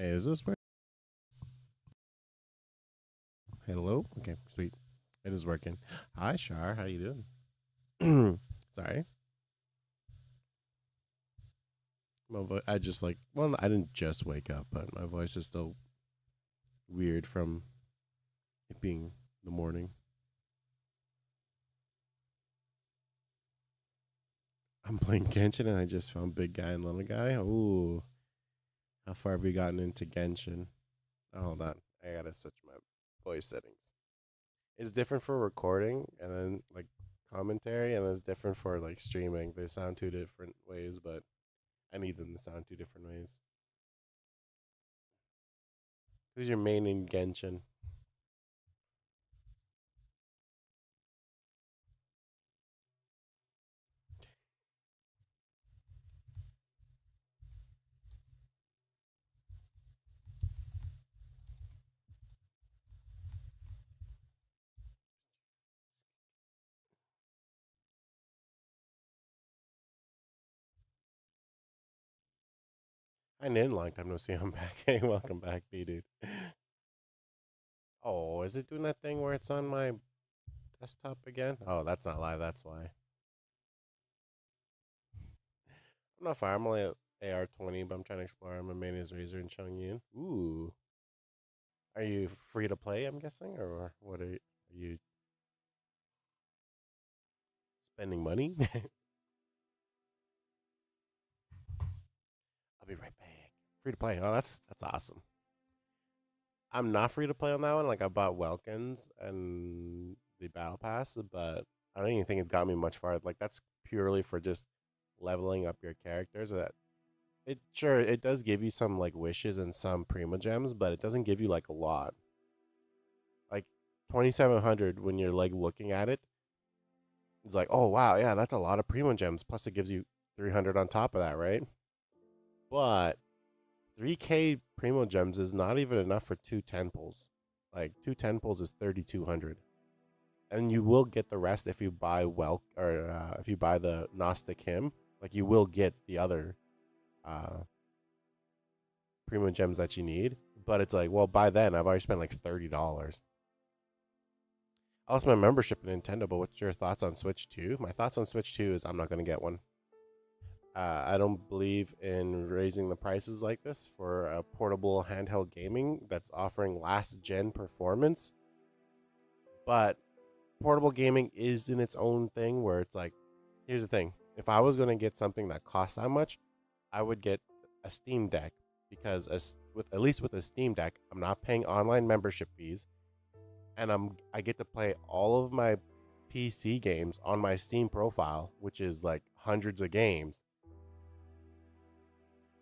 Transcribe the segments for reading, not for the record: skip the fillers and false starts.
Hey, is this work? Hello? Okay, sweet. It is working. Hi, Shar. How you doing? Sorry. I just well, I didn't just wake up, but my voice is still weird from it being the morning. I'm playing Genshin and I just found Big Guy and Little Guy. Ooh, how far have we gotten into Genshin? Oh, hold on. I gotta switch my voice settings. It's different for recording and then commentary, and it's different for streaming. They sound two different ways, but I need them to sound two different ways. Who's your main in Genshin? I didn't long time no see. I'm back. Hey, welcome back, B dude. Oh, is it doing that thing where it's on my desktop again? Oh, that's not live. That's why. I'm not far. I'm only at AR 20, but I'm trying to explore. My main is Razor and Chongyin. Ooh, are you free to play? I'm guessing, or what are you spending money? I'll be right back. Free to play. Oh, that's awesome. I'm not free to play on that one. Like I bought Welkins and the battle pass, but I don't even think it's got me much farther. Like that's purely for just leveling up your characters. That it sure it does give you some like wishes and some prima gems, but it doesn't give you like a lot. Like 2700 when you're like looking at it, it's like, oh wow, yeah, that's a lot of prima gems. Plus it gives you 300 on top of that, right? But 3K primo gems is not even enough for two temples. Like two temples is 3200, and you will get the rest if you buy if you buy the Gnostic hymn. Like you will get the other uh primo gems that you need. But it's like, well, by then I've already spent like $30. I lost my membership in Nintendo. But what's your thoughts on Switch 2? My thoughts on Switch 2 is I'm not gonna get one. I don't believe in raising the prices like this for a portable handheld gaming that's offering last gen performance. But portable gaming is in its own thing where it's like, here's the thing. If I was going to get something that costs that much, I would get a Steam Deck because with at least with a Steam Deck, I'm not paying online membership fees, and I get to play all of my PC games on my Steam profile, which is like hundreds of games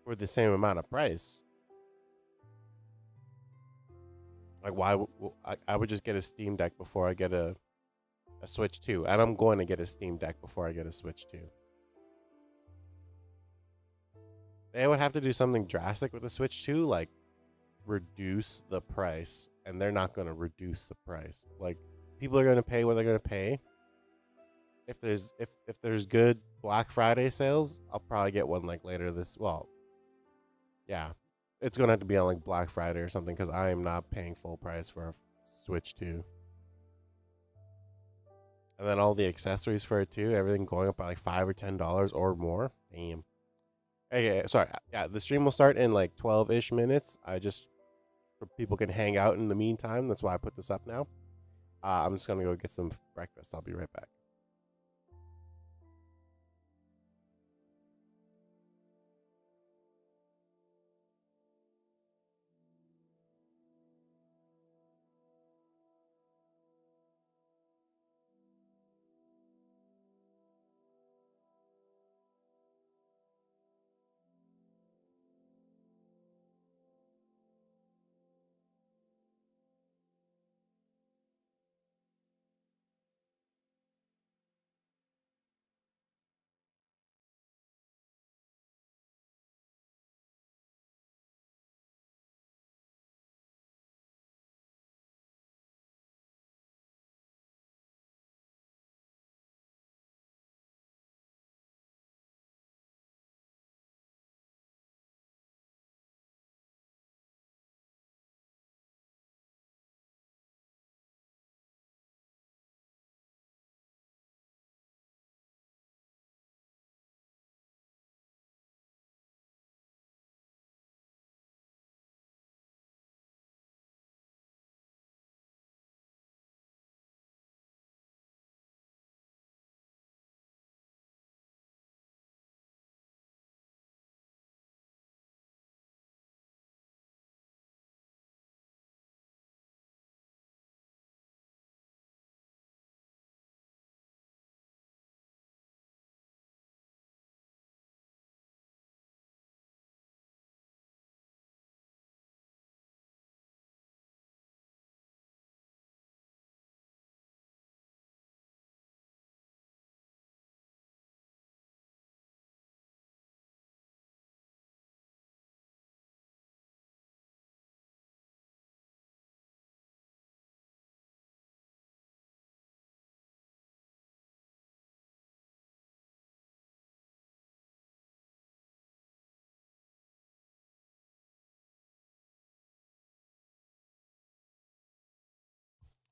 for the same amount of price. Like, why I would just get a Steam Deck before I get a Switch 2, and I'm going to get a Steam Deck before I get a Switch 2. They would have to do something drastic with the Switch 2, like reduce the price, and they're not going to reduce the price. Like people are going to pay what they're going to pay. If there's good Black Friday sales, I'll probably get one like later this. Well, yeah, it's going to have to be on like Black Friday or something because I am not paying full price for a Switch 2. And then all the accessories for it too, everything going up by like $5 or $10 or more. Damn. Okay, sorry. Yeah, the stream will start in like 12-ish minutes. I just so people can hang out in the meantime. That's why I put this up now. I'm just gonna go get some breakfast. I'll be right back.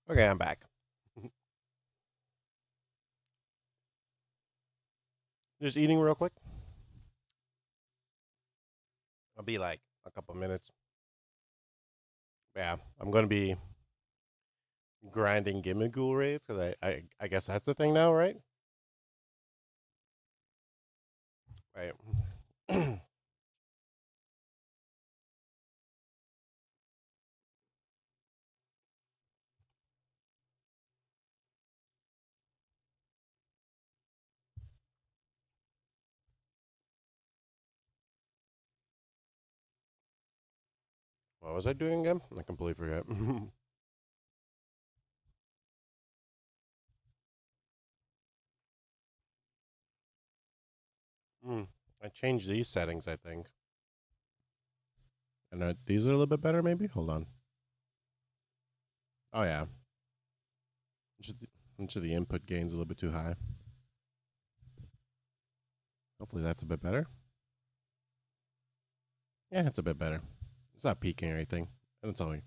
Okay, I'm back. Just eating real quick. I'll be like a couple minutes. Yeah, I'm gonna be grinding Gimmighoul raids because I guess that's the thing now, right? Right. What was I doing again? I completely forget. Mm, I changed these settings, I think. And these are a little bit better, maybe? Hold on. Oh, yeah. Each of the input gains a little bit too high. Hopefully that's a bit better. Yeah, it's a bit better. It's not peaking or anything. And it's only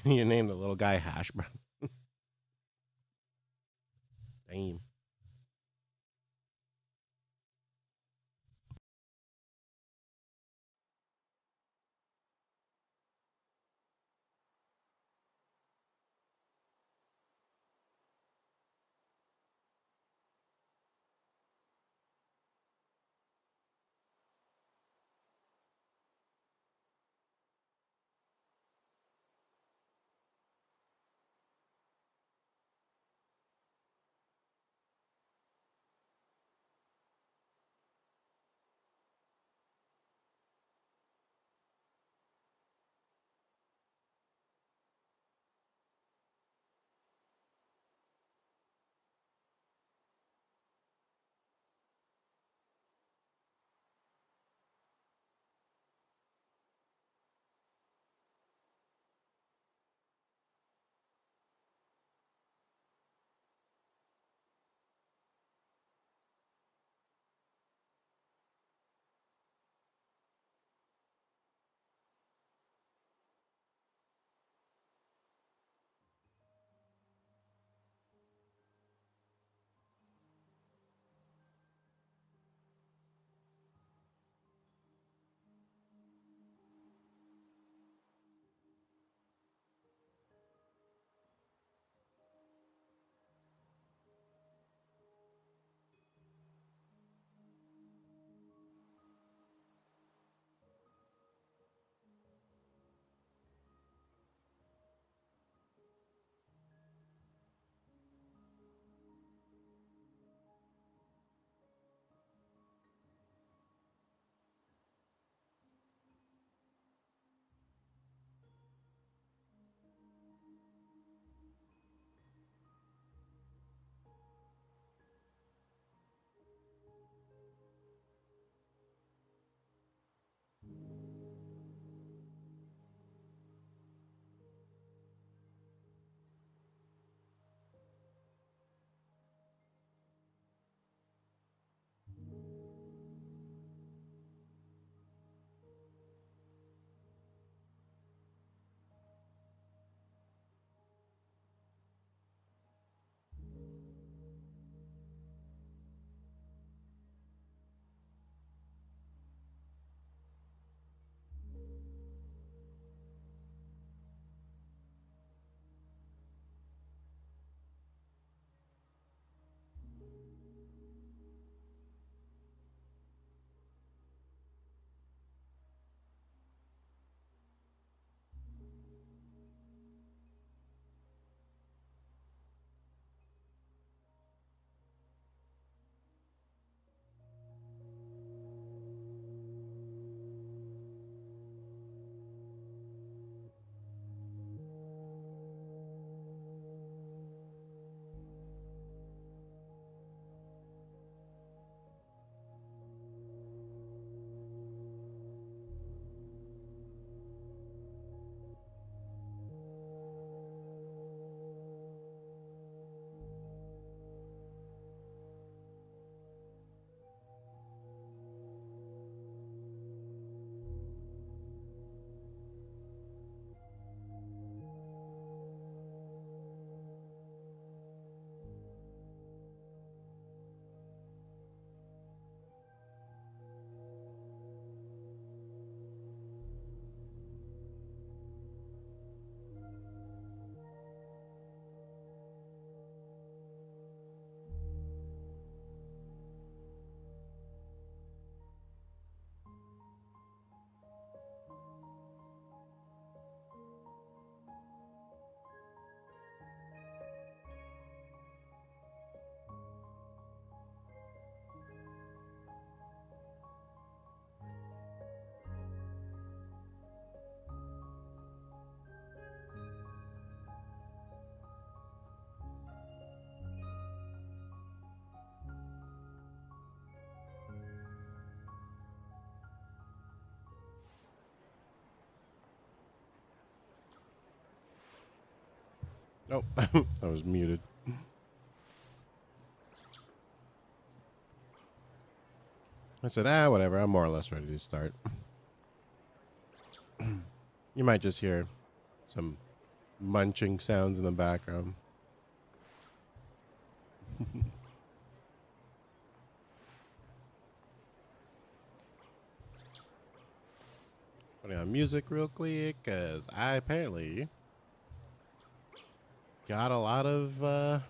you named the little guy Hash Brown. Damn. Oh, I was muted. I said, whatever. I'm more or less ready to start. You might just hear some munching sounds in the background. Putting on music real quick, because I apparently got a lot of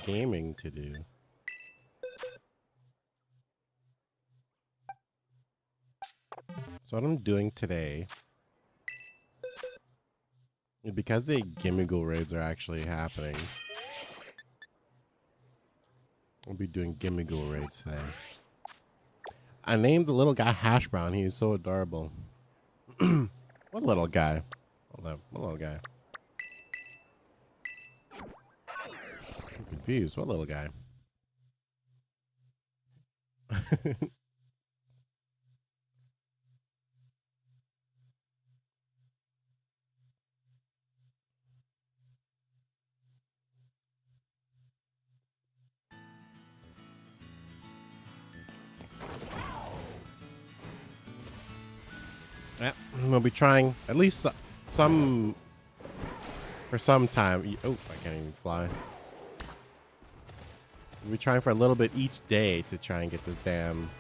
gaming to do. So what I'm doing today, because the Gimmigle raids are actually happening, I'll be doing Gimmigle raids today. I named the little guy Hash Brown. He is so adorable. What little guy? Hold on. What little guy? I'm confused. What little guy? Yeah, we'll be trying at least some for some time. Oh, I can't even fly. We'll be trying for a little bit each day to try and get this damn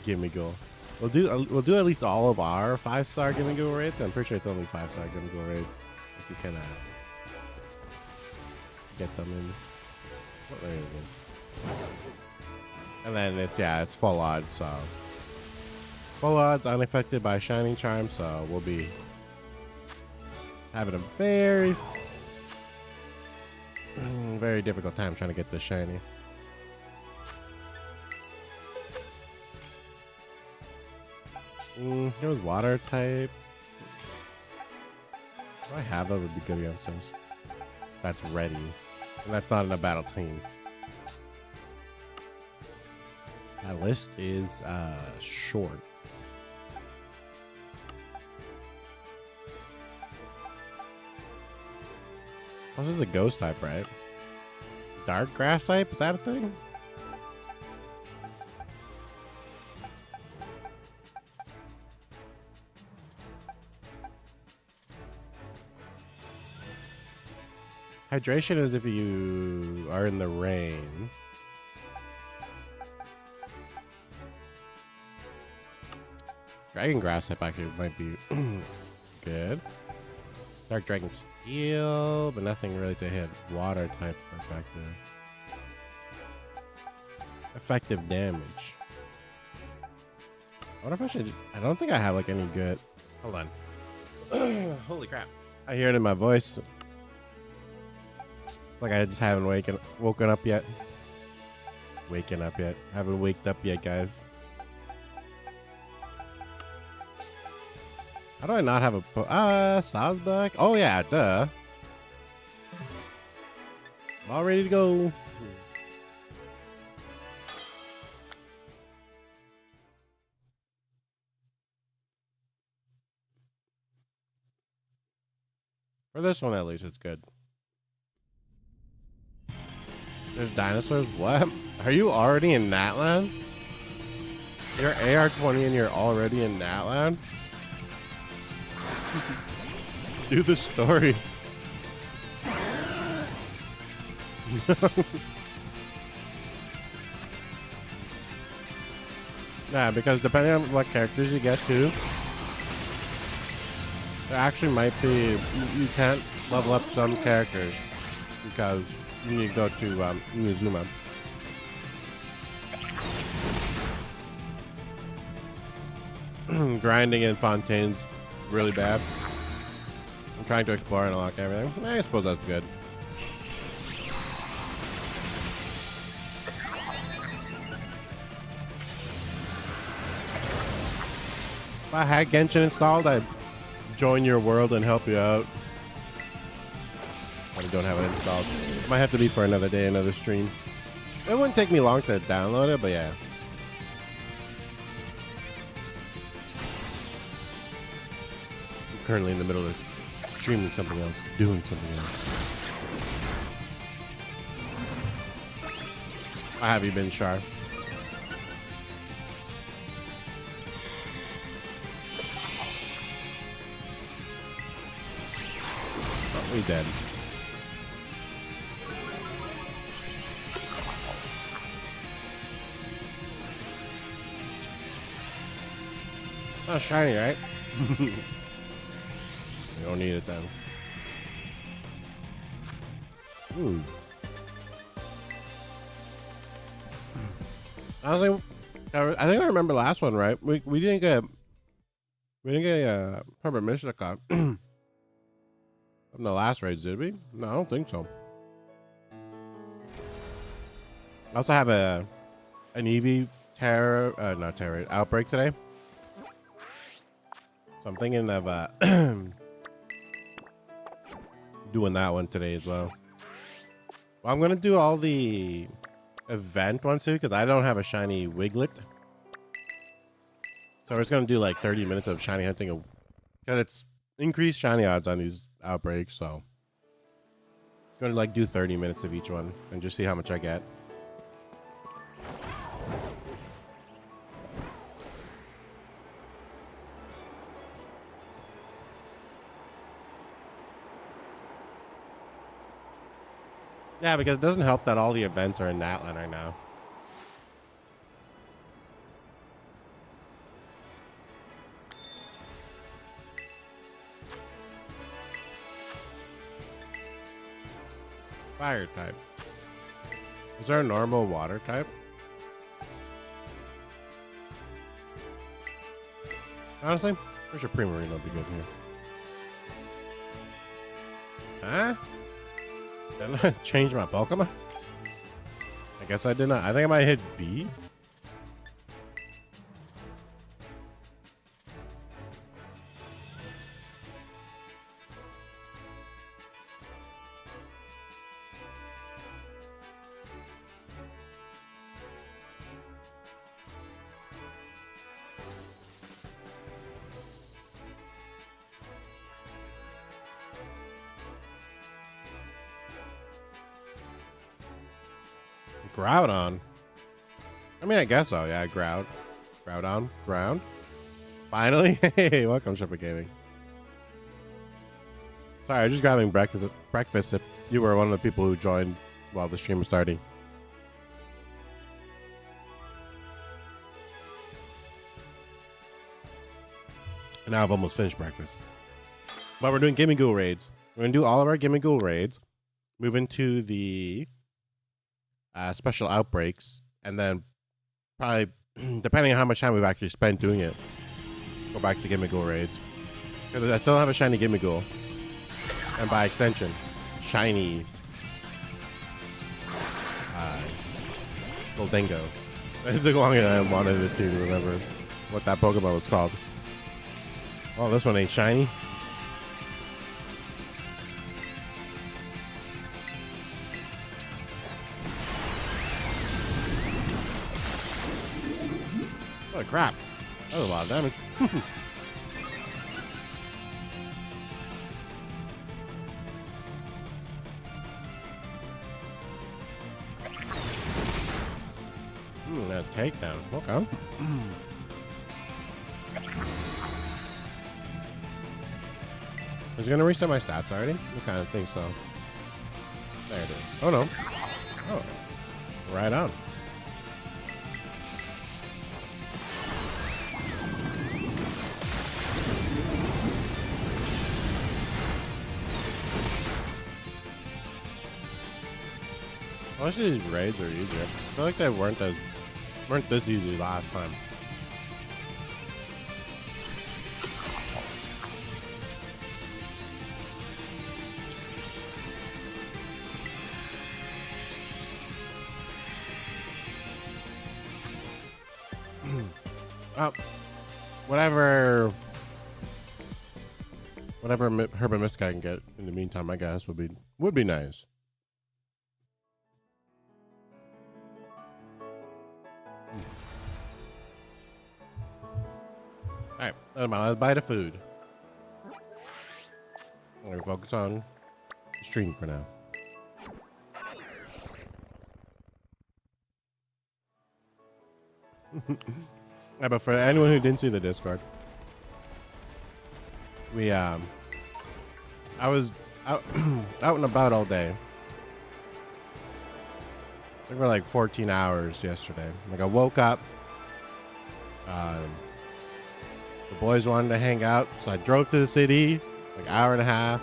Gimmigle. We'll do at least all of our 5-star Gimmigle raids. I'm pretty sure it's only 5-star Gimmigle raids if you can get them in. Oh, there it is. And then it's full odds, so full odds unaffected by Shining Charm, so we'll be having a very very difficult time trying to get this shiny. It was water type. What I have that would be good against us. That's ready. And that's not in a battle team. That list is short. This is the ghost type, right? Dark grass type? Is that a thing? Hydration is if you are in the rain. Dragon grass type actually might be good. Dark Dragon Steel, but nothing really to hit water type for effective damage. I wonder if I should. I don't think I have like any good. Hold on. Holy crap! I hear it in my voice. It's like I just haven't woken up yet. Haven't waked up yet, guys. How do I not have a Sazbak? Oh yeah, duh. All ready to go. For this one at least, it's good. There's dinosaurs? What? Are you already in Natland? You're AR-20 and you're already in Natland? Do the story. Yeah, because depending on what characters you get to, there actually might be, you can't level up some characters because you need to go to Inazuma. Grinding in Fontaine's really bad. I'm trying to explore and unlock everything. I suppose that's good. If I had Genshin installed, I'd join your world and help you out. But I don't have it installed. Might have to be for another day, another stream. It wouldn't take me long to download it, but yeah. Currently in the middle of streaming something else, doing something else. How have you been, Char? Oh, we dead. Oh, shiny, right? You don't need it then. Ooh. Honestly, I think I remember last one, right? We didn't get Herbert Mishka from the last raids, did we? No, I don't think so. I also have an Eevee not terror outbreak today. So I'm thinking of doing that one today as well. Well, I'm gonna do all the event ones too because I don't have a shiny Wiglet. So we're just gonna do like 30 minutes of shiny hunting because it's increased shiny odds on these outbreaks. So gonna like do 30 minutes of each one and just see how much I get. Yeah, because it doesn't help that all the events are in Natlan right now. Fire type. Is there a normal water type? Honestly, I'm sure Primarine will be good here. Huh? Did I change my Pokemon? I guess I did not. I think I might hit B. Groudon. I mean, I guess so. Yeah, Groudon. Ground. Finally. Hey, welcome, Shipper Gaming. Sorry, I was just grabbing breakfast if you were one of the people who joined while the stream was starting. And now I've almost finished breakfast. But we're doing Gimme Ghoul raids. We're going to do all of our Gimme Ghoul raids. Move into the special outbreaks, and then probably, depending on how much time we've actually spent doing it, go back to Gimme Ghoul raids. Because I still have a shiny Gimme Ghoul. And by extension, shiny Goldengo. It took longer than I wanted it to remember what that Pokemon was called. Oh, this one ain't shiny. Holy crap. That was a lot of damage. That takedown. Okay. Is it going to reset my stats already? I kind of think so. There it is. Oh, no. Oh. Right on. Most of these raids are easier. I feel like they weren't this easy last time. Well, whatever Herbert Mystic I can get in the meantime, I guess would be nice. Alright, let's buy the food. I'm gonna focus on the stream for now. Yeah, but for anyone who didn't see the Discord, I was out out and about all day. I think for like 14 hours yesterday. Like I woke up. The boys wanted to hang out, so I drove to the city, like hour and a half.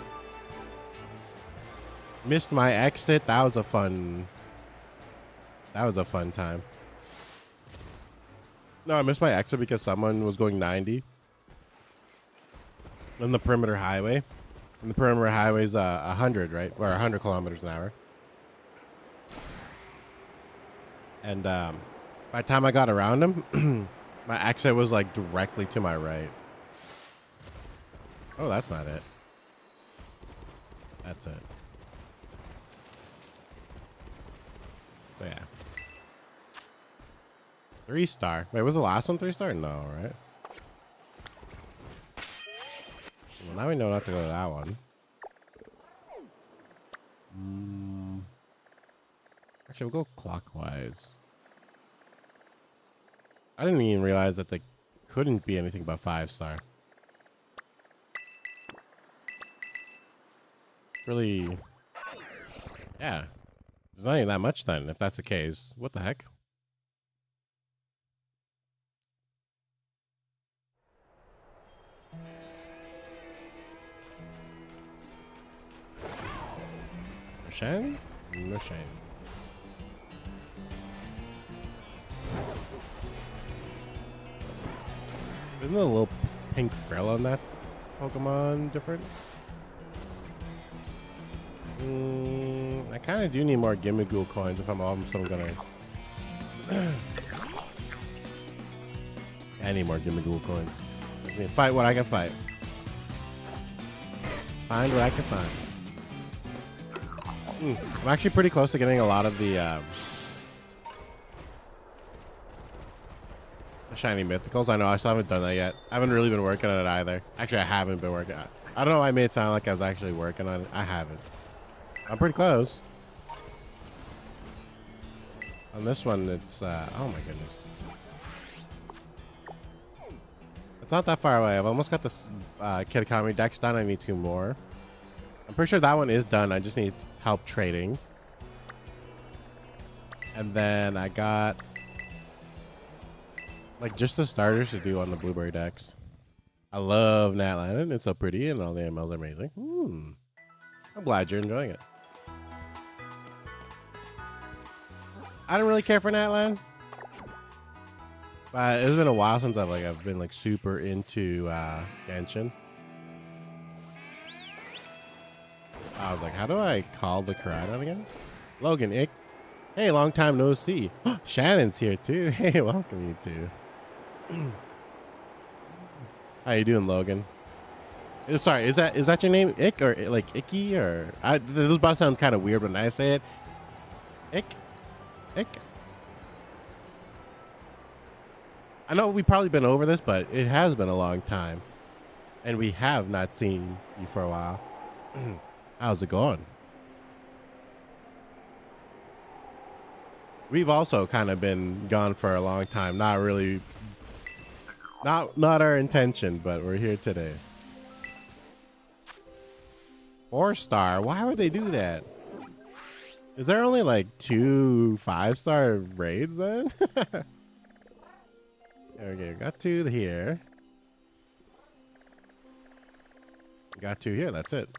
Missed my exit. That was a fun time. No, I missed my exit because someone was going 90 on the perimeter highway. And the perimeter highway is 100, right? Or 100 kilometers an hour. And by the time I got around him, my exit was like directly to my right. Oh, that's not it. That's it. So yeah. 3-star. Wait, was the last one 3-star? No, right? Well, now we know not to go to that one. Actually, we'll go clockwise. I didn't even realize that they couldn't be anything but 5-star. It's really... Yeah. There's not even that much then, if that's the case. What the heck? No shame? No shame. Isn't the little pink frill on that Pokemon different? I kind of do need more Gimmighoul coins if I'm gonna... I need more Gimmighoul coins. Just need to fight what I can fight. Find what I can find. I'm actually pretty close to getting a lot of the shiny mythicals. I know I still haven't done that yet. I haven't really been working on it either. Actually, I haven't been working on it. I don't know why I made it sound like I was actually working on it. I haven't. I'm pretty close. On this one, it's oh my goodness. It's not that far away. I've almost got this Kid Kami dex done. I need 2 more. I'm pretty sure that one is done. I just need help trading. And then I got like just the starters to do on the Blueberry dex. I love Natland. It's so pretty and all the MLs are amazing. I'm glad you're enjoying it. I don't really care for Natland. But it's been a while since I've been like super into Genshin. I was like, how do I call the crowd out again? Logan, hey, long time no see. Shannon's here too. Hey, welcome you two. How you doing, Logan? Sorry, is that your name, Ick, or like Icky, or those both sound kind of weird when I say it. Ick. I know we've probably been over this, but it has been a long time, and we have not seen you for a while. How's it going? We've also kind of been gone for a long time. Not really, not our intention, but we're here today. 4-star? Why would they do that? Is there only like 2 5-star raids then? Okay, got 2 here. Got 2 here, that's it.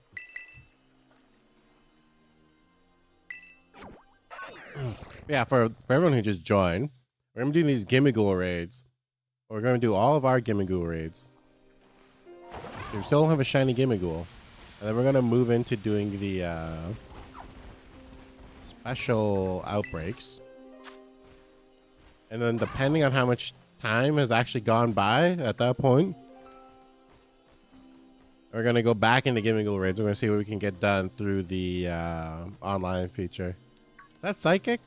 Yeah, for everyone who just joined, we're going to do these Gimmighoul raids. We're going to do all of our Gimmighoul raids. We still don't have a shiny Gimmighoul. And then we're going to move into doing the special outbreaks. And then depending on how much time has actually gone by at that point, we're going to go back into Gimmighoul raids. We're going to see what we can get done through the online feature. Is that Psychic?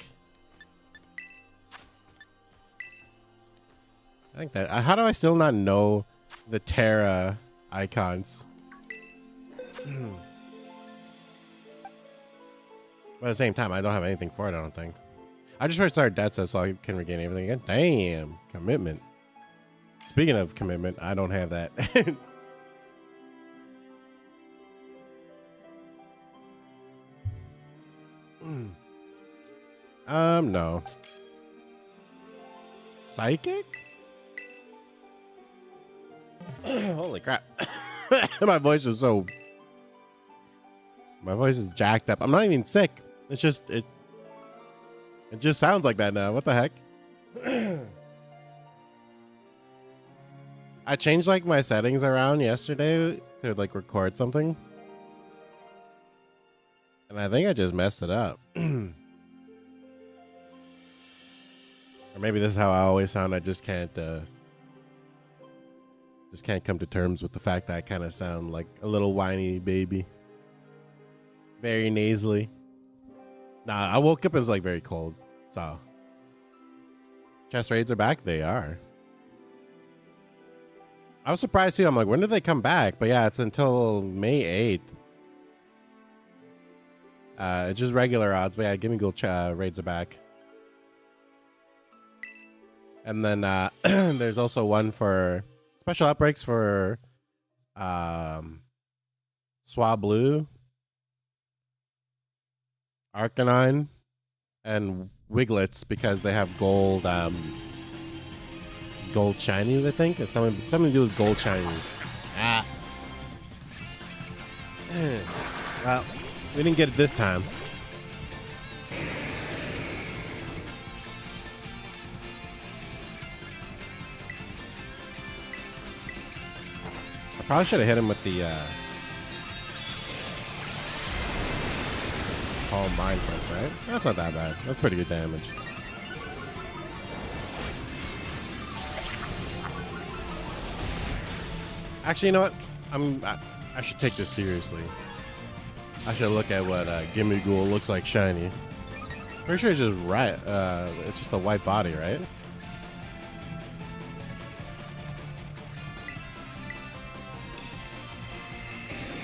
I think that... how do I still not know the Terra icons? But at the same time, I don't have anything for it, I don't think. I just restarted Dead Set so I can regain everything again. Damn, commitment. Speaking of commitment, I don't have that. No. Psychic? Holy crap. My voice is jacked up. I'm not even sick. It's just it just sounds like that now. What the heck? I changed like my settings around yesterday to like record something. And I think I just messed it up. Or maybe this is how I always sound. I just can't come to terms with the fact that I kind of sound like a little whiny baby. Very nasally. Nah, I woke up and it was like very cold. So chest raids are back. They are. I was surprised too. I'm like, when did they come back? But yeah, it's until May 8th. It's just regular odds. But yeah, Gimme Ghoul raids are back. And then there's also one for special outbreaks for Swab Blue, Arcanine, and Wiglets because they have gold gold shinies, I think. It's something to do with gold shinies. Well, we didn't get it this time. I probably should have hit him with the Calm Mind first, right? That's not that bad. That's pretty good damage. Actually, you know what? I should take this seriously. I should look at what Gimme Ghoul looks like shiny. Pretty sure it's just right. It's just a white body, right?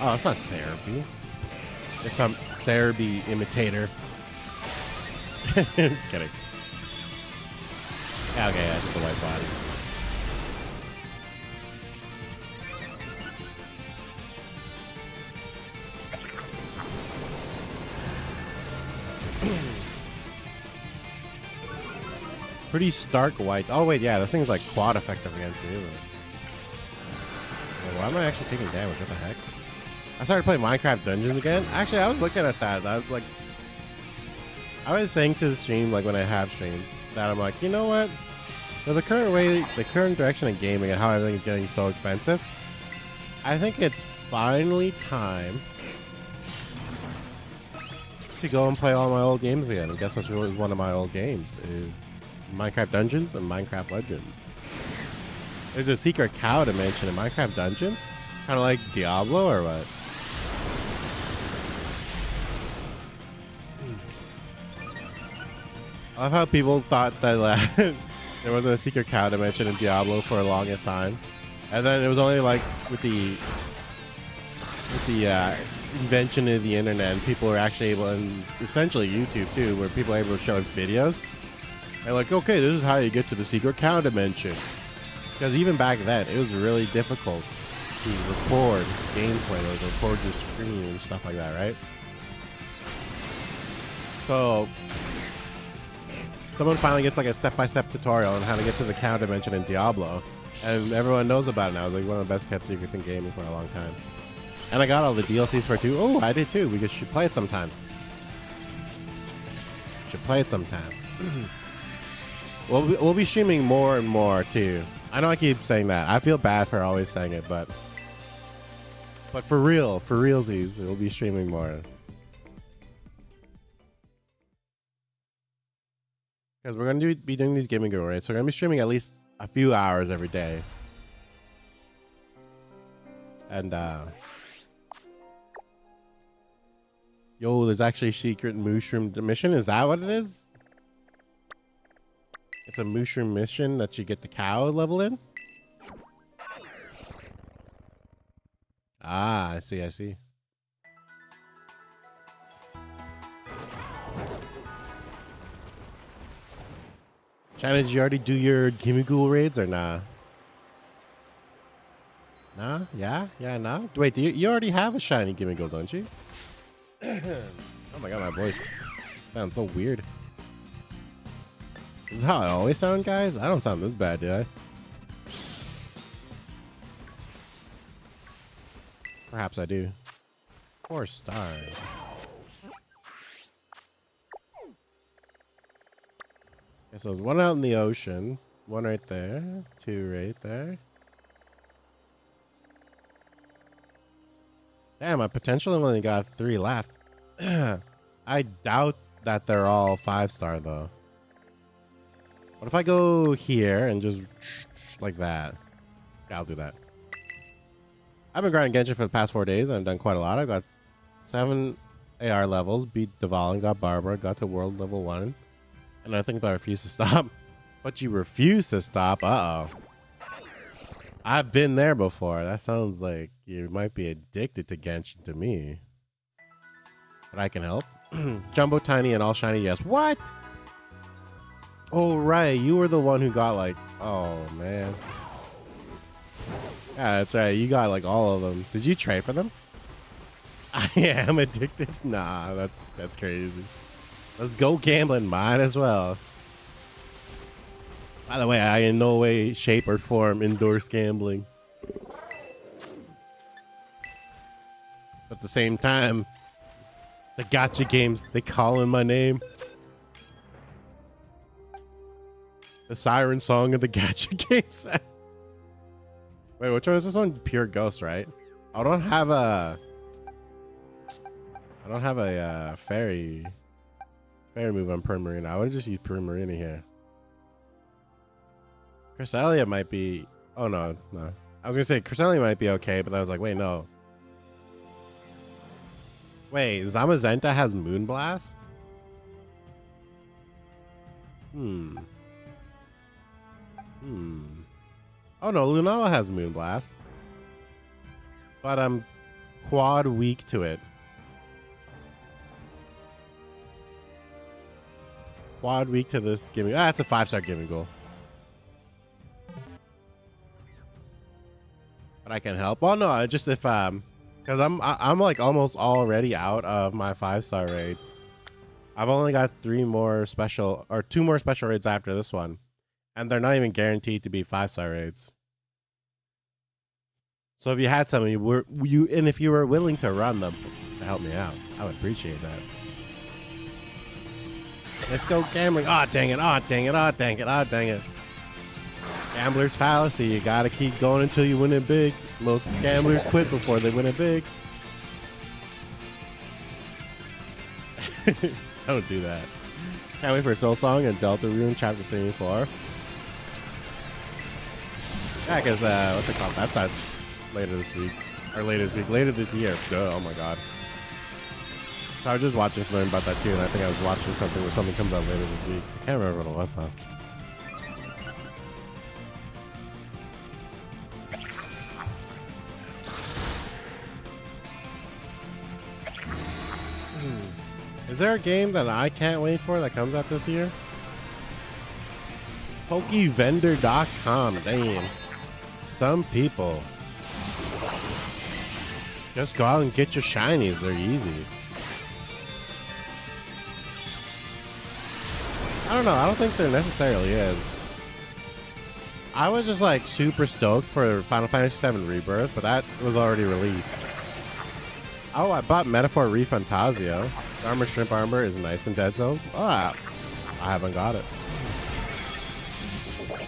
Oh, it's not Cerebi. It's some Cerebi imitator. Just kidding. Yeah, okay, yeah, it's just a white body. Pretty stark white. Oh wait, yeah, this thing's like quad effective against me. Wait, why am I actually taking damage? What the heck? I started playing Minecraft Dungeons again. Actually, I was looking at that. I was like, I was saying to the stream, like when I have streamed, that I'm like, you know what? For the current direction of gaming and how everything is getting so expensive, I think it's finally time to go and play all my old games again. And guess what's really one of my old games is Minecraft Dungeons and Minecraft Legends. There's a secret cow dimension in Minecraft Dungeons, kind of like Diablo or what? I love how people thought that there wasn't a secret cow dimension in Diablo for the longest time, and then it was only like with the invention of the internet, and people were actually able, and essentially YouTube too, where people are able to show videos. And like, okay, this is how you get to the secret cow dimension. Because even back then, it was really difficult to record gameplay or record the screen and stuff like that, right? So someone finally gets like a step-by-step tutorial on how to get to the cow dimension in Diablo, and everyone knows about it now. It's like one of the best kept secrets in gaming for a long time. And I got all the DLCs for it too. Oh, I did too. We should play it sometime. Should play it sometime. We'll be streaming more and more too. I know I keep saying that. I feel bad for always saying it, but for realsies, we'll be streaming more. Because we're going to be doing these gaming go right, so we're going to be streaming at least a few hours every day. And yo, there's actually a secret mushroom mission. Is that what it is? It's a mushroom mission that you get the cow level in. Ah, I see. China, did you already do your Gimme Ghoul raids or nah? Nah? Yeah? Yeah, nah? Wait, you already have a shiny Gimme Ghoul, don't you? Oh my god, my voice sounds so weird. This is how I always sound, guys? I don't sound this bad, do I? Perhaps I do. 4 stars. Okay, so there's one out in the ocean. One right there. 2 right there. Damn, I potentially only got 3 left. I doubt that they're all 5-star though. What if I go here and just like that? Yeah, I'll do that. I've been grinding Genshin for the past 4 days. I've done quite a lot. I got 7 AR levels, beat Duvall, got Barbara, got to world level 1. And I think I refuse to stop. But you refuse to stop? Uh-oh. I've been there before. That sounds like you might be addicted to Genshin to me. But I can help. Jumbo Tiny and all shiny, yes. What? Oh, right. You were the one who got like, oh, man. Yeah, that's right. You got like all of them. Did you trade for them? I am addicted. Nah, that's crazy. Let's go gambling. Might as well. By the way, I in no way, shape, or form endorse gambling. But at the same time, the gacha games, they calling my name. The siren song of the gacha games. Wait, which one is this one? Pure Ghost, right? I don't have a fairy move on Primarina. I would just use Primarina here. Cresselia might be. Oh no. I was gonna say Cresselia might be okay, but I was like, wait, no. Wait, Zamazenta has Moonblast? Oh no, Lunala has Moonblast. But I'm quad weak to it. Quad weak to this gimme. That's a 5-star gimme goal. But I can help. Well, no, just if because I'm like almost already out of my 5-star raids. I've only got 2 more special raids after this one, and they're not even guaranteed to be 5-star raids. So if you had some, and if you were willing to run them to help me out, I would appreciate that. Let's go gambling. Oh dang it! Oh dang it! Oh dang it! Oh dang it! Gambler's fallacy. You gotta keep going until you win it big. Most gamblers quit before they win it big. Don't do that. Can't wait for Soul Song and Delta Rune Chapter 3 and 4. Yeah, because, what's it called? That's later this week. Or later this year. Duh, oh my god. So I was just watching something about that too, and I think I was watching something where something comes out later this week. I can't remember what it was, huh? Is there a game that I can't wait for that comes out this year? Pokevendor.com. Damn. Some people. Just go out and get your shinies. They're easy. I don't know. I don't think there necessarily is. I was just like super stoked for Final Fantasy VII Rebirth, but that was already released. Oh, I bought Metaphor Refantasio. Armor Shrimp Armor is nice in Dead Cells. Oh, I haven't got it.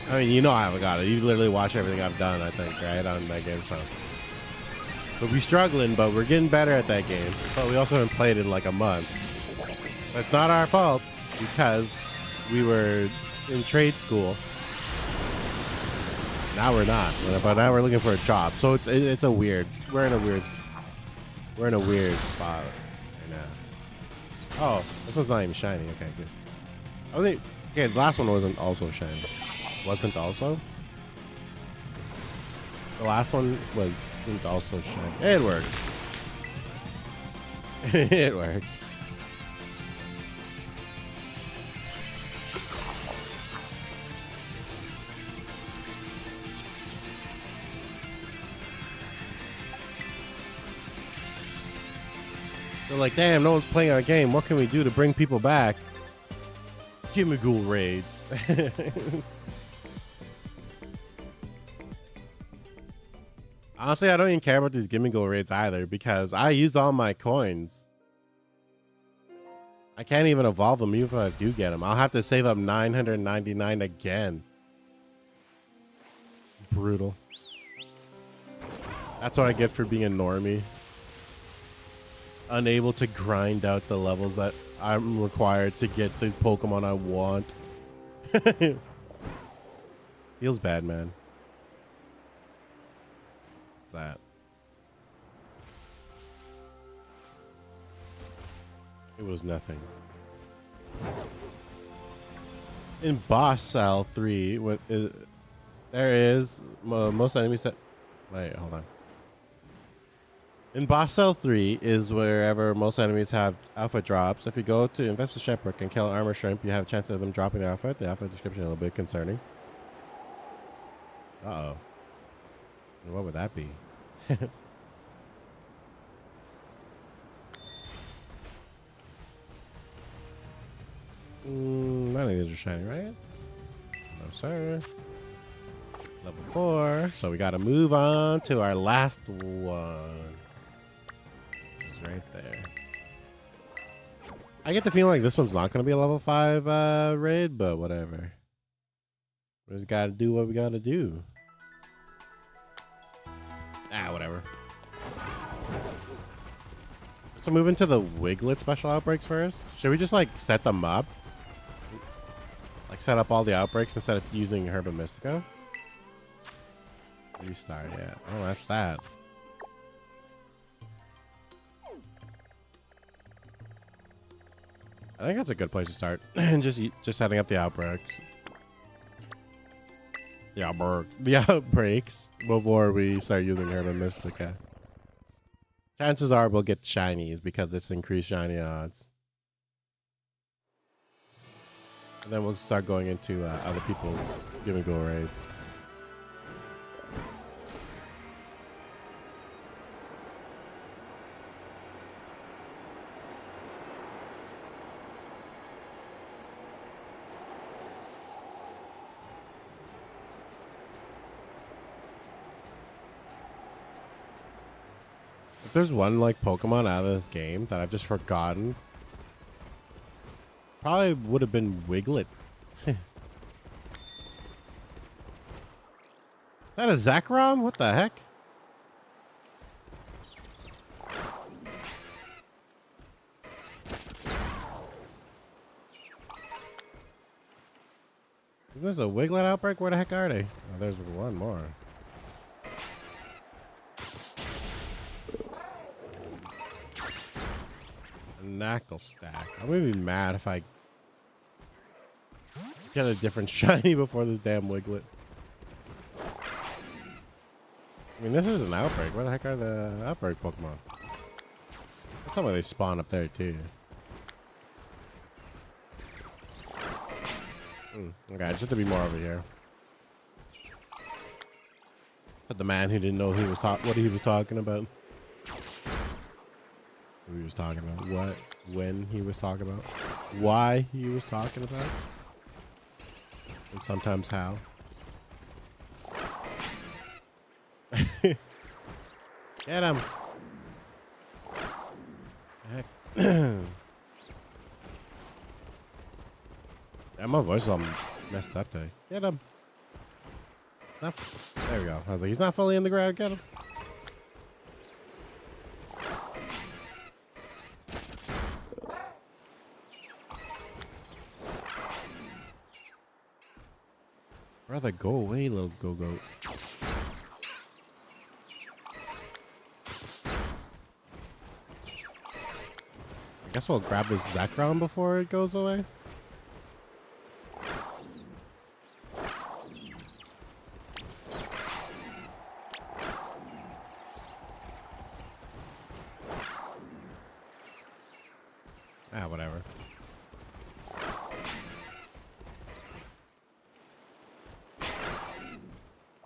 I mean, you know I haven't got it. You literally watch everything I've done, I think, right, on that game. So we're struggling, but we're getting better at that game. But we also haven't played it in like a month. But it's not our fault because we were in trade school. Now we're not, but now we're looking for a job. So it's a weird. We're in a weird spot right now. Oh, this one's not even shiny. Okay, good. I think okay. The last one wasn't also shiny. Wasn't also. The last one wasn't also shiny. It works. It works. They're like, damn, no one's playing our game. What can we do to bring people back? Gimmighoul raids. Honestly, I don't even care about these Gimmighoul raids either because I used all my coins. I can't even evolve them even if I do get them. I'll have to save up 999 again. Brutal. That's what I get for being a normie. Unable to grind out the levels that I'm required to get the Pokemon I want. Feels bad, man. What's that? It was nothing. In Boss Cell 3, there is most enemies that... Wait, hold on. In Boss Cell 3 is wherever most enemies have alpha drops. If you go to Investor Shipwreck and kill an armor shrimp, you have a chance of them dropping the alpha. The alpha description is a little bit concerning. Uh-oh. What would that be? None of these are shiny, right? No, sir. Level 4. So we got to move on to our last one. It's right there. I get the feeling like this one's not going to be a level 5 raid, but whatever. We just got to do what we got to do. Whatever. So move into the Wiglet special outbreaks first. Should we just like set them up? Like set up all the outbreaks instead of using Herba Mystica? Restart, yeah. Oh, that's that. I think that's a good place to start. just setting up the outbreaks. The outbreaks before we start using Herba Mystica. Chances are we'll get shinies because it's increased shiny odds. And then we'll start going into other people's Gimmighoul raids. If there's one like Pokemon out of this game that I've just forgotten, probably would have been Wiglet. Is that a Zekrom? What the heck? Isn't this a Wiglet outbreak? Where the heck are they? Oh, there's one more. Knackle stack. I'm gonna be mad if I get a different shiny before this damn Wiglet. I mean, this is an outbreak. Where the heck are the outbreak Pokemon? I thought they spawn up there too. Okay, just to be more over here. Said the man who didn't know what he was talking about. Who he was talking about, what, when he was talking about, why he was talking about, and sometimes how. Get him! Heck. Yeah, my voice is all messed up today. Get him! There we go. I was like, he's not fully in the ground. Get him! Rather go away, little go-goat. I guess we'll grab this Zekrom before it goes away. Whatever.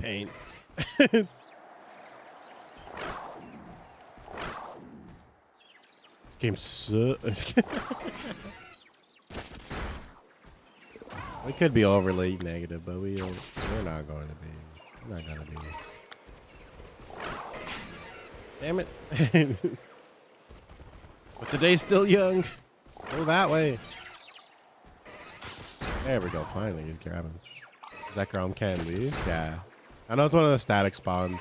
Paint. game we could be overly negative, but we're not going to be. We're not going to be. Damn it. But the day's still young. Go that way. There we go. Finally, he's grabbing. Zekrom can leave. Yeah. I know it's one of the static spawns.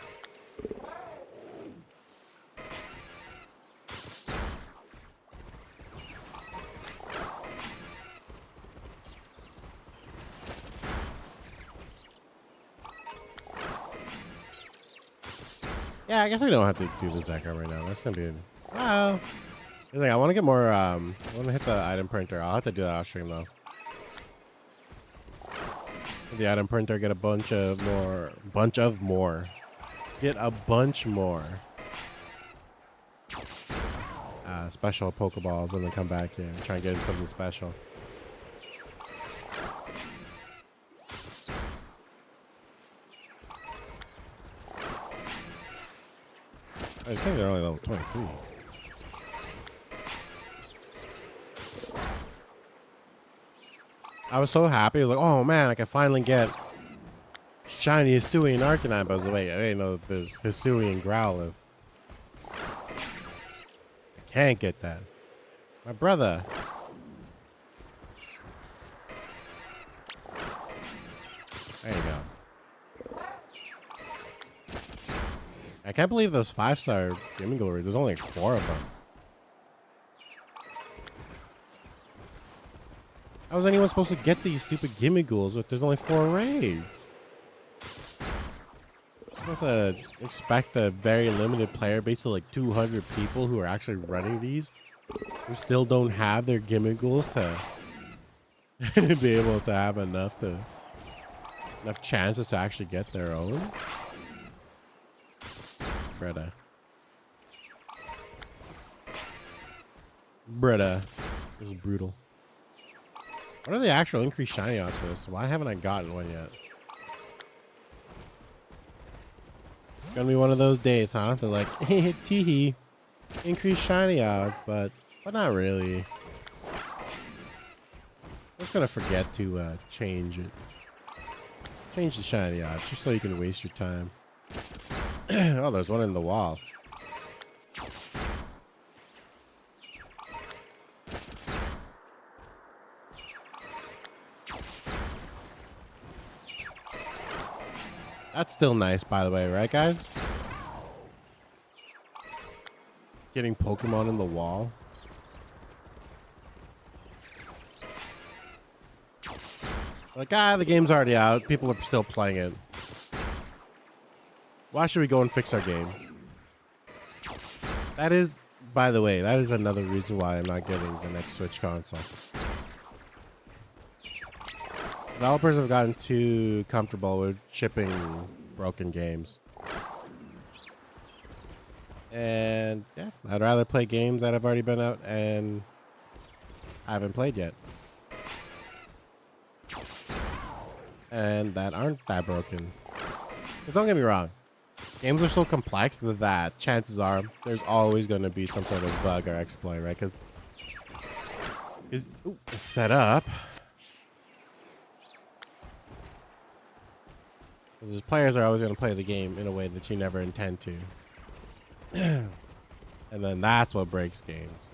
Yeah, I guess we don't have to do the Zekrom right now. That's gonna be. Wow. I want to get more. I want to hit the item printer. I'll have to do that off stream though. The item printer, get a bunch of more. Get a bunch more. Special Pokeballs, and then come back here and try and get in something special. I just think they're only level 23. I was so happy. I was like, oh man, I can finally get shiny Hisui and Arcanine. But I was like, wait, I didn't know that there's Hisui and Growlithe. I can't get that. My brother. There you go. I can't believe those 5-star Gimmighoul. There's only like 4 of them. How was anyone supposed to get these stupid Gimmighouls if there's only 4 raids? I'm supposed to expect a very limited player base of like 200 people who are actually running these, who still don't have their Gimmighouls to be able to have enough chances to actually get their own. Bretta. This is brutal. What are the actual increased shiny odds for this? Why haven't I gotten one yet? Gonna be one of those days, huh? They're like, hey, teehee, increased shiny odds, but not really. I'm just gonna forget to change it. Change the shiny odds just so you can waste your time. Oh, there's one in the wall. That's still nice, by the way, right, guys? Getting Pokemon in the wall. Like, the game's already out. People are still playing it. Why should we go and fix our game? That is, by the way, that is another reason why I'm not getting the next Switch console. Developers have gotten too comfortable with shipping broken games. And yeah, I'd rather play games that have already been out and I haven't played yet. And that aren't that broken. But don't get me wrong. Games are so complex that chances are there's always going to be some sort of bug or exploit, right? Because it's set up. Because players are always going to play the game in a way that you never intend to. And then that's what breaks games.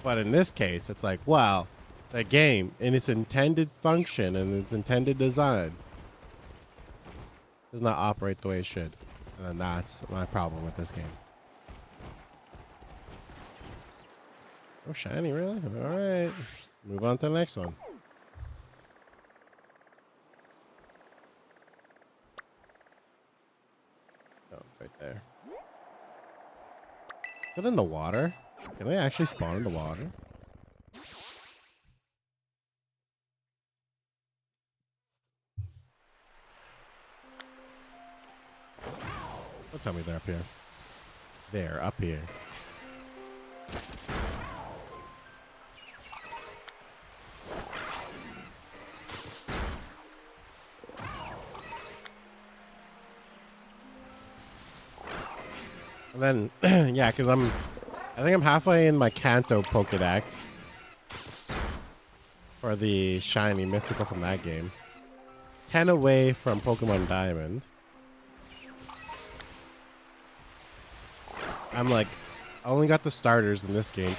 But in this case, it's like, well, the game in its intended function and its intended design does not operate the way it should. And then that's my problem with this game. Oh, shiny, really? All right. Move on to the next one. Oh, it's right there. Is it in the water? Can they actually spawn in the water? Don't tell me they're up here. They're up here. And then, yeah, because I think I'm halfway in my Kanto Pokedex for the shiny mythical from that game. 10 away from Pokemon Diamond. I'm like, I only got the starters in this game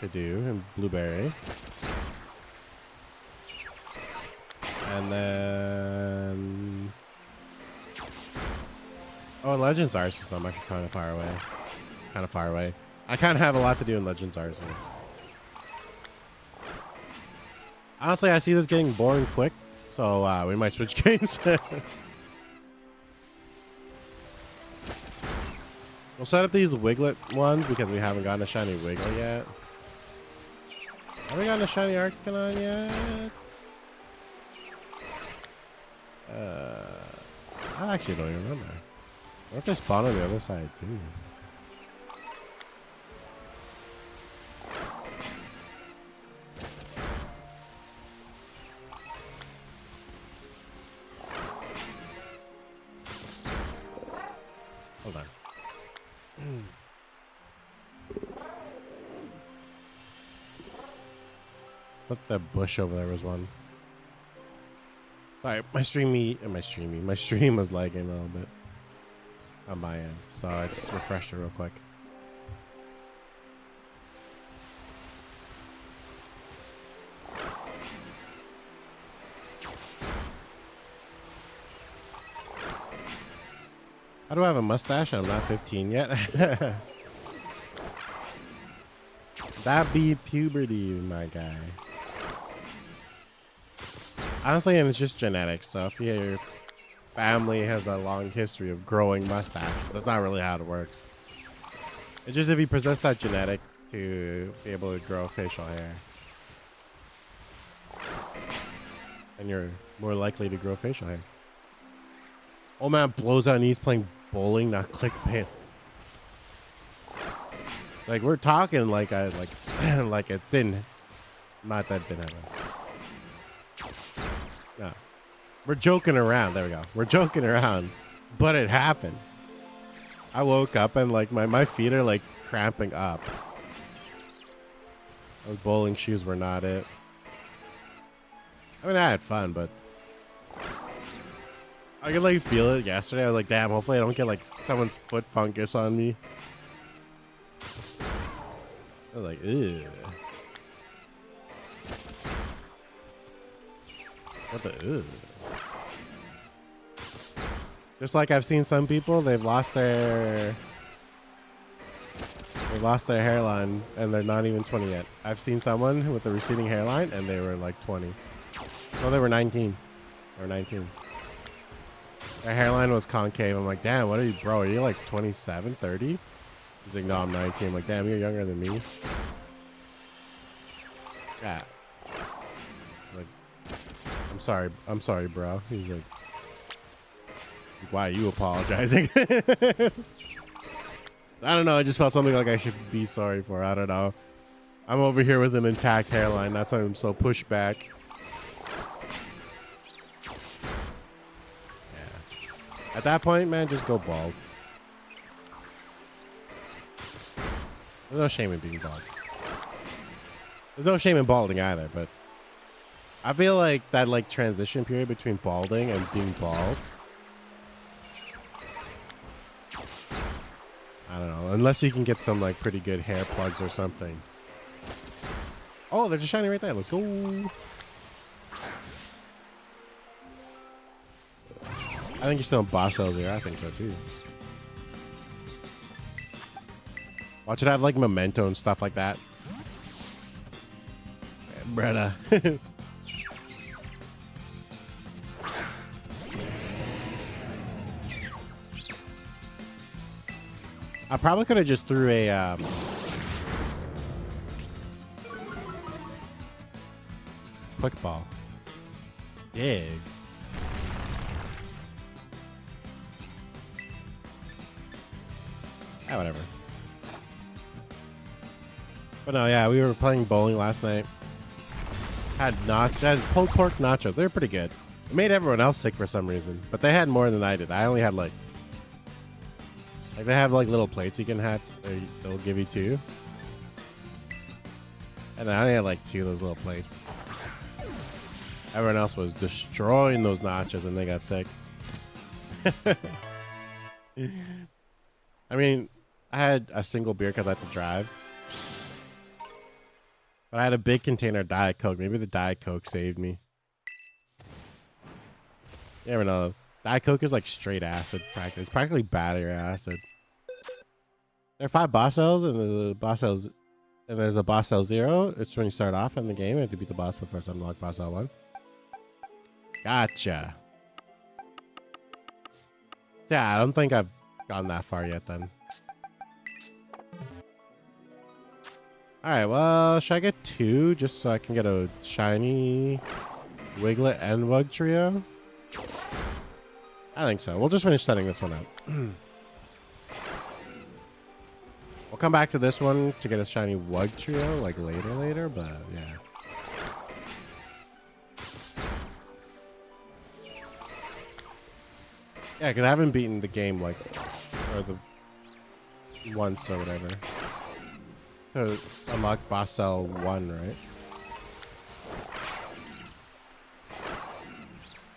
to do in Blueberry. And then... Oh, and Legends Arceus, I'm actually kind of far away. Kind of far away. I kind of have a lot to do in Legends Arceus. Honestly, I see this getting boring quick, so we might switch games. We'll set up these Wiglet ones because we haven't gotten a shiny Wiggle yet. Have we gotten a shiny Arcanine yet? I actually don't even remember. What if they spawn on the other side too? Hold on. Thought that bush over there was one. Sorry, my stream was lagging a little bit on my end, so I just refreshed it real quick. How do I have a mustache and I'm not 15 yet? That be puberty, my guy. Honestly, and it's just genetics. So if your family has a long history of growing mustaches, that's not really how it works. It's just if you possess that genetic to be able to grow facial hair, and you're more likely to grow facial hair. Old man blows out and he's playing bowling, not clickbait. Like we're talking like like it didn't, not that didn't happen. No, we're joking around. There we go. We're joking around, but it happened. I woke up and like my feet are like cramping up. Those bowling shoes were not it. I mean, I had fun, but I could like feel it yesterday. I was like, damn, hopefully I don't get like someone's foot fungus on me. I was like, ew. What the ew? Just like I've seen some people, they've lost their hairline and they're not even 20 yet. I've seen someone with a receding hairline and they were like 20. No, they were 19. Or 19. Their hairline was concave. I'm like, damn, what are you, bro? Are you like 27, 30? He's like, no, I'm 19. I'm like, damn, you're younger than me. Yeah. Like, I'm sorry, bro. He's like, why are you apologizing? I don't know. I just felt something like I should be sorry for. I don't know. I'm over here with an intact hairline. That's why I'm so pushed back. Yeah. At that point, man, just go bald. There's no shame in being bald. There's no shame in balding either, but I feel like that like transition period between balding and being bald, I don't know, unless you can get some like pretty good hair plugs or something. Oh, there's a shiny right there. Let's go. I think you're still in boss cells here. I think so too. Watch it have like memento and stuff like that. Brother. I probably could have just threw a quick ball. Dig. Ah, whatever. But no, yeah, we were playing bowling last night. Had pulled pork nachos. They were pretty good. It made everyone else sick for some reason, but they had more than I did. I only had like Like they have like little plates you can have. They'll give you 2. And I only had like 2 of those little plates. Everyone else was destroying those nachos and they got sick. I mean, I had a single beer because I had to drive. But I had a big container of Diet Coke. Maybe the Diet Coke saved me. You never know. Diet Coke is like straight acid practically. It's practically battery acid. There are 5 boss cells and the boss cells and there's a boss cell 0. It's when you start off in the game. You have to beat the boss before first unlock boss cell 1. Gotcha. Yeah, I don't think I've gone that far yet then. Alright, well, should I get 2 just so I can get a shiny Wiglet and Wug trio? I think so. We'll just finish setting this one up. We'll come back to this one to get a shiny Wug trio like later, but yeah. Yeah, because I haven't beaten the game like, or the once or whatever. To unlock boss cell 1, right?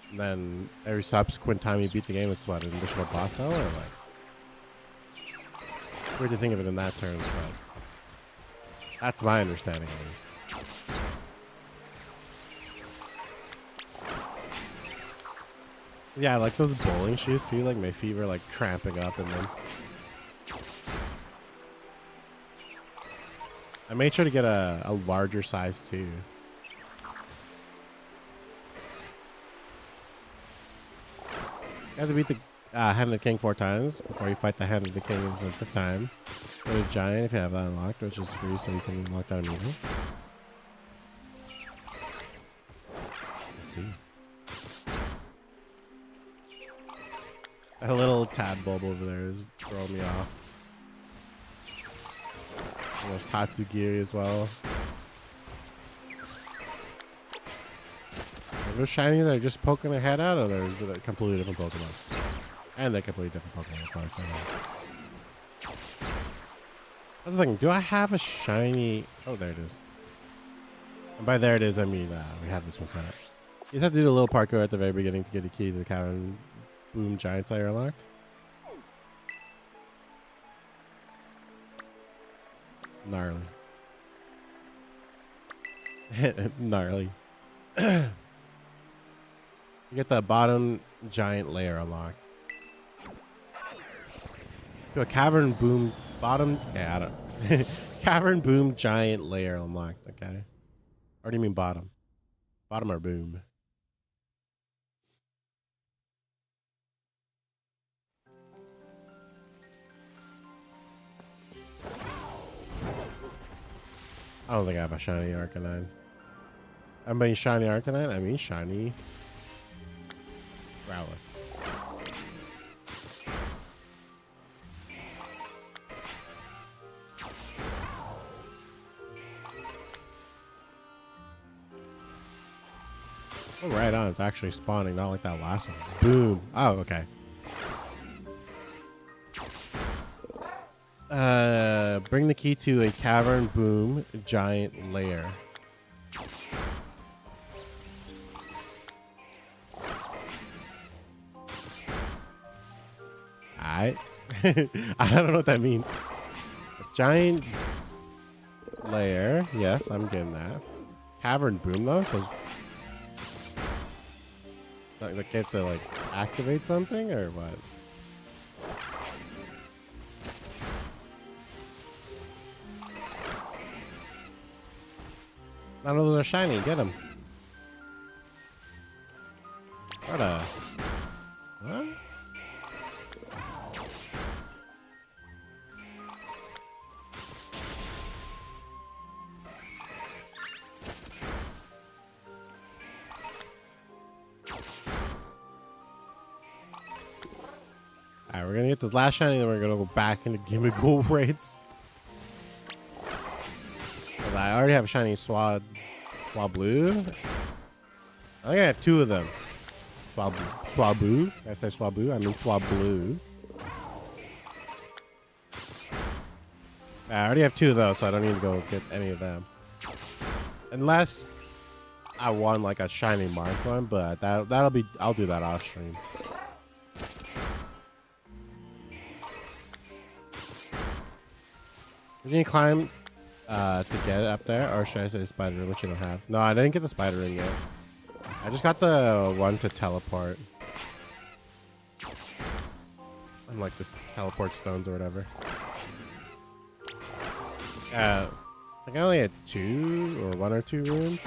And then every subsequent time you beat the game, it's what, an additional boss cell or like? Weird to think of it in that terms, but that's my understanding at least. Yeah, I like those bowling shoes too. Like my feet were like cramping up in them. I made sure to get a larger size too. You have to beat the Hand of the King 4 times before you fight the Hand of the King for the 5th time. Go to Giant if you have that unlocked, which is free, so you can unlock that immediately. Let's see. A little Tadbulb over there is throwing me off. And there's Tatsugiri as well. Are those shiny that are just poking their head out, or there's a completely different Pokemon? And they're completely different Pokemon as far as I know. That's the thing. Do I have a shiny? Oh, there it is. And by there it is, I mean we have this one set up. You just have to do the little parkour at the very beginning to get a key to the Cavern Boom Giant Slayer unlocked. Gnarly. Gnarly. You get the bottom giant layer unlocked. Do a Cavern Boom bottom. Yeah, I don't. Cavern Boom Giant layer unlocked. Okay. Or do you mean bottom? Bottom or boom? I don't think I have a shiny Arcanine. I mean shiny Arcanine? I mean shiny Growlithe. Oh, right on. It's actually spawning, not like that last one. Boom. Oh, okay. Bring the key to a Cavern Boom Giant Lair. I don't know what that means. A giant lair. Yes, I'm getting that. Cavern Boom though, so like get to like activate something or what? None of those are shiny. Get them. What a... What? Alright, we're gonna get this last shiny, then we're gonna go back into Gimmighoul raids. I already have a shiny Swablu. I think I have 2 of them. Swabu. Did I say Swabu? I mean Swablu. I already have 2 of those, so I don't need to go get any of them. Unless I won like a shiny mark one, but that'll be, I'll do that off stream. Did you climb to get it up there, or should I say spider ring, which you don't have? No, I didn't get the spider ring yet. I just got the one to teleport. I'm like this teleport stones or whatever. I think I only had 2 or 1 or 2 runes.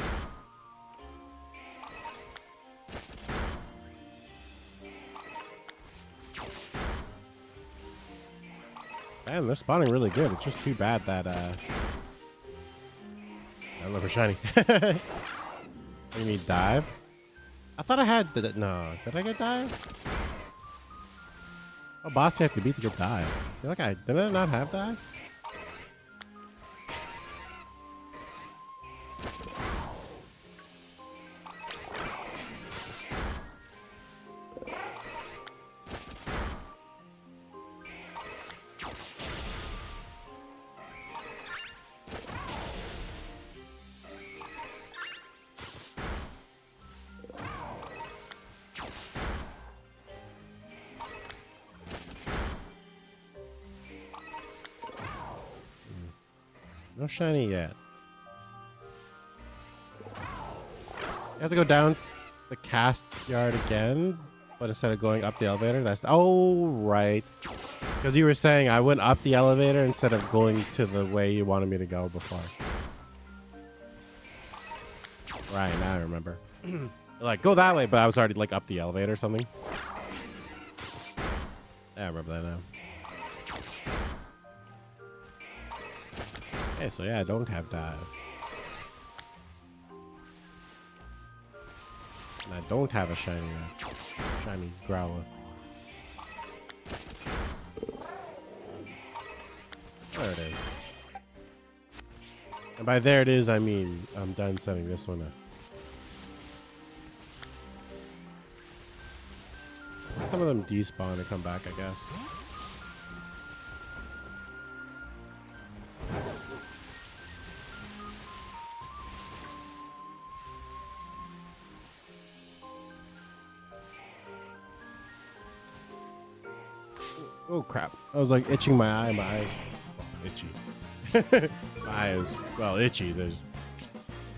Man, they're spawning really good. It's just too bad that I don't know for shiny. You need dive? I thought I had the no. Did I get dive? Oh, boss you have to beat to get dive. I feel like did I not have dive? No shiny yet. You have to go down the cast yard again, but instead of going up the elevator, that's oh right. Because you were saying I went up the elevator instead of going to the way you wanted me to go before. Right, now I remember. Like go that way, but I was already like up the elevator or something. Yeah, I remember that now. Okay, so yeah, I don't have dive. And I don't have a shiny growler. There it is. And by there it is, I mean I'm done setting this one up. Some of them despawn and come back, I guess. Oh crap. I was like itching my eye. My eye itchy. My eye is, well, itchy. There's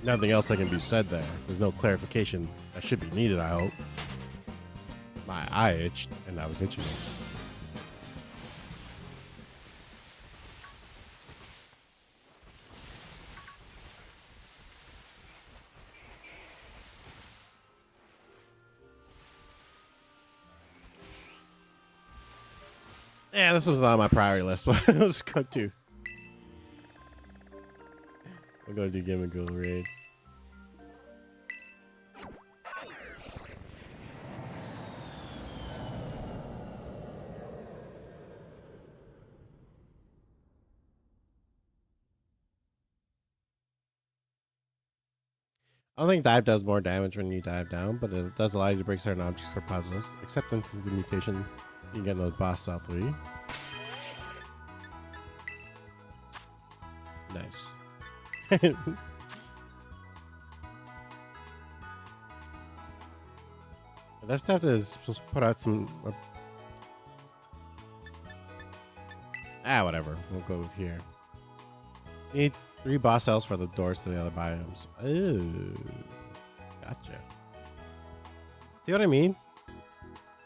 nothing else that can be said there. There's no clarification that should be needed, I hope. My eye itched and I was itching. Yeah, this was not on my priority list. Let's go to. We're gonna do Game and Go raids. I don't think dive does more damage when you dive down, but it does allow you to break certain objects or puzzles. Acceptance is the mutation you can get in those boss style 3. Nice. That's have to just put out some. Whatever. We'll go with here. Need 3 boss cells for the doors to the other biomes. Ooh, gotcha. See what I mean?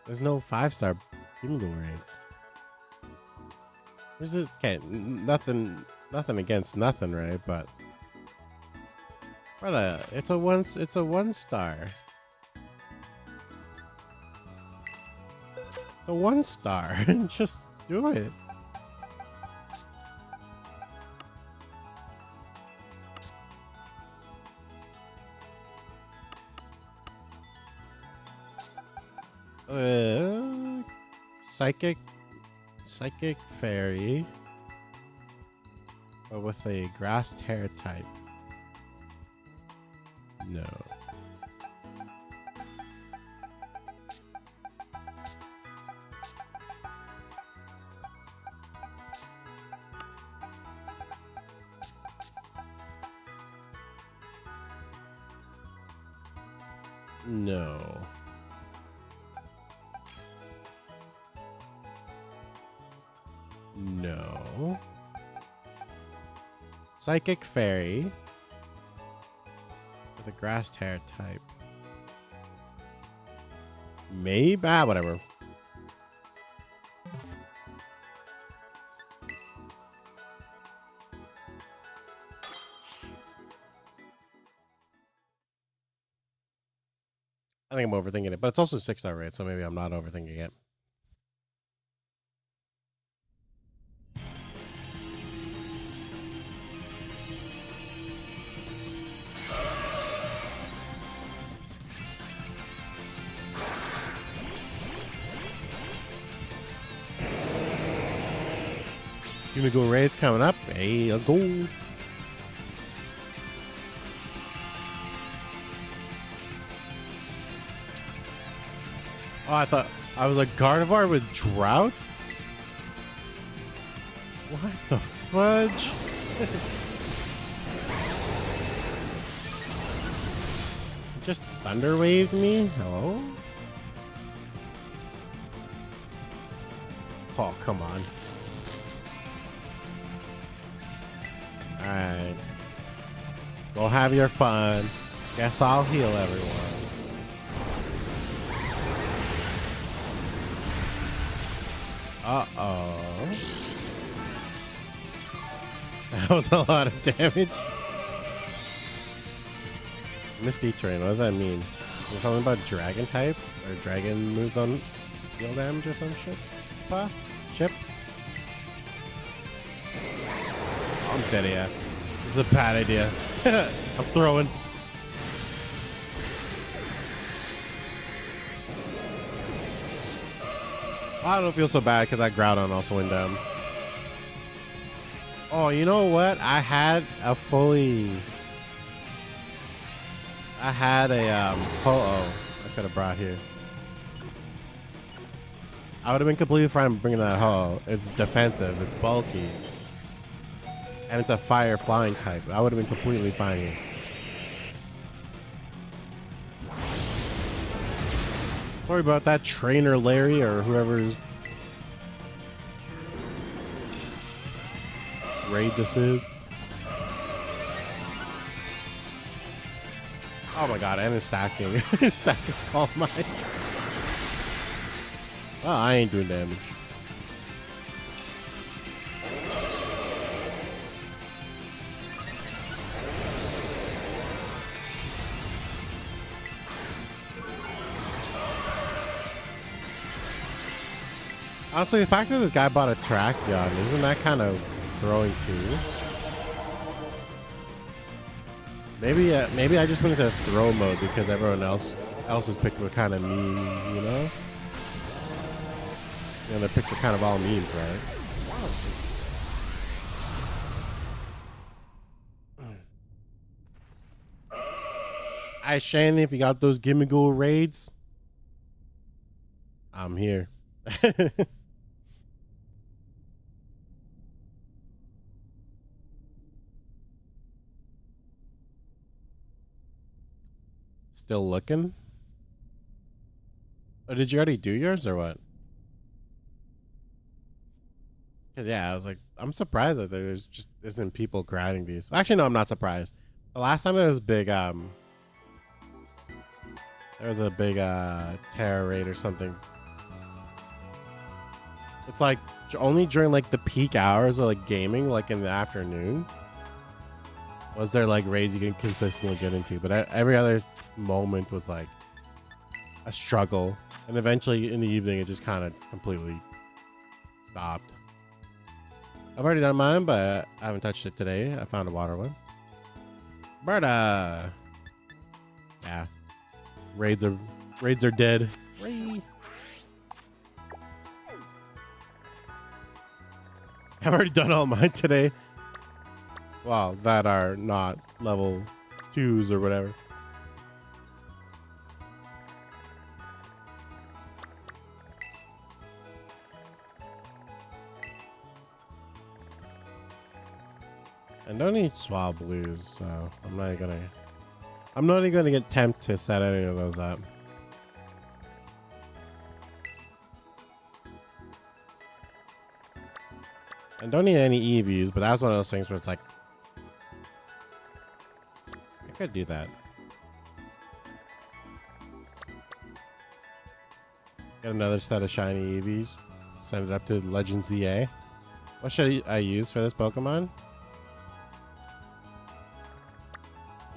There's no 5-star Bingo raids. There's just nothing against nothing, right? But it's a 1-star. It's a 1-star. Just do it. Psychic fairy, but with a grass tear type. No. No. No. Psychic Fairy. With a grass tear type. Maybe? Whatever. I think I'm overthinking it, but it's also 6-star rate, so maybe I'm not overthinking it. Give me go raids coming up. Hey, let's go. Oh, I thought I was like Gardevoir with Drought? What the fudge? Just thunder waved me? Hello? Oh, come on. Alright. Go have your fun. Guess I'll heal everyone. Uh-oh. That was a lot of damage. Misty Terrain, what does that mean? Is it something about dragon type? Or dragon moves on heal damage or some shit? Ship? I'm dead AF. This is a bad idea. I'm throwing. I don't feel so bad because that Groudon also went down. Oh, you know what? I had a Ho-Oh I could have brought here. I would have been completely fine bringing that Ho-Oh. It's defensive, it's bulky, and it's a fire flying type. I would have been completely fine here. Sorry about that, Trainer Larry or whoever's raid this is. Oh my god, and it's stacking. It's stacking all mine. Oh, I ain't doing damage. Honestly, the fact that this guy bought a Tracheon, isn't that kind of throwing too? Maybe I just went into throw mode because everyone else's picks were kind of mean, you know? And the picks are kind of all memes, right? Alright, Shannon, if you got those gimme go raids, I'm here. Still looking? Oh, did you already do yours or what? Because, yeah, I was like, I'm surprised that there's just isn't people grinding these. Actually, no, I'm not surprised. The last time there was big, there was a big terror raid or something. It's like only during like the peak hours of like gaming, like in the afternoon, was there like raids you can consistently get into. But every other moment was like a struggle. And eventually in the evening, it just kind of completely stopped. I've already done mine, but I haven't touched it today. I found a water one. Berta. Yeah. Raids are dead. Whee. I've already done all mine today. Well, that are not level 2s or whatever. And don't need Swab Blues, so I'm not gonna I'm not even going to get tempted to set any of those up. And don't need any EVs, but that's one of those things where it's like, I could do that. Get another set of shiny EVs. Send it up to Legend ZA. What should I use for this Pokemon?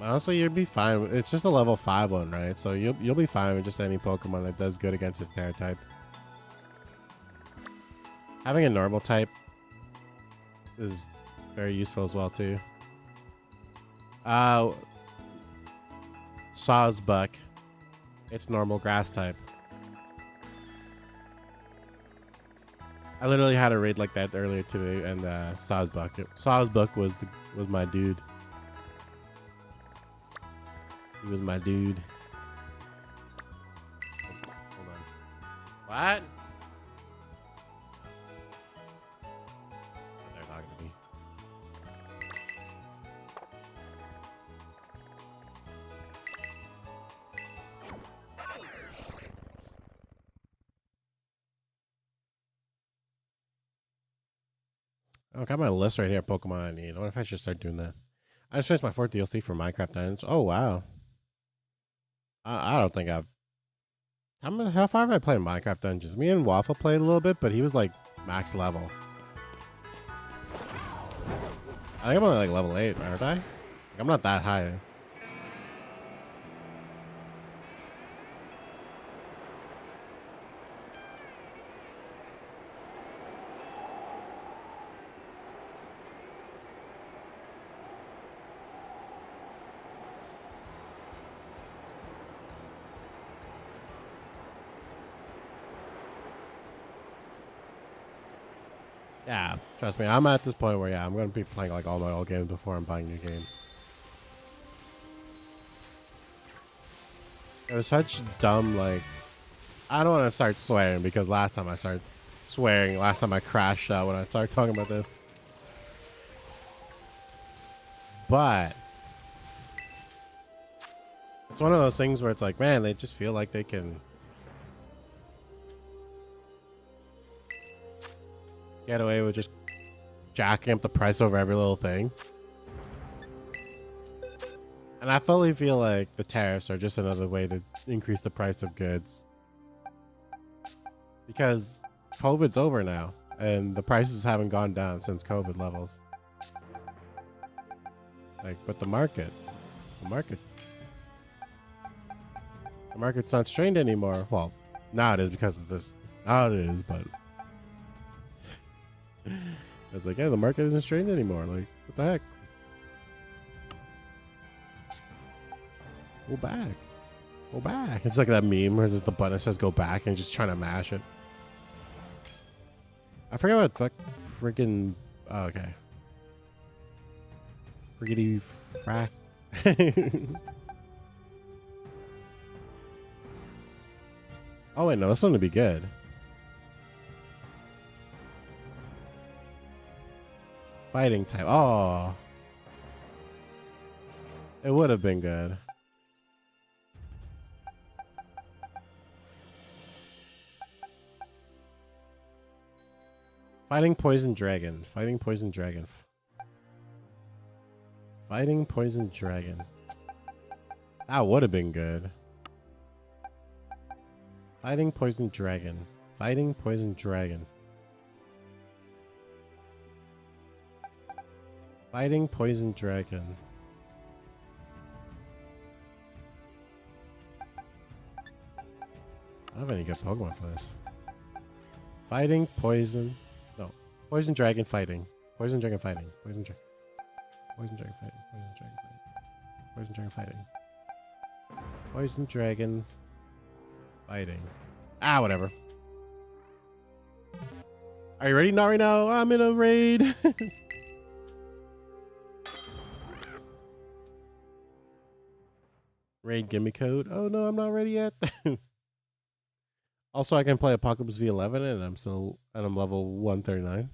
Honestly, you'd be fine. It's just a level 5 one, right? So you'll be fine with just any Pokemon that does good against its Terra type. Having a normal type is very useful as well too. Sawsbuck. It's normal grass type. I literally had a raid like that earlier today, and Sawsbuck was my dude. He was my dude. Hold on. What? They're talking to me. Oh, I got my list right here. Pokemon I need. What if I should start doing that? I just finished my 4th DLC for Minecraft Dungeons. Oh wow. I don't think I've. How far have I played Minecraft Dungeons? Me and Waffle played a little bit, but he was like max level. I think I'm only like level 8, aren't I? Like, I'm not that high. Yeah, trust me, I'm at this point where, yeah, I'm going to be playing like all my old games before I'm buying new games. It was such dumb, like, I don't want to start swearing because last time I started swearing, last time I crashed out when I started talking about this. But it's one of those things where it's like, man, they just feel like they can get away with just jacking up the price over every little thing. And I fully feel like the tariffs are just another way to increase the price of goods. Because COVID's over now, and the prices haven't gone down since COVID levels. Like, but the market's not strained anymore. Well, now it is because of this. Now it is, but it's like, yeah, the market isn't strained anymore. Like, what the heck? Go back. Go back. It's like that meme where just the button says go back and just trying to mash it. I forget what the freaking. Oh, okay. Friggity frack. Oh, wait, no, this one would be good. Fighting type. Oh. It would have been good. Fighting poison dragon. Fighting poison dragon. Fighting poison dragon. That would have been good. Fighting poison dragon. Fighting poison dragon. Fighting poison dragon. I don't have any good Pokemon for this. Fighting poison. No. Poison dragon fighting. Poison dragon fighting. Poison dragon. Poison dragon fighting. Poison dragon fighting. Poison dragon fighting. Poison dragon fighting. Ah, whatever. Are you ready? Not right now. I'm in a raid. Raid gimme code. Oh no, I'm not ready yet. Also, I can play Apocalypse V11 and I'm level 139.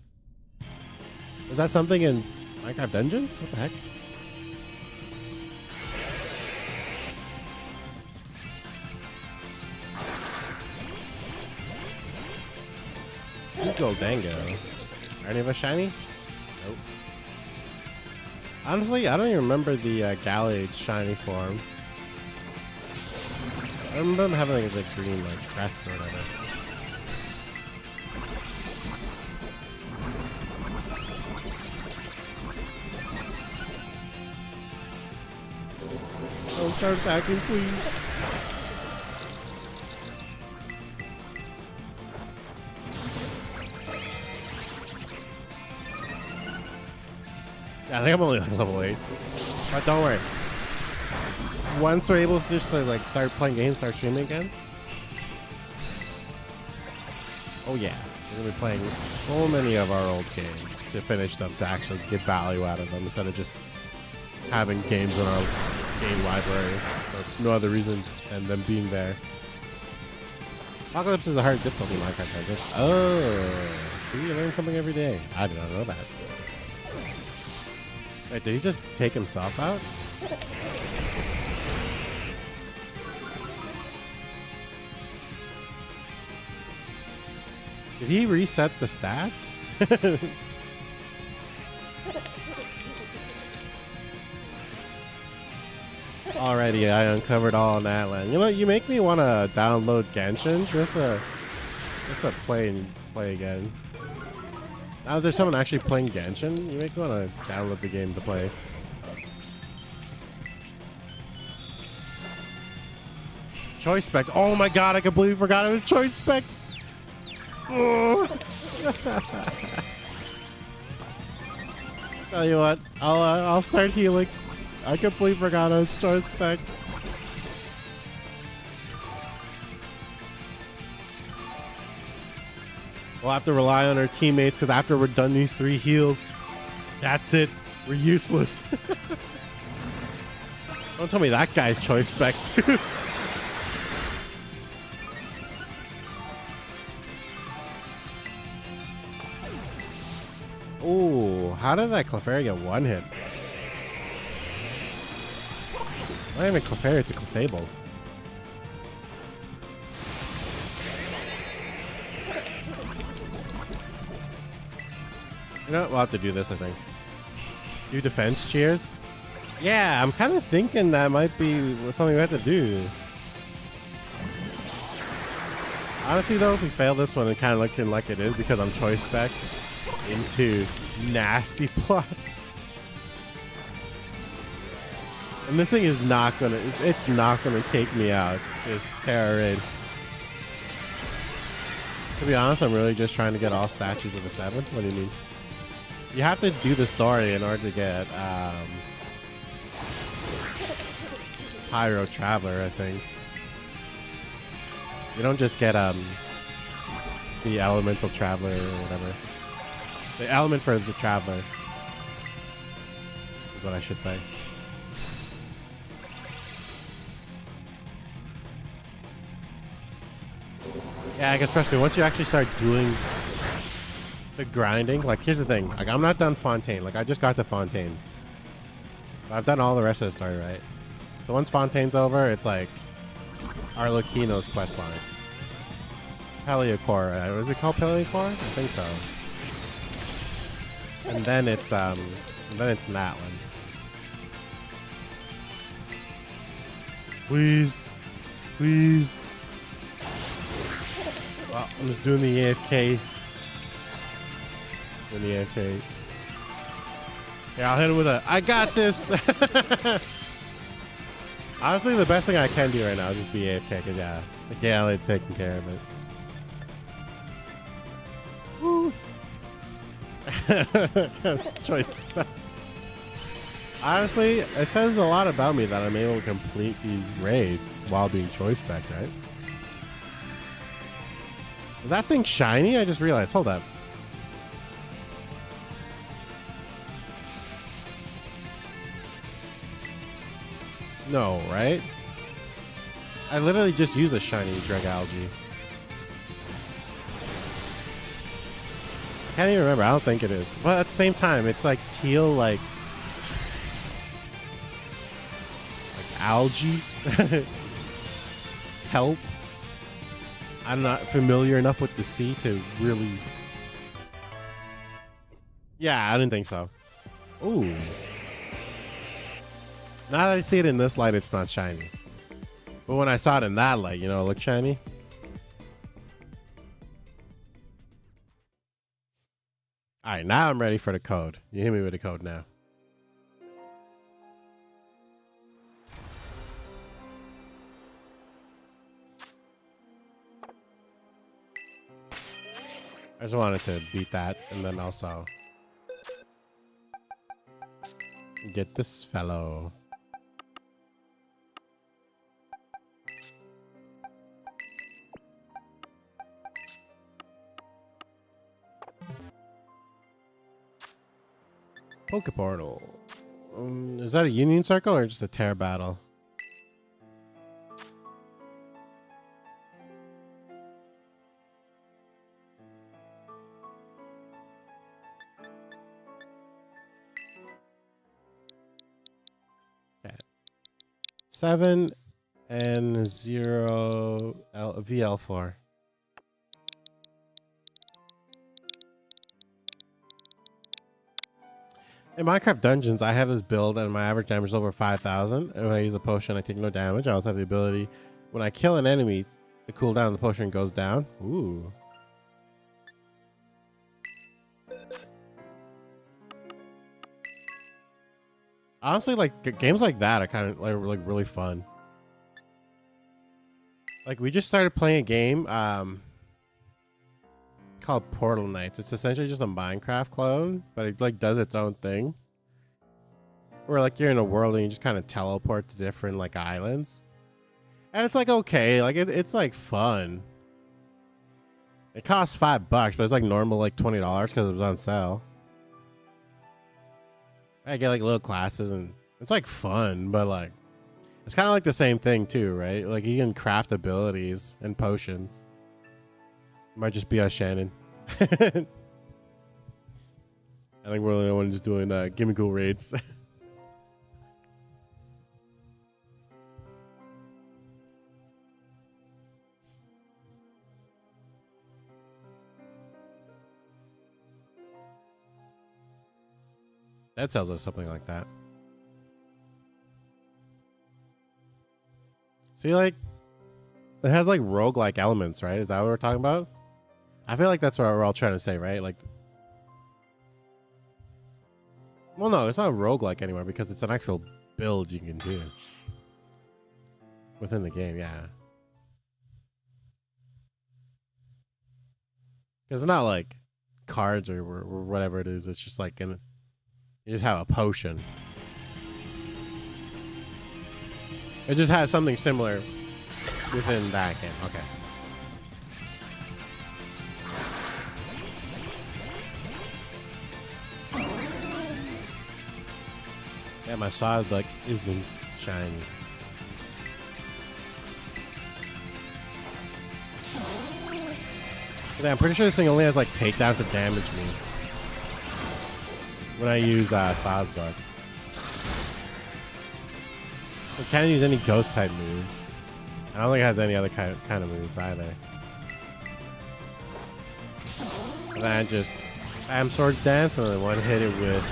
Is that something in Minecraft Dungeons? What the heck? Goldango. Are any of us shiny? Nope. Honestly, I don't even remember the Gallade shiny form. I remember them having like the green like crest or whatever. Don't start attacking, please. Yeah, I think I'm only like level 8. But don't worry. Once we're able to just like start playing games, start streaming again. Oh yeah, we're gonna be playing so many of our old games to finish them, to actually get value out of them instead of just having games in our game library for no other reason than them being there. Apocalypse is a hard difficulty Minecraft character. Oh, see, you learn something every day. I did not know that. Wait, did he just take himself out? Did he reset the stats? Alrighty, I uncovered all in that land. You know, you make me want to download Genshin just to play again. Now that there's someone actually playing Genshin, you make me want to download the game to play. Choice Spec. Oh my god, I completely forgot it was Choice Spec. Oh. Tell you what, I'll start healing. I completely forgot I was Choice Spec. We'll have to rely on our teammates because after we're done these 3 heals, that's it. We're useless. Don't tell me that guy's Choice Spec too. Oh, how did that Clefairy get 1 hit? Not even Clefairy, it's a Clefable. You know what? We'll have to do this, I think. Do defense cheers? Yeah, I'm kind of thinking that might be something we have to do. Honestly, though, if we fail this one, it kind of looking like it is because I'm Choice Spec into nasty plot. And this thing is not gonna, it's not gonna take me out. This Terror Raid. To be honest, I'm really just trying to get all statues of the 7. What do you mean? You have to do the story in order to get Pyro Traveler, I think. You don't just get the Elemental Traveler or whatever. The element for the Traveler is what I should say. Yeah, I guess trust me, once you actually start doing the grinding, like here's the thing, like I'm not done Fontaine, like I just got to Fontaine. But I've done all the rest of the story, right? So once Fontaine's over, it's like Arlecchino's quest line. Peleocor, was it called Peleocor? I think so. And then it's Natlin. Please. Please. Well, I'm just doing the AFK. Doing the AFK. Yeah, I'll hit him with a, I got this! Honestly, the best thing I can do right now is just be AFK, because yeah, the Galade's taking care of it. Woo! Choice. Honestly, it says a lot about me that I'm able to complete these raids while being Choice Spec, right? Is that thing shiny? I just realized. Hold up. No, right? I literally just used a shiny drug algae. Can't even remember. I don't think it is. But at the same time, it's like teal, like algae. Help. I'm not familiar enough with the sea to really Yeah, I didn't think so. Ooh. Now that I see it in this light, it's not shiny. But when I saw it in that light, you know, it looked shiny. All right, now I'm ready for the code. You hit me with the code now. I just wanted to beat that and then also get this fellow. Poke Portal. Is that a Union Circle or just a Terror Battle? Okay. 7 and 0 VL4. In Minecraft Dungeons, I have this build and my average damage is over 5,000. And when I use a potion, I take no damage. I also have the ability, when I kill an enemy, the cooldown of the potion goes down. Ooh. Honestly, like games like that are kind of like really fun. Like we just started playing a game called Portal Knights. It's essentially just a Minecraft clone, but it like does its own thing. Where like you're in a world and you just kind of teleport to different like islands. And it's like okay, like it's like fun. It costs $5, but it's like normal like $20 because it was on sale. I get like little classes and it's like fun, but like it's kind of like the same thing too, right? Like you can craft abilities and potions. Might just be us, Shannon. I think we're the only one just doing Gimme Ghoul raids. That tells us something like that. See, like, it has like roguelike elements, right? Is that what we're talking about? I feel like that's what we're all trying to say, right? Like, well, no, it's not roguelike anymore because it's an actual build you can do within the game, yeah. Because it's not like cards or whatever it is. It's just like you just have a potion. It just has something similar within that game. Okay. Yeah, my side like isn't shiny. Yeah, I'm pretty sure this thing only has like takedown to damage me when I use Saw's Blood. It can't use any ghost type moves. I don't think it has any other kind of moves either. And then I just Bam Sword Dance and then one hit it with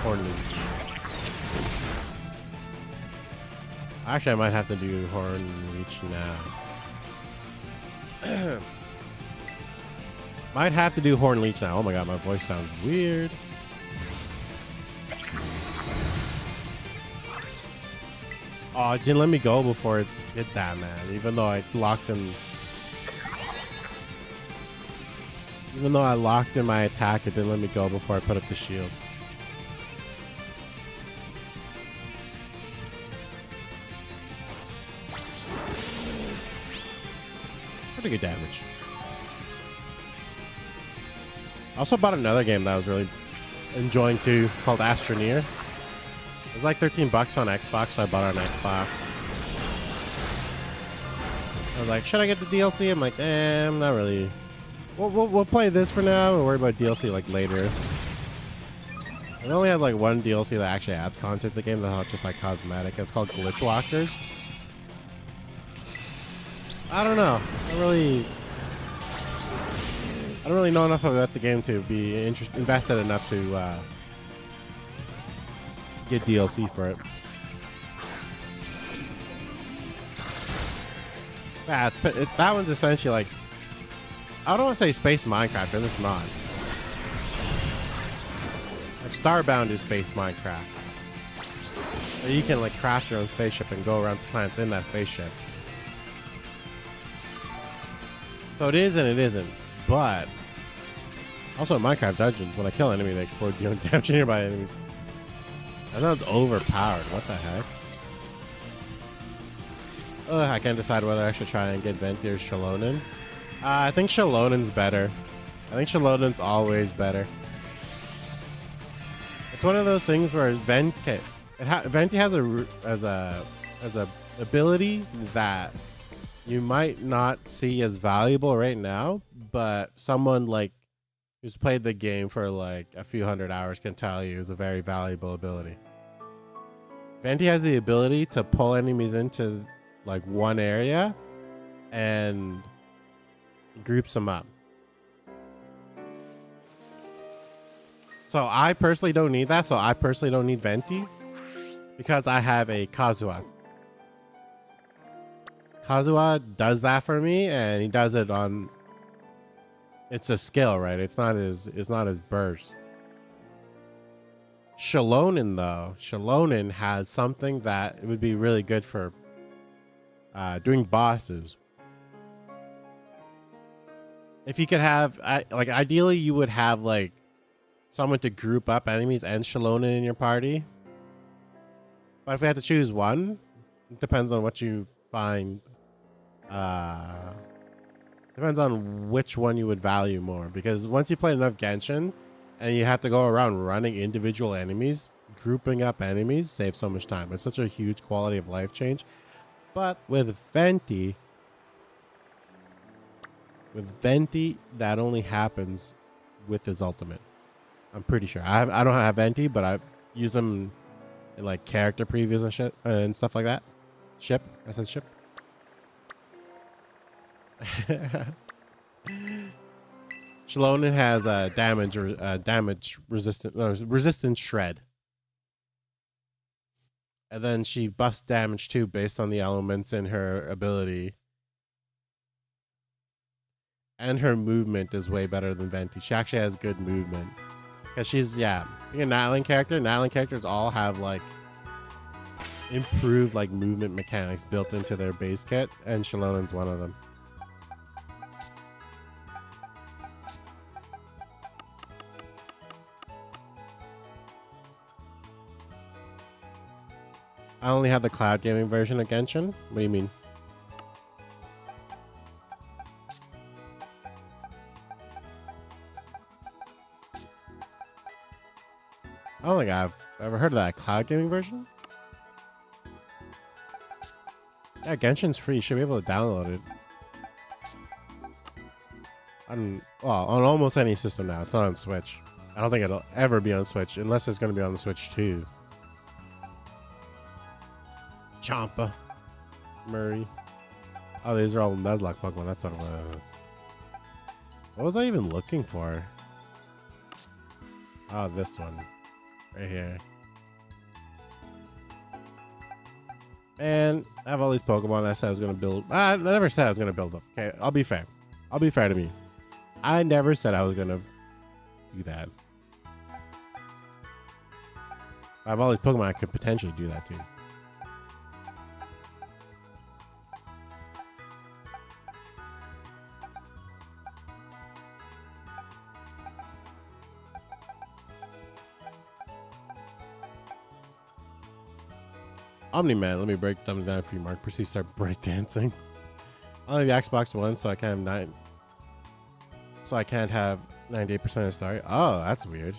Horn Leech. Actually, I might have to do Horn Leech now. Might have to do Horn Leech now. Oh my god, my voice sounds weird. Oh, it didn't let me go before it did that, man. Even though I locked him. Even though I locked in my attack, it didn't let me go before I put up the shield. Pretty good damage. I also bought another game that I was really enjoying too, called Astroneer. It was like $13 on Xbox, so I bought it on Xbox. I was like, should I get the DLC? I'm like, I'm not really. We'll play this for now and worry about DLC like later. It only had like one DLC that actually adds content to the game, that's not just like cosmetic. It's called Glitch Walkers. I don't know. I I don't really know enough about the game to be invested enough to get DLC for it. Yeah, that one's essentially like, I don't want to say space Minecraft, and it's not. Like Starbound is space Minecraft. You can like crash your own spaceship and go around the planets in that spaceship. So it is and it isn't. But also in Minecraft Dungeons, when I kill an enemy, they explode, dealing damage to nearby enemies. That sounds overpowered. What the heck? I can't decide whether I should try and get Venti or Shalonen. I think Shalonen's better. I think Shalonen's always better. It's one of those things where Venti has a ability that you might not see as valuable right now, but someone like who's played the game for like a few hundred hours can tell you is a very valuable ability. Venti has the ability to pull enemies into like one area and groups them up. So I personally don't need that. So I personally don't need Venti because I have a Kazuha. Kazuha does that for me, and he does it on. It's a skill, right? It's not his burst. Shalonen though, Shalonen has something that would be really good for doing bosses. If you could have, like, ideally you would have like someone to group up enemies and Shalonen in your party. But if we had to choose one, it depends on what you find. Depends on which one you would value more. Because once you play enough Genshin and you have to go around running individual enemies, grouping up enemies saves so much time. It's such a huge quality of life change. But with Venti, that only happens with his ultimate. I'm pretty sure. I don't have Venti, but I've used them in like character previews and shit and stuff like that. I said ship. Shalonen has a damage resistance shred, and then she buffs damage too based on the elements in her ability. And her movement is way better than Venti. She actually has good movement because she's being a Natlan character. Natlan characters all have like improved like movement mechanics built into their base kit, and Shalonen's one of them. I only have the cloud gaming version of Genshin. What do you mean? I don't think I've ever heard of that cloud gaming version. Yeah, Genshin's free. You should be able to download it. On almost any system now. It's not on Switch. I don't think it'll ever be on Switch unless it's going to be on the Switch too. Champa, Murray. Oh, these are all Nuzlocke Pokemon. That's what it was. What was I even looking for? Oh, this one. Right here. And I have all these Pokemon that I said I was going to build. I never said I was going to build them. Okay, I'll be fair. I'll be fair to me. I never said I was going to do that. I have all these Pokemon I could potentially do that too. Omni-Man, let me break them down for you, Mark. Proceed to start breakdancing. I only have the Xbox One, so I can't have 98% of star. Oh, that's weird.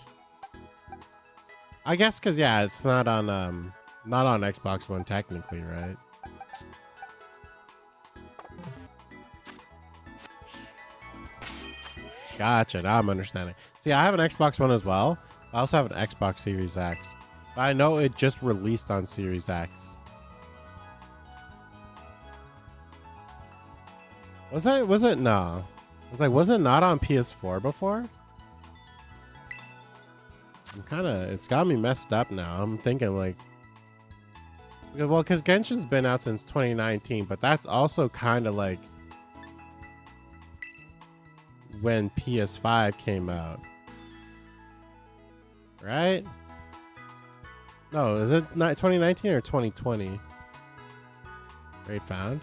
I guess because it's not on Xbox One technically, right? Gotcha. Now I'm understanding. See, I have an Xbox One as well. I also have an Xbox Series X. I know it just released on Series X. Was it? No. was like, was it not on PS4 before? It's got me messed up now. I'm thinking like, well, because Genshin's been out since 2019, but that's also kind of like when PS5 came out, right? No, is it not 2019 or 2020? Raid found.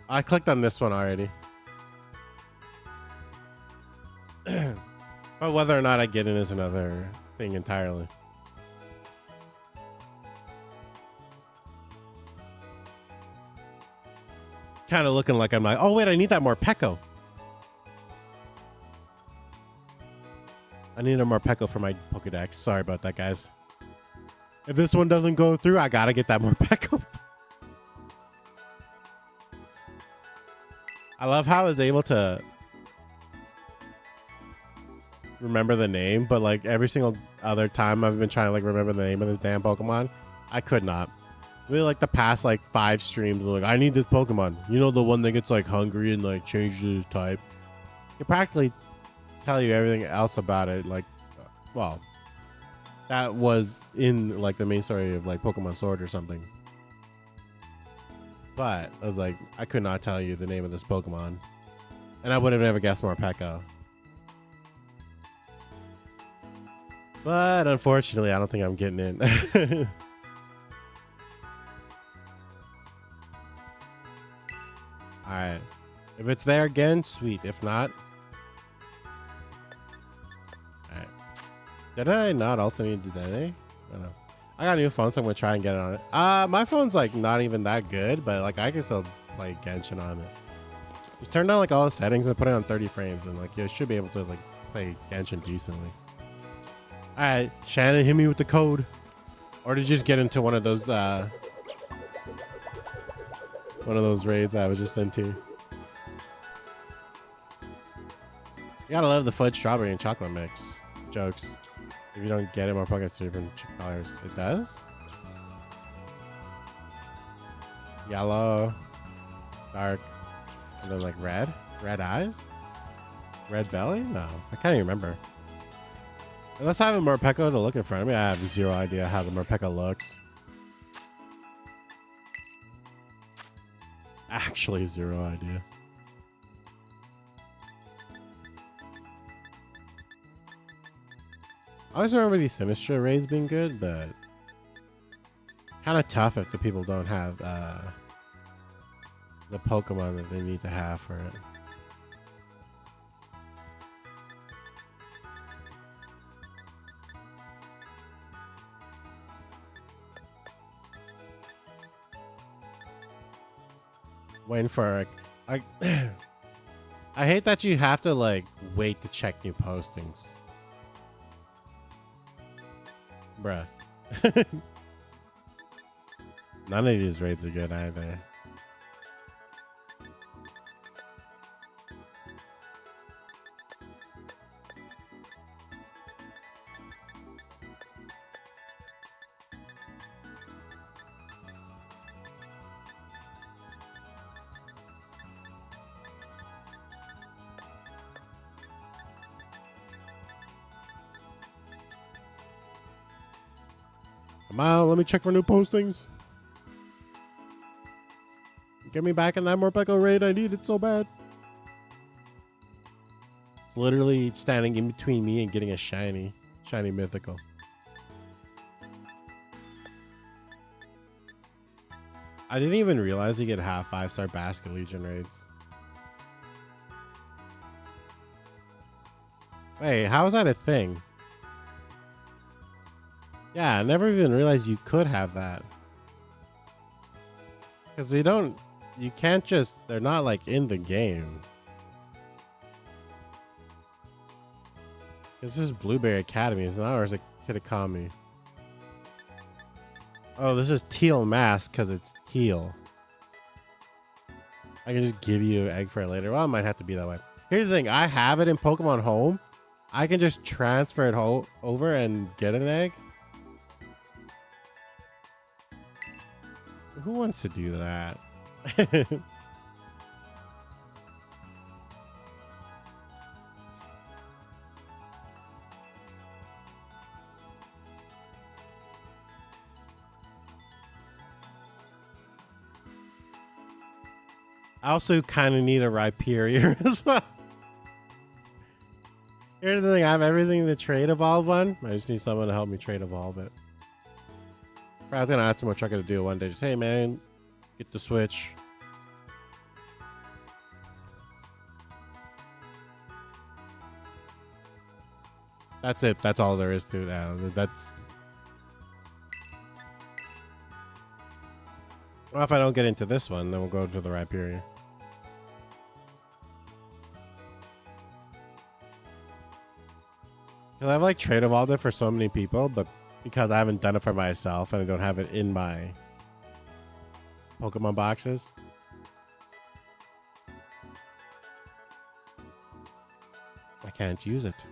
I clicked on this one already. But whether or not I get in is another thing entirely. Kind of looking like I'm like, oh wait, I need that Morpeko. I need a Morpeko for my Pokedex. Sorry about that, guys. If this one doesn't go through, I gotta get that Morpeko. I love how I was able to remember the name, but like every single other time I've been trying to like remember the name of this damn Pokemon, I could not. Really, like the past like 5 streams, I'm like, I need this Pokemon. You know, the one that gets like hungry and like changes his type. It practically tell you everything else about it. Like, well, that was in like the main story of like Pokemon Sword or something. But I was like, I could not tell you the name of this Pokemon, and I would have never guessed Morpeko. But unfortunately, I don't think I'm getting in. All right, if it's there again, sweet. If not, all right. Did I not also need to do that? I don't know. I got a new phone, so I'm gonna try and get it on it. My phone's like not even that good, but like I can still play Genshin on it. Just turn down like all the settings and put it on 30 frames, and like you should be able to like play Genshin decently. All right, Shannon, hit me with the code, or to just get into one of those raids I was just into. You gotta love the fudge, strawberry, and chocolate mix jokes. If you don't get it, more Pokemon to different colors. It does? Yellow, dark, and then like red? Red eyes? Red belly? No, I can't even remember. Unless I have a Morpeko to look in front of me, I have zero idea how the Morpeko looks. Actually, zero idea. I always remember these Sinistcha raids being good, but kind of tough if the people don't have the Pokemon that they need to have for it. Waiting for I I hate that you have to like wait to check new postings. Bruh. None of these raids are good either. Come on, let me check for new postings. Get me back in that Morpeko raid. I need it so bad. It's literally standing in between me and getting a shiny mythical. I didn't even realize you get half 5-star Basket Legion raids. Wait, how is that a thing? Yeah, I never even realized you could have that. Because you can't just, they're not like in the game. This is Blueberry Academy, it's not, or is it Kitakami? Oh, this is Teal Mask because it's teal. I can just give you an egg for it later. Well, it might have to be that way. Here's the thing, I have it in Pokemon Home. I can just transfer it over and get an egg. Who wants to do that? I also kind of need a Rhyperior as well. Here's the thing, I have everything to trade evolve one. I just need someone to help me trade evolve it. I was gonna ask him what Chuck to do one day. Just, hey man, get the Switch. That's it. That's all there is to that. That's. Well, if I don't get into this one, then we'll go to the Rhyperior. Because I've like trade evolved it for so many people, but because I haven't done it for myself and I don't have it in my Pokemon boxes. I can't use it.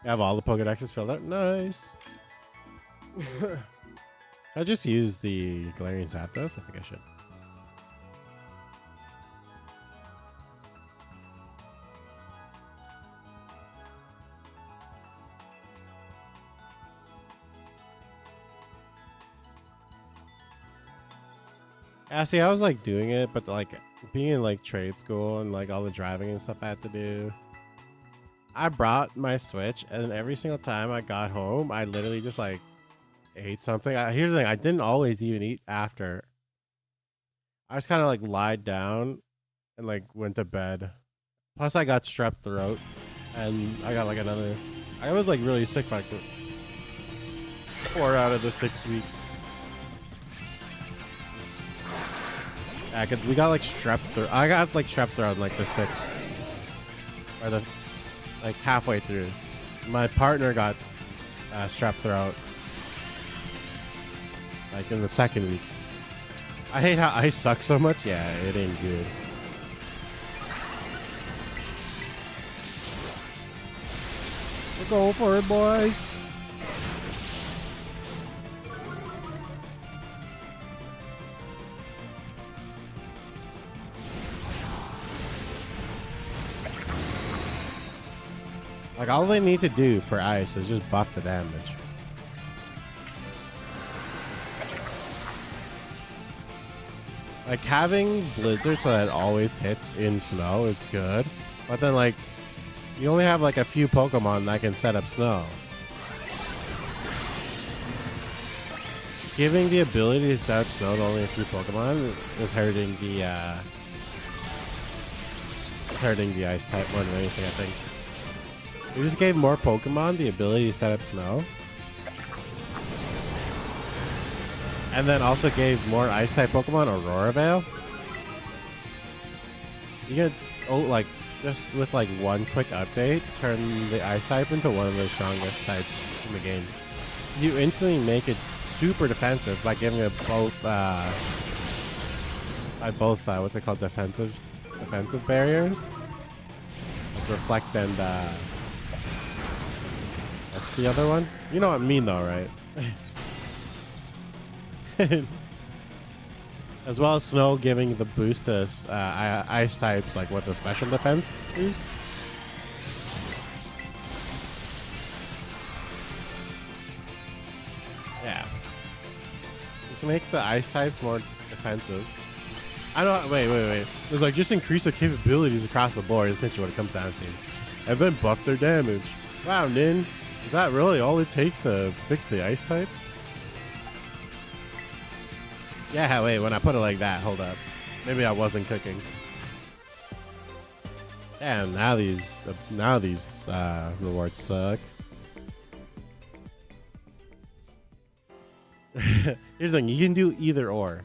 I have all the Pokedexes filled out. Nice. Should I just use the Galarian Zapdos? I think I should. Yeah, see, I was like doing it, but like being in like trade school and like all the driving and stuff I had to do. I brought my Switch, and every single time I got home, I literally just like ate something. Here's the thing, I didn't always even eat after. I just kind of like lied down and like went to bed. Plus I got strep throat, and I got like another. I was like really sick for like 4 out of the 6 weeks. Yeah, cause we got like strep throat. I got like strep throat in like the 6th. Or the like halfway through. My partner got strep throat like in the 2nd week. I hate how ice sucks so much. Yeah, it ain't good. We're going for it, boys. Like, all they need to do for ice is just buff the damage. Like, having Blizzard so that it always hits in snow is good. But then, like, you only have, like, a few Pokemon that can set up snow. Giving the ability to set up snow to only a few Pokemon is hurting the ice type more than anything, I think. We just gave more Pokemon the ability to set up snow. And then also gave more ice type Pokemon Aurora Veil. You can, like, just with like one quick update, turn the ice type into one of the strongest types in the game. You instantly make it super defensive by giving it both, what's it called, defensive barriers. Like Reflect and, what's the other one? You know what I mean though, right? As well as Snow giving the boost to ice types, like what the special defense is. Yeah. Just make the ice types more defensive. I don't. Wait. It's like just increase their capabilities across the board. Is essentially what it comes down to, and then buff their damage. Wow, Nin. Is that really all it takes to fix the ice type? Yeah, wait, when I put it like that, hold up. Maybe I wasn't cooking. Damn, now these rewards suck. Here's the thing, you can do either or.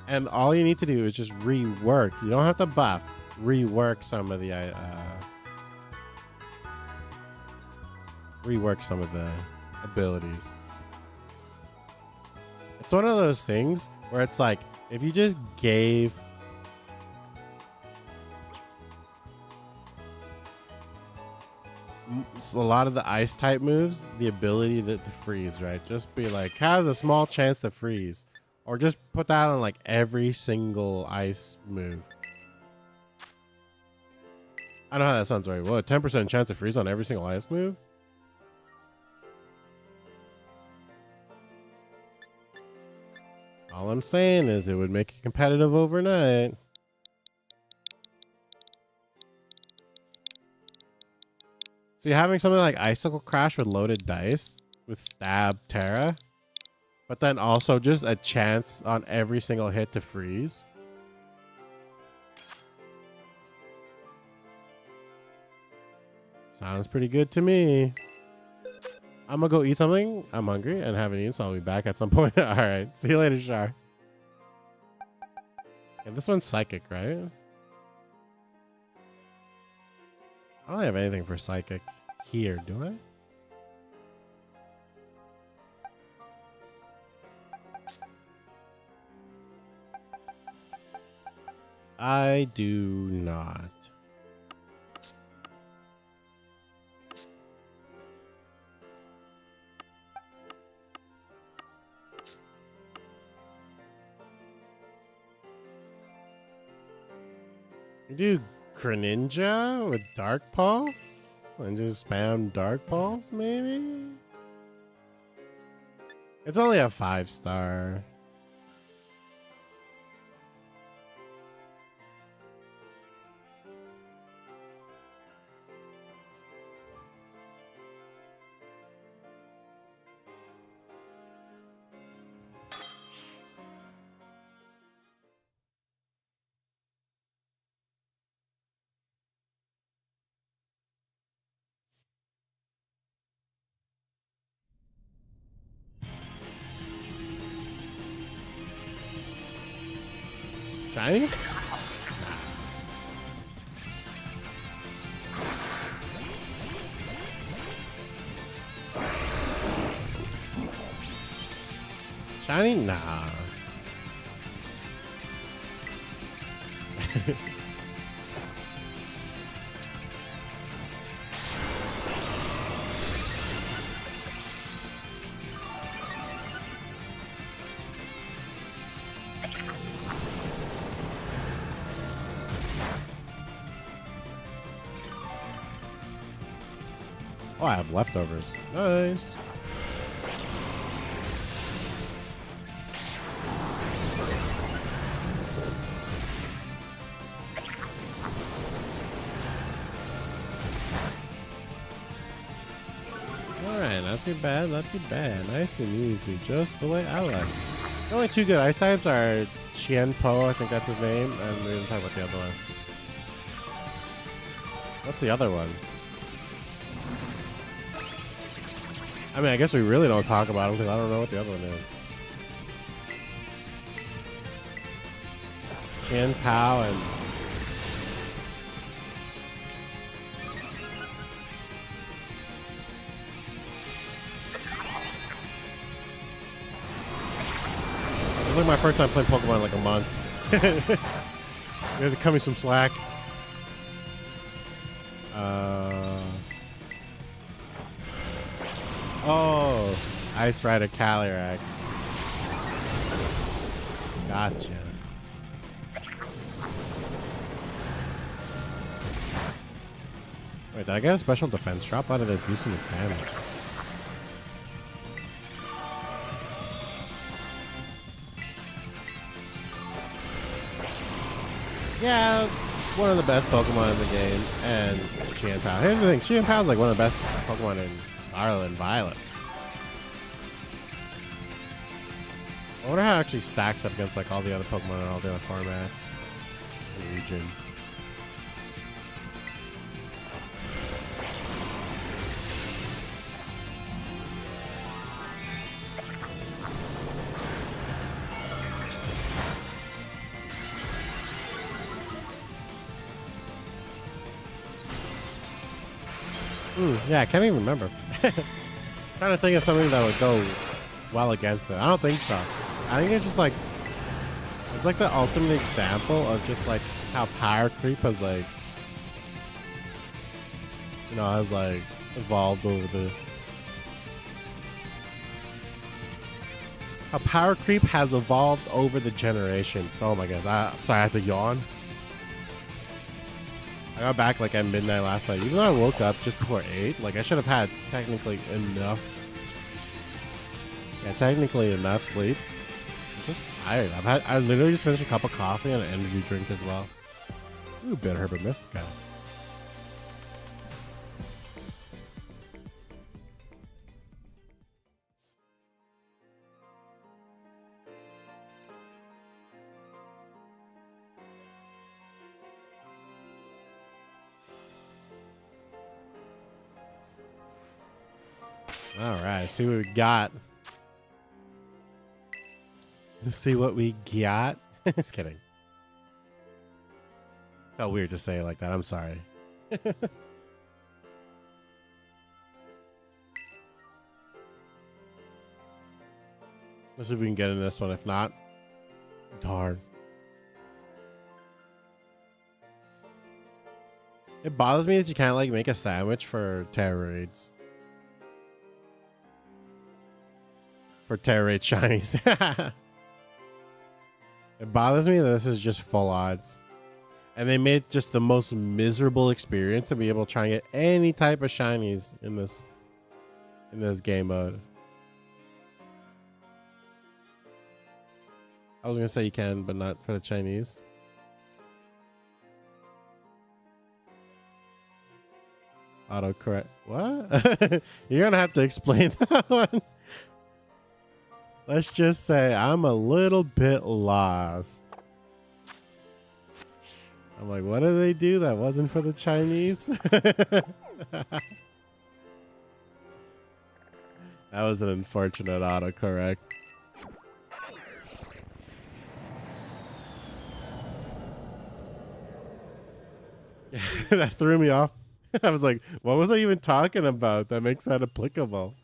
And all you need to do is just rework. You don't have to buff. Rework some of the abilities. It's one of those things where it's like, if you just gave a lot of the ice type moves the ability to freeze, right? Just be like, have a small chance to freeze. Or just put that on like every single ice move. I don't know how that sounds right. What, 10% chance to freeze on every single ice move? All I'm saying is it would make it competitive overnight. See, having something like Icicle Crash with loaded dice, with Stab Terra, but then also just a chance on every single hit to freeze. Sounds pretty good to me. I'm gonna go eat something. I'm hungry and haven't eaten, so I'll be back at some point. All right. See you later, Shar. And this one's psychic, right? I don't have anything for psychic here, do I? I do not. You do Greninja with Dark Pulse and just spam Dark Pulse, maybe? It's only a 5-star. Shiny? Shiny? Nah. Oh, I have leftovers. Nice. Alright, not too bad, not too bad. Nice and easy, just the way I like. The only two good ice types are Qianpo, I think that's his name, and we didn't talk about the other one. What's the other one? I mean, I guess we really don't talk about him because I don't know what the other one is. Qianpo and... It's like my first time playing Pokemon in like a month. You have to cut me some slack. Oh, Ice Rider Calyrex. Gotcha. Wait, did I get a special defense drop out of the boosting his damage? Yeah, one of the best Pokemon in the game, and Qianpo. Here's the thing, Qianpo is like one of the best Pokemon in Scarlet and Violet. I wonder how it actually stacks up against like all the other Pokemon in all the other formats and regions. Yeah, I can't even remember. Trying to think of something that would go well against it. I don't think so. I think it's just like, it's like the ultimate example of just like how power creep has like, you know, has like evolved over the, how power creep has evolved over the generations. Oh my gosh, sorry, I had to yawn. I got back like at midnight last night. Even though I woke up just before 8, like I should have had technically enough. Yeah, technically enough sleep. Just I literally just finished a cup of coffee and an energy drink as well. Ooh, Bitter Herb Mystica. All right, see what we got. Let's see what we got. Just kidding. Felt weird to say it like that. I'm sorry. Let's see if we can get in this one. If not, darn. It bothers me that you can't like make a sandwich for terror raids. For terror raid shinies. It bothers me that this is just full odds. And they made just the most miserable experience to be able to try and get any type of shinies in this game mode. I was gonna say you can, but not for the Chinese. Autocorrect. What? You're gonna have to explain that one. Let's just say I'm a little bit lost. I'm like, what did they do that wasn't for the Chinese? That was an unfortunate autocorrect. That threw me off. I was like, what was I even talking about that makes that applicable?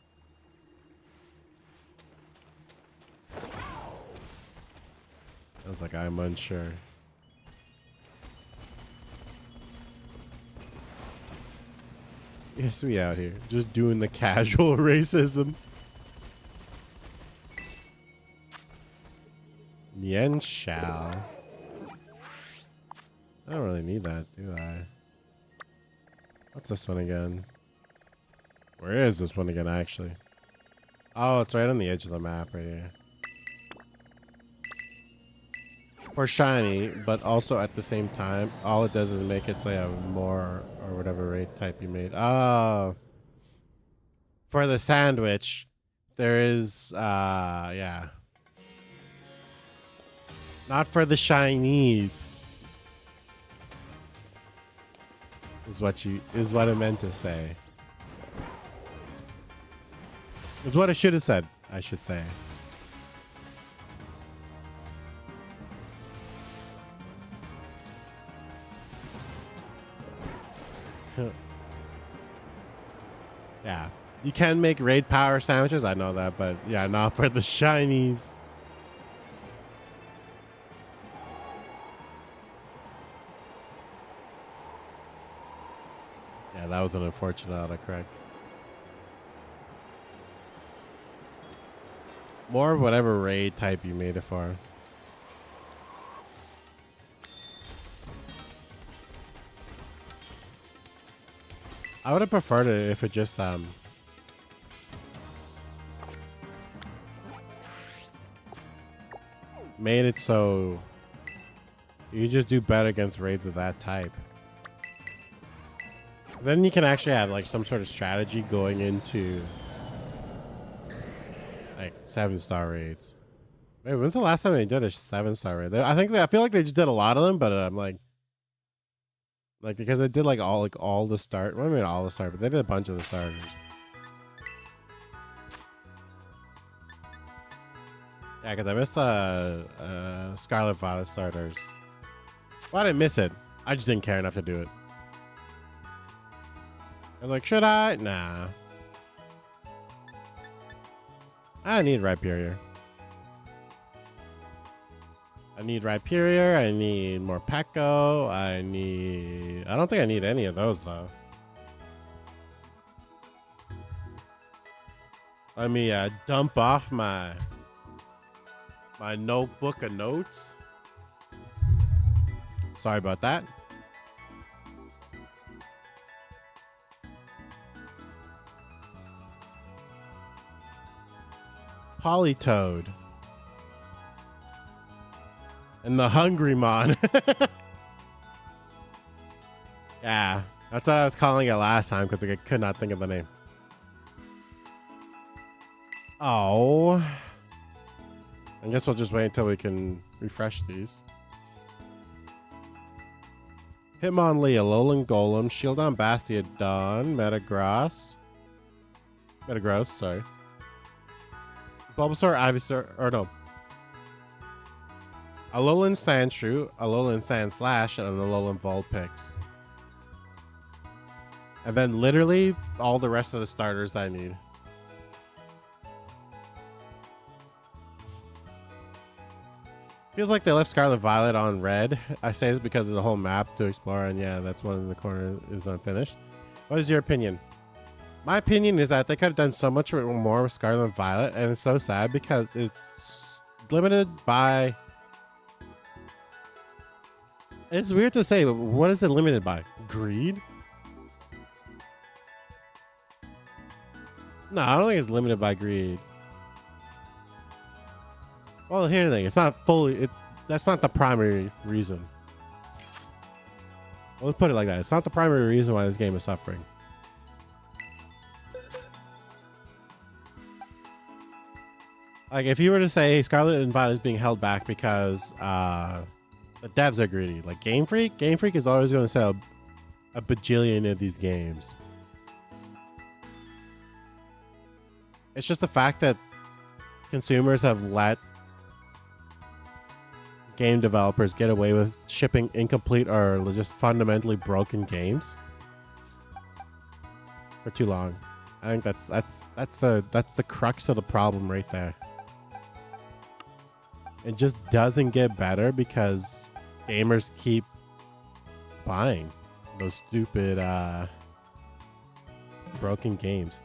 I was like, I'm unsure. Yes, we out here just doing the casual racism. Yen Shao. I don't really need that, do I? What's this one again? Where is this one again, actually? Oh, it's right on the edge of the map right here. For shiny, but also at the same time, all it does is make it say a more or whatever raid type you made. Oh. For the sandwich, there is, yeah. Not for the shinies. Is what I meant to say. It's what I should have said, I should say. Yeah. You can make raid power sandwiches, I know that, but yeah, not for the shinies. Yeah, that was an unfortunate autocorrect. More of whatever raid type you made it for. I would have preferred it if it just made it so you just do better against raids of that type. Then you can actually have like some sort of strategy going into like 7-star raids. Wait, when's the last time they did a 7-star raid? I feel like they just did a lot of them, but I'm like because they did like all the start. Well, I mean all the start, but they did a bunch of the starters. Yeah, because I missed the Scarlet Violet starters. Well, I didn't miss it. I just didn't care enough to do it. I was like, should I? Nah. I need Rhyperior. I need Rhyperior. I need more Pekko. I don't think I need any of those, though. Let me dump off my notebook of notes. Sorry about that. Politoed. And the Hungry Mon. Yeah, that's what I was calling it last time because I could not think of the name. Oh. I guess we'll just wait until we can refresh these. Hitmonlee, Alolan Golem, Shieldon Bastiodon, Metagross, sorry. Bulbasaur, Ivysaur, or no. Alolan Sandshrew, Alolan Sandslash, and an Alolan Vulpix. And then literally all the rest of the starters that I need. Feels like they left Scarlet Violet on red. I say this because there's a whole map to explore, and yeah, that's one in the corner is unfinished. What is your opinion? My opinion is that they could have done so much more with Scarlet Violet, and it's so sad because it's limited by... It's weird to say, but what is it limited by? Greed? No, I don't think it's limited by greed. Well, here's the thing. It's not fully... That's not the primary reason. Well, let's put it like that. It's not the primary reason why this game is suffering. Like, if you were to say Scarlet and Violet is being held back because the devs are greedy. Like, Game Freak is always going to sell a bajillion of these games. It's just the fact that consumers have let game developers get away with shipping incomplete or just fundamentally broken games for too long. I think that's the crux of the problem right there. It just doesn't get better because gamers keep buying those stupid broken games.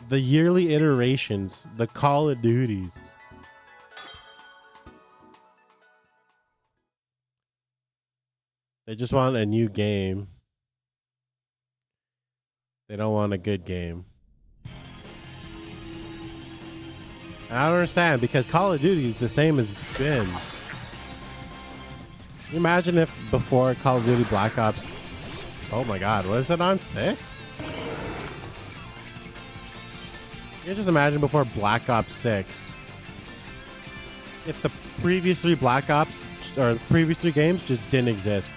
The yearly iterations, the Call of Duties. They just want a new game. They don't want a good game. And I don't understand because Call of Duty is the same as been. Can you imagine if before Call of Duty Black Ops... Oh my god, what is it on 6? Can you just imagine before Black Ops 6 if the previous 3 Black Ops or the previous 3 games just didn't exist?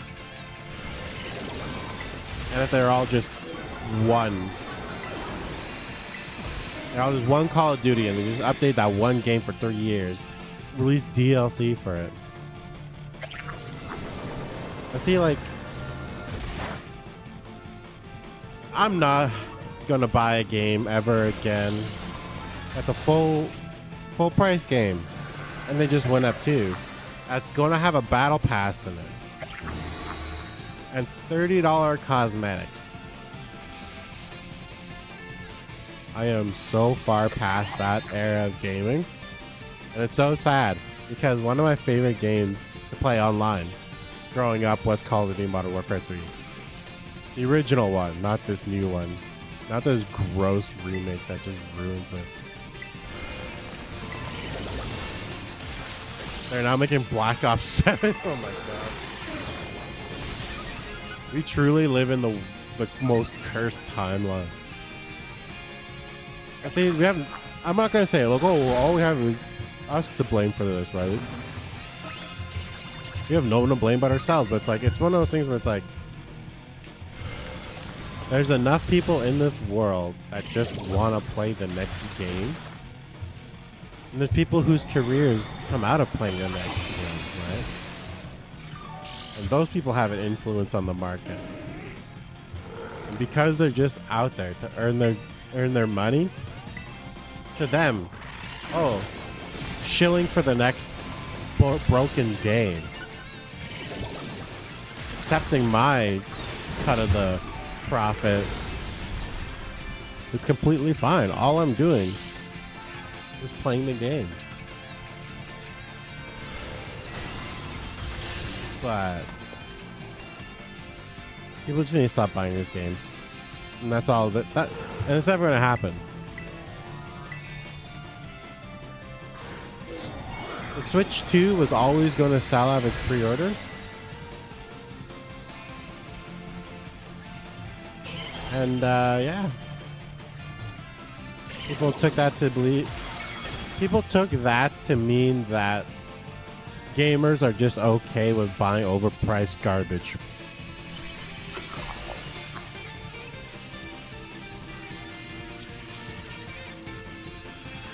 And if they're all just one. They're all just one Call of Duty and they just update that one game for 30 years. Release DLC for it. I see, like... I'm not gonna buy a game ever again that's a full price game. And they just went up too. That's gonna have a battle pass in it. And $30 cosmetics. I am so far past that era of gaming. And it's so sad because one of my favorite games to play online growing up was Call of Duty Modern Warfare 3. The original one, not this new one. Not this gross remake that just ruins it. They're now making Black Ops 7. Oh my god. We truly live in the most cursed timeline. I see, we haven't... I'm not going to say it. Look, all we have is us to blame for this, right? We have no one to blame but ourselves. But it's like, it's one of those things where it's like... There's enough people in this world that just want to play the next game. And there's people whose careers come out of playing the next game, right? And those people have an influence on the market. And because they're just out there to earn their money, to them, oh, shilling for the next broken game. Accepting my cut of the profit is completely fine. All I'm doing is playing the game. But people just need to stop buying these games. And that's all and it's never going to happen. The Switch 2 was always going to sell out of its pre-orders. And yeah, people took that to believe. People took that to mean that gamers are just okay with buying overpriced garbage.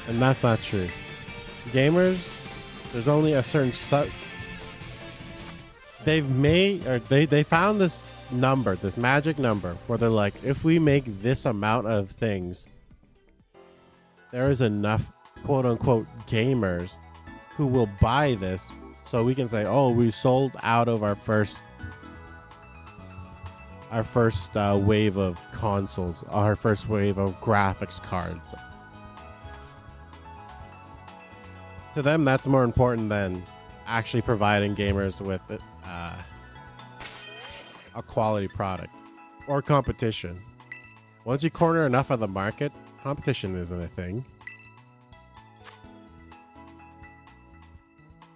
And that's not true. Gamers, there's only a certain they've made, or they found this number, this magic number, where they're like, if we make this amount of things, there is enough quote unquote gamers who will buy this, so we can say, oh, we sold out of our first wave of consoles, our first wave of graphics cards. To them, that's more important than actually providing gamers with a quality product or competition. Once you corner enough of the market, competition isn't a thing.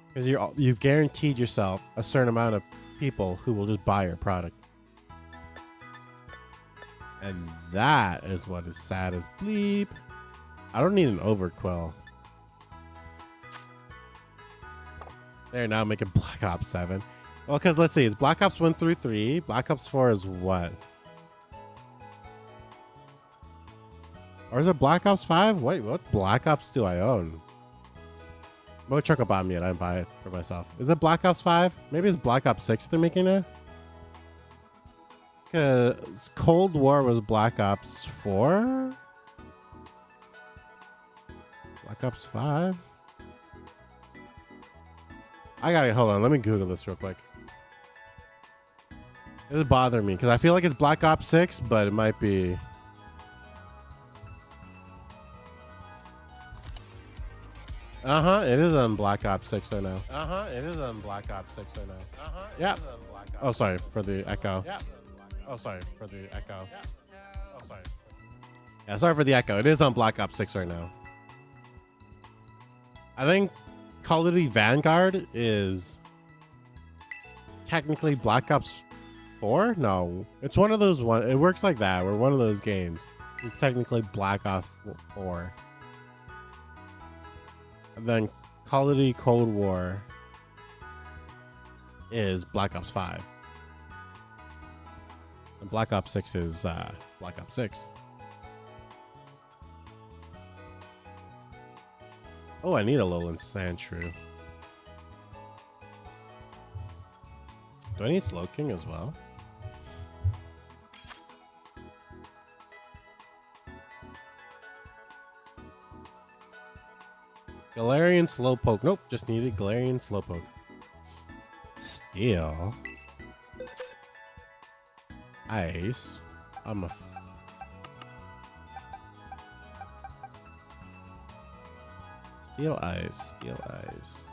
Because you've guaranteed yourself a certain amount of people who will just buy your product. And that is what is sad as bleep. I don't need an overquill. They're now making Black Ops 7. Well, because let's see, it's Black Ops 1 through 3. Black Ops 4 is what? Or is it Black Ops 5? Wait, what Black Ops do I own? Mo Truck bought me and I didn't buy it for myself. Is it Black Ops 5? Maybe it's Black Ops 6 they're making it? Because Cold War was Black Ops 4? Black Ops 5? Hold on, let me Google this real quick. It doesn't bother me because I feel like it's Black Ops 6, but it might be. It is on Black Ops 6 right now. It is on Black Ops 6 right now. Yeah. Oh, sorry for the echo. Yeah. Oh, sorry for the echo. Oh, sorry. Yeah, sorry for the echo. It is on Black Ops 6 right now. I think Call of Duty Vanguard is technically Black Ops 4? No. It's one of those it works like that, where one of those games is technically Black Ops 4. And then Call of Duty Cold War is Black Ops 5. And Black Ops 6 is Black Ops 6. Oh, I need a Lowland Sand Shrew. Do I need Slow King as well? Galarian Slowpoke. Nope, just needed Galarian Slowpoke. Steel. Ice. I'm a... Steel Ice. Steel Ice.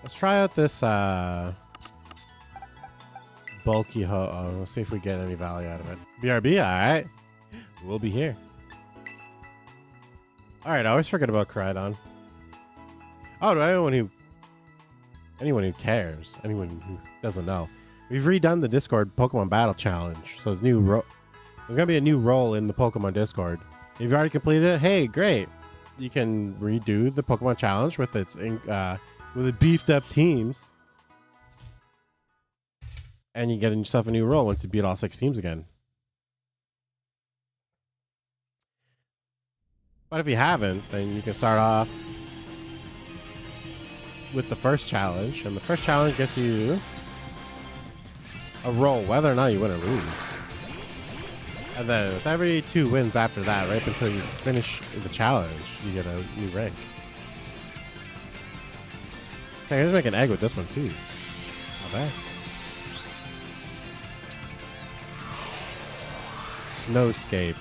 Let's try out this bulky let's see if we get any value out of it. BRB, alright. We'll be here. Alright, I always forget about Crydon. Oh, to anyone who cares, anyone who doesn't know, we've redone the Discord Pokemon Battle Challenge. So there's gonna be a new role in the Pokemon Discord. If you've already completed it, hey, great. You can redo the Pokemon Challenge with its with the beefed up teams. And you get yourself a new role once you beat all 6 teams again. But if you haven't, then you can start off with the first challenge. And the first challenge gets you a roll, whether or not you win or lose. And then with every 2 wins after that, right up until you finish the challenge, you get a new rank. So here's make an egg with this one too. Not bad. Snowscape.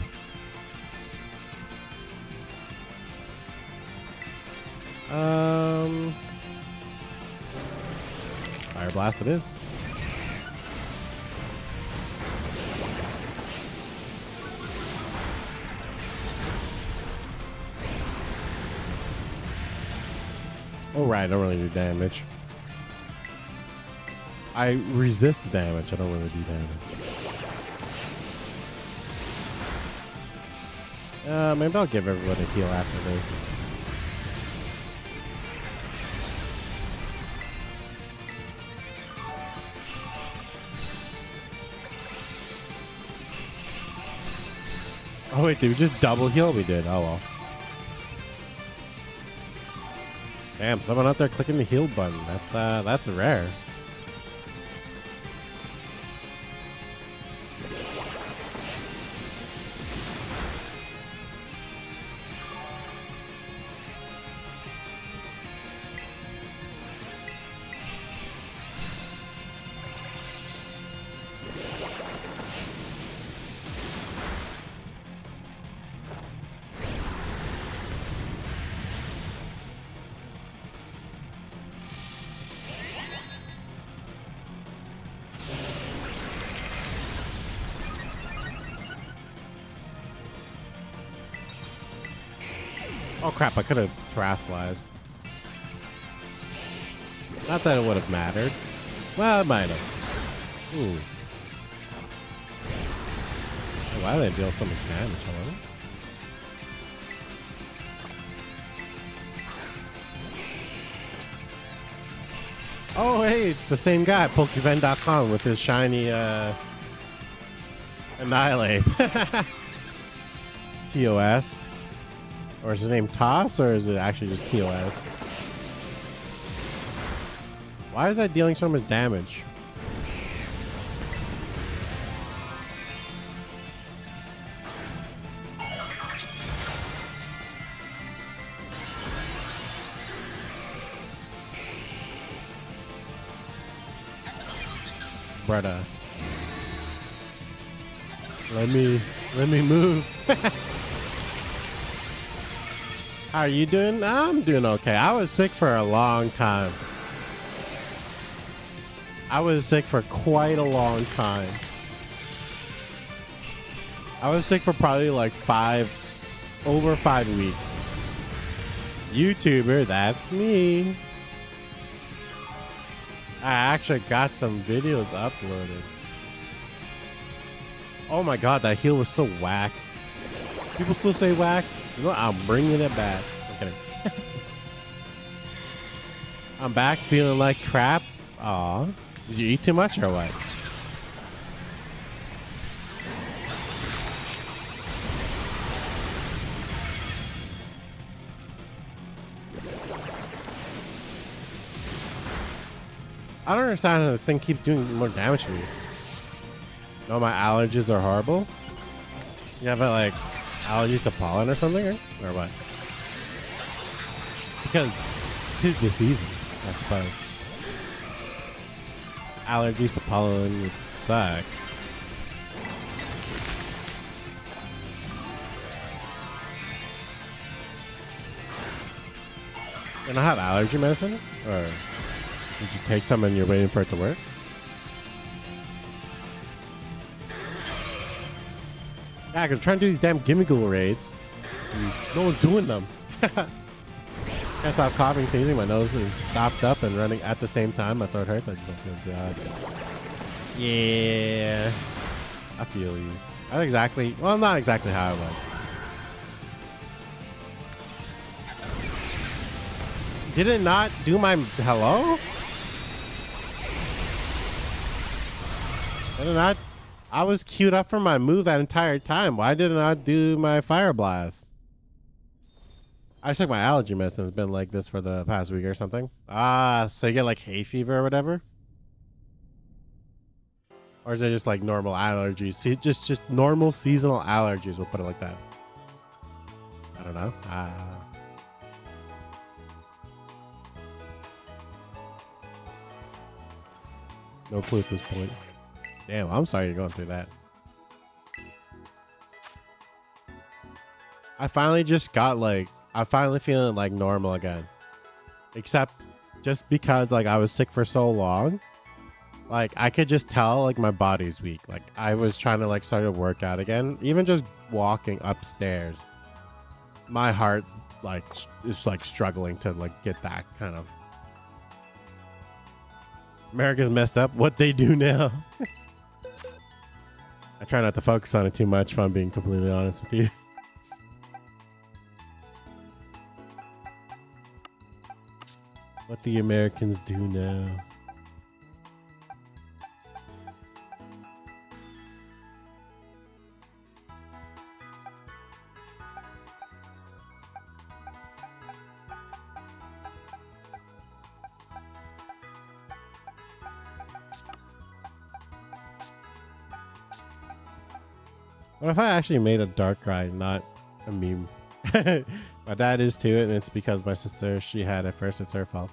Fire Blast it is. Oh, right. I don't really do damage. I resist the damage. I don't really do damage. Maybe I'll give everyone a heal after this. Oh wait, did we just double heal? We did. Oh well. Damn, someone out there clicking the heal button. That's rare. Oh crap, I could have terrestrialized. Not that it would have mattered. Well, it might have. Ooh. Oh, why did they deal so much damage? Hello? Oh, hey, it's the same guy, Pokeven.com, with his shiny, Annihilate. TOS. Or is his name Toss, or is it actually just TOS? Why is that dealing so much damage? Brother. Let me move. How are you doing? I'm doing okay. I was sick for a long time. I was sick for quite a long time. I was sick for probably like over 5 weeks. YouTuber, that's me. I actually got some videos uploaded. Oh my god, that heal was so whack. People still say whack. You know what? I'm bringing it back. I'm kidding. I'm back feeling like crap. Aw. Did you eat too much or what? I don't understand how this thing keeps doing more damage to me. No, my allergies are horrible. You have like allergies to pollen or something, or what? Because it's the season, I suppose. Allergies to pollen would suck. You don't have allergy medicine? Or did you take some and you're waiting for it to work? Yeah, I can try and do these damn gimme ghoul raids. No one's doing them. Can't stop coughing, sneezing. My nose is stopped up and running at the same time. My throat hurts. I just don't feel good. Yeah. I feel you. That's exactly, well, not exactly how it was. Did it not do my hello? Did it not? I was queued up for my move that entire time. Why did it not do my fire blast? I took my allergy medicine. It's been like this for the past week or something. Ah, so you get like hay fever or whatever? Or is it just like normal allergies? See, just normal seasonal allergies. We'll put it like that. I don't know. No clue at this point. Damn, I'm sorry you're going through that. I finally just got like, I'm finally feeling like normal again. Except just because like I was sick for so long. Like I could just tell like my body's weak. Like I was trying to like start to work out again. Even just walking upstairs. My heart like is like struggling to like get that kind of. America's messed up. What they do now. I try not to focus on it too much if I'm being completely honest with you. What the Americans do now. What if I actually made a dark cry, not a meme? My dad is too, and it's because my sister, she had it first. It's her fault.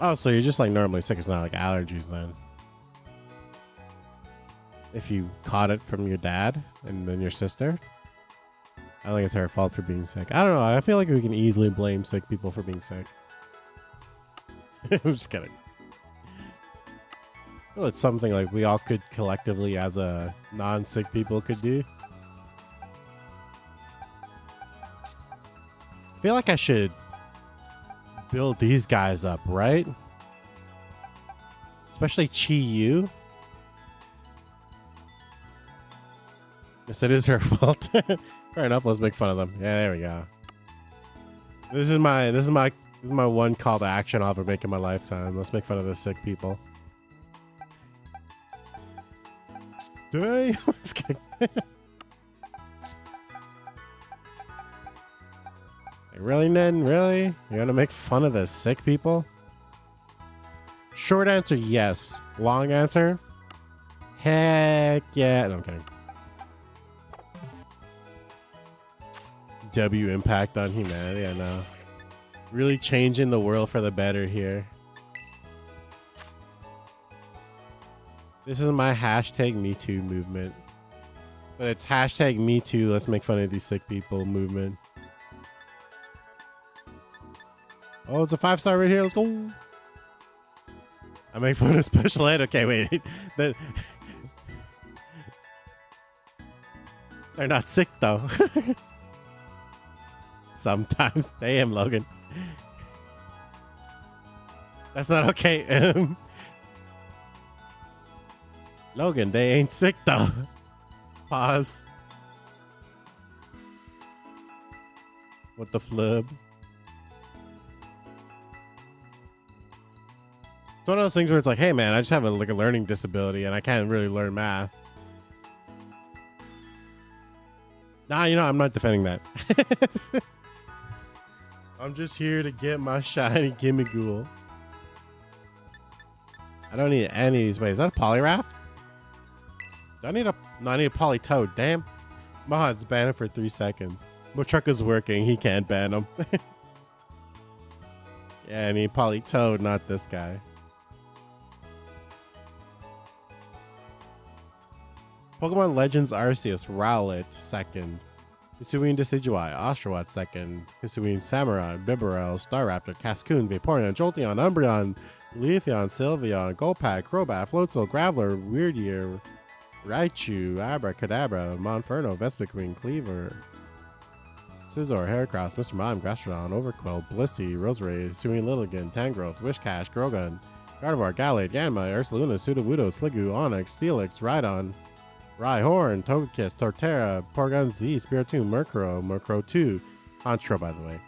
Oh, so you're just like normally sick. It's not like allergies then. If you caught it from your dad and then your sister, I think it's her fault for being sick. I don't know. I feel like we can easily blame sick people for being sick. I'm just kidding. Well, it's something like we all could collectively as a non-sick people could do. I feel like I should build these guys up, right? Especially Chi Yu. Yes, it is her fault. Fair enough, let's make fun of them. Yeah, there we go. This is my one call to action I'll ever make in my lifetime. Let's make fun of the sick people. Dang. Really, Ned? Really? You're gonna make fun of the sick people? Short answer, yes. Long answer? Heck yeah. No, I'm kidding. W impact on humanity, I know. Really changing the world for the better here. This is my hashtag #MeToo movement. But it's hashtag #MeToo, let's make fun of these sick people movement. Oh, it's a 5-star right here. Let's go. I make fun of special ed. Okay, wait. They're not sick, though. Sometimes. Damn, Logan. That's not okay. Logan, they ain't sick, though. Pause. What the flub? It's one of those things where it's like, hey man, I just have a learning disability and I can't really learn math. Nah, you know, I'm not defending that. I'm just here to get my shiny gimme ghoul. I don't need any of these. Wait, is that a polyrath? Do I need a... No, I need a polytoad. Damn. Mods, ban him for 3 seconds. Mochucka's working. He can't ban him. Yeah, I need polytoad, not this guy. Pokemon Legends Arceus, Rowlet, second. Hisuian Decidueye, Oshawott, second. Hisuian Samurai, Bibarel, Staraptor, Cascoon, Vaporeon, Jolteon, Umbreon, Leafeon, Sylveon, Golpak, Crobat, Floatzel, Graveler, Weirdier, Raichu, Abracadabra, Monferno, Vespiquen, Cleaver, Scizor, Heracross, Mr. Mime, Gastrodon, Overqwell, Blissey, Roserade, Hisuian Lilligant, Tangrowth, Wishcash, Grogun, Gardevoir, Gallade, Yanma, Ursaluna, Sudowoodo, Sliggoo, Onix, Steelix, Rhydon, Rhyhorn, Togekiss, Torterra, Porygon Z, Spiritomb, Murkrow, Murkrow 2, Honchkrow, by the way.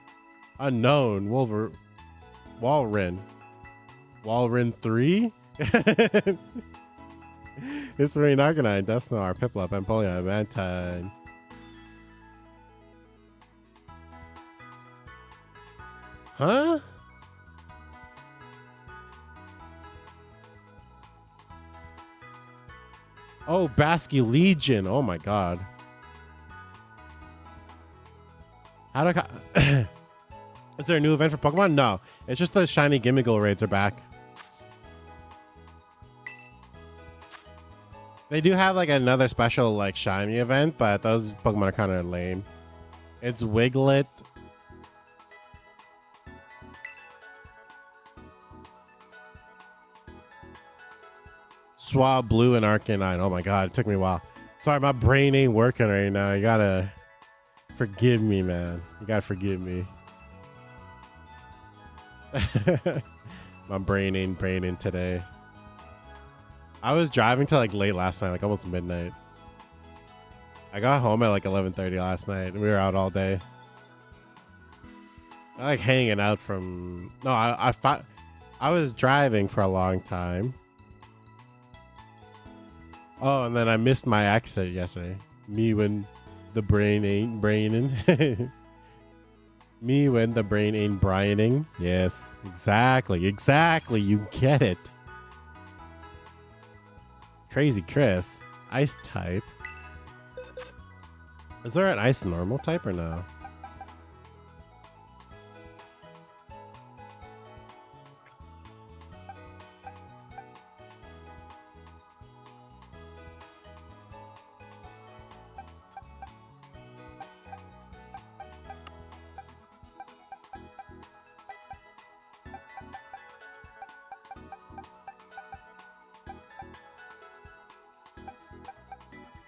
Unknown, Walrein. Walrein 3? It's Rain Arcanine, Dusknoir, Piplup, Empoleon, Mantine. Huh? Oh, Basky Legion. Oh my god. How do I... Is there a new event for Pokemon? No. It's just the shiny Gimmighoul raids are back. They do have like another special like shiny event, but those Pokemon are kind of lame. It's Wiglet. Swab, Blue, and Arcanine. Oh my god, it took me a while. Sorry, my brain ain't working right now. I gotta Forgive me, man. You gotta forgive me. My brain ain't braining today. I was driving till like late last night, like almost midnight. I got home at like 11:30 last night, and we were out all day. I like hanging out from. No, I was driving for a long time. Oh, and then I missed my exit yesterday. Me when the brain ain't braining. Me when the brain ain't brianing. Yes, exactly. Exactly. You get it. Crazy Chris. Ice type. Is there an ice normal type or no?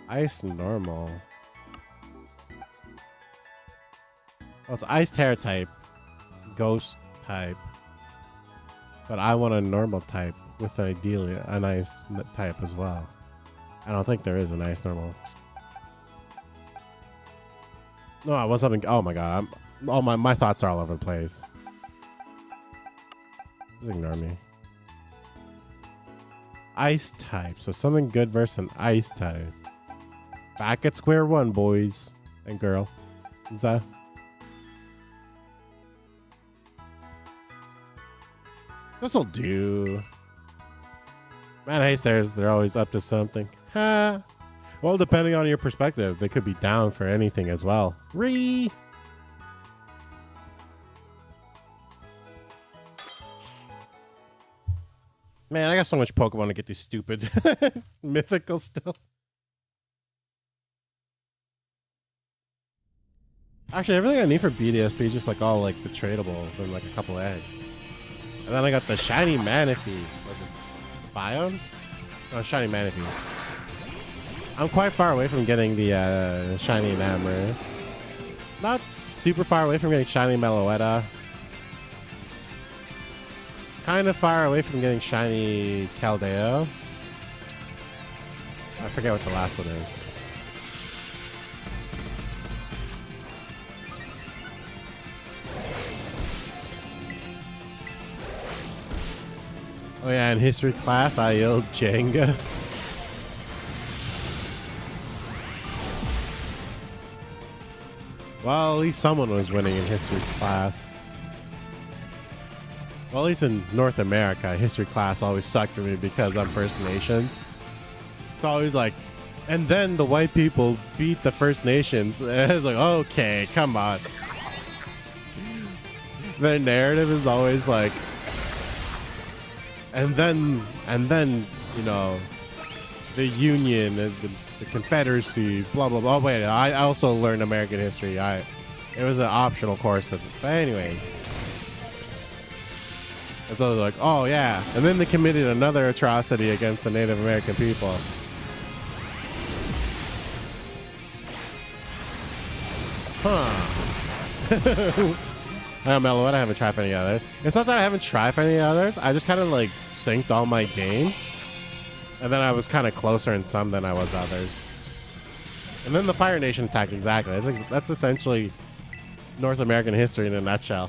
Ice normal. Oh, it's ice terror type. Ghost type. But I want a normal type with ideally an ice type as well. I don't think there is an ice normal. No, I want something. Oh my god. My thoughts are all over the place. Just ignore me. Ice type. So something good versus an ice type. Back at square one, boys and girl. Is that? This'll do. Man, I hate stairs. They're always up to something. Ha. Well, depending on your perspective, they could be down for anything as well. Man, I got so much Pokemon to get these stupid mythical still. Actually, everything I need for BDSP is just like all like the tradables and like a couple eggs. And then I got the shiny Manaphy. Was it Biome? No, shiny Manaphy. I'm quite far away from getting the shiny Enamorous. Not super far away from getting shiny Meloetta. Kind of far away from getting shiny Caldeo. I forget what the last one is. Oh yeah, in history class, I yelled Jenga. Well, at least someone was winning in history class. Well, at least in North America, history class always sucked for me because I'm First Nations. It's always like, and then the white people beat the First Nations. It's like, okay, come on. Their narrative is always like, and then, you know, the Union and the Confederacy, blah, blah, blah. Oh, wait, I also learned American history. It was an optional course. But anyways. And so they're like, oh, yeah. And then they committed another atrocity against the Native American people. Huh. Meloetta, I haven't tried for any others. It's not that I haven't tried for any others. I just kind of like synced all my games. And then I was kind of closer in some than I was others. And then the Fire Nation attack, exactly. That's essentially North American history in a nutshell.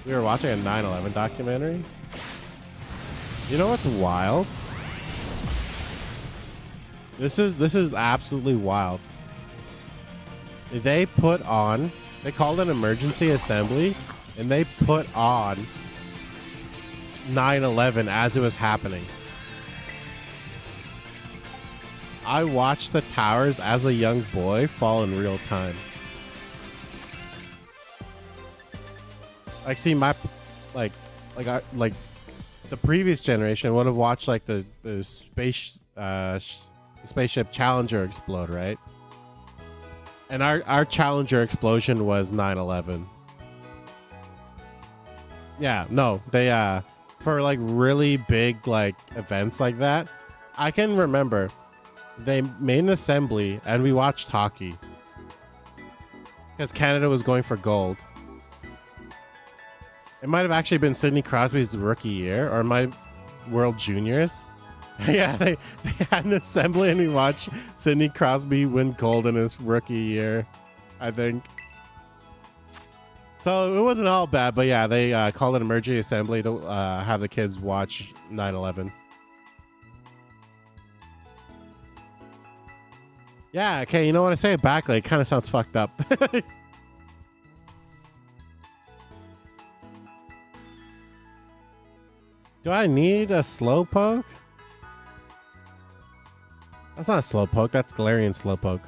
We were watching a 9/11 documentary. You know what's wild? This is absolutely wild. They called an emergency assembly, and they put on 9/11 as it was happening. I watched the towers as a young boy fall in real time. Like, see, my like the previous generation would have watched like the spaceship Challenger explode, right? And our Challenger explosion was 9/11. Yeah, no, they for like really big like events like that, I can remember they made an assembly and we watched hockey. because Canada was going for gold. It might have actually been Sidney Crosby's rookie year, or my World Juniors. Yeah, they had an assembly and we watched Sidney Crosby win gold in his rookie year, I think. So it wasn't all bad, but yeah, they called an emergency assembly to have the kids watch 9/11. Yeah, okay, you know what I say it back, like, it kind of sounds fucked up. Do I need a slowpoke? That's not a slowpoke, that's Galarian slowpoke.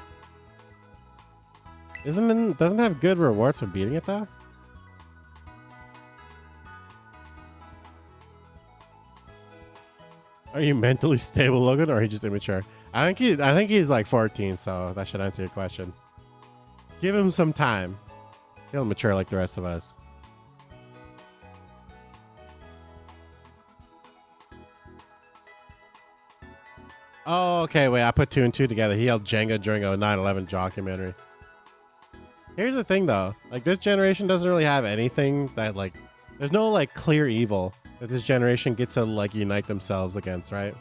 Doesn't it have good rewards for beating it though? Are you mentally stable, Logan, or are you just immature? I think he's like 14, so that should answer your question. Give him some time. He'll mature like the rest of us. Oh, okay, wait, I put 2 and 2 together. He held Jenga during a 9/11 documentary. Here's the thing though, like this generation doesn't really have anything that like, there's no like clear evil that this generation gets to like unite themselves against, right?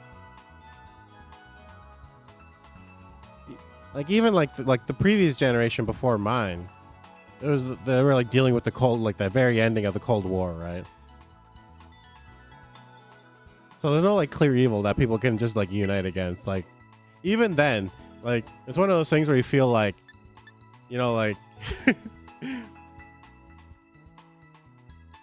Like even like the previous generation before mine, they were like dealing with the very ending of the Cold War, right? So there's no like clear evil that people can just like unite against. Like even then, like it's one of those things where you feel like, you know, like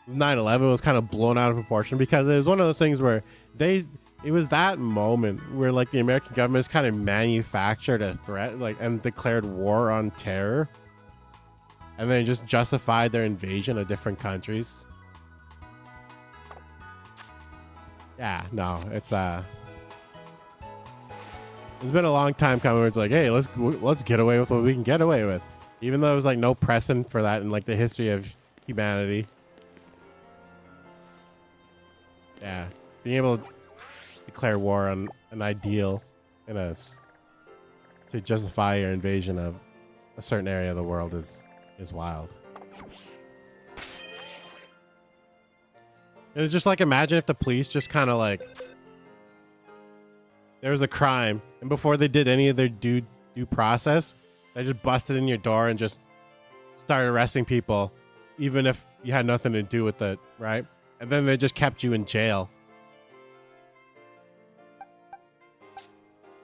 9/11 was kind of blown out of proportion because it was one of those things where it was that moment where like the American government kind of manufactured a threat, like, and declared war on terror, and then just justified their invasion of different countries. Yeah, no, it's been a long time coming where it's like, hey, let's get away with what we can get away with, even though there was like no precedent for that in like the history of humanity. Yeah, being able to declare war on an ideal to justify your invasion of a certain area of the world is wild. It's just like, imagine if the police just kind of like, there was a crime and before they did any of their due process, they just busted in your door and just started arresting people, even if you had nothing to do with it, right? And then they just kept you in jail.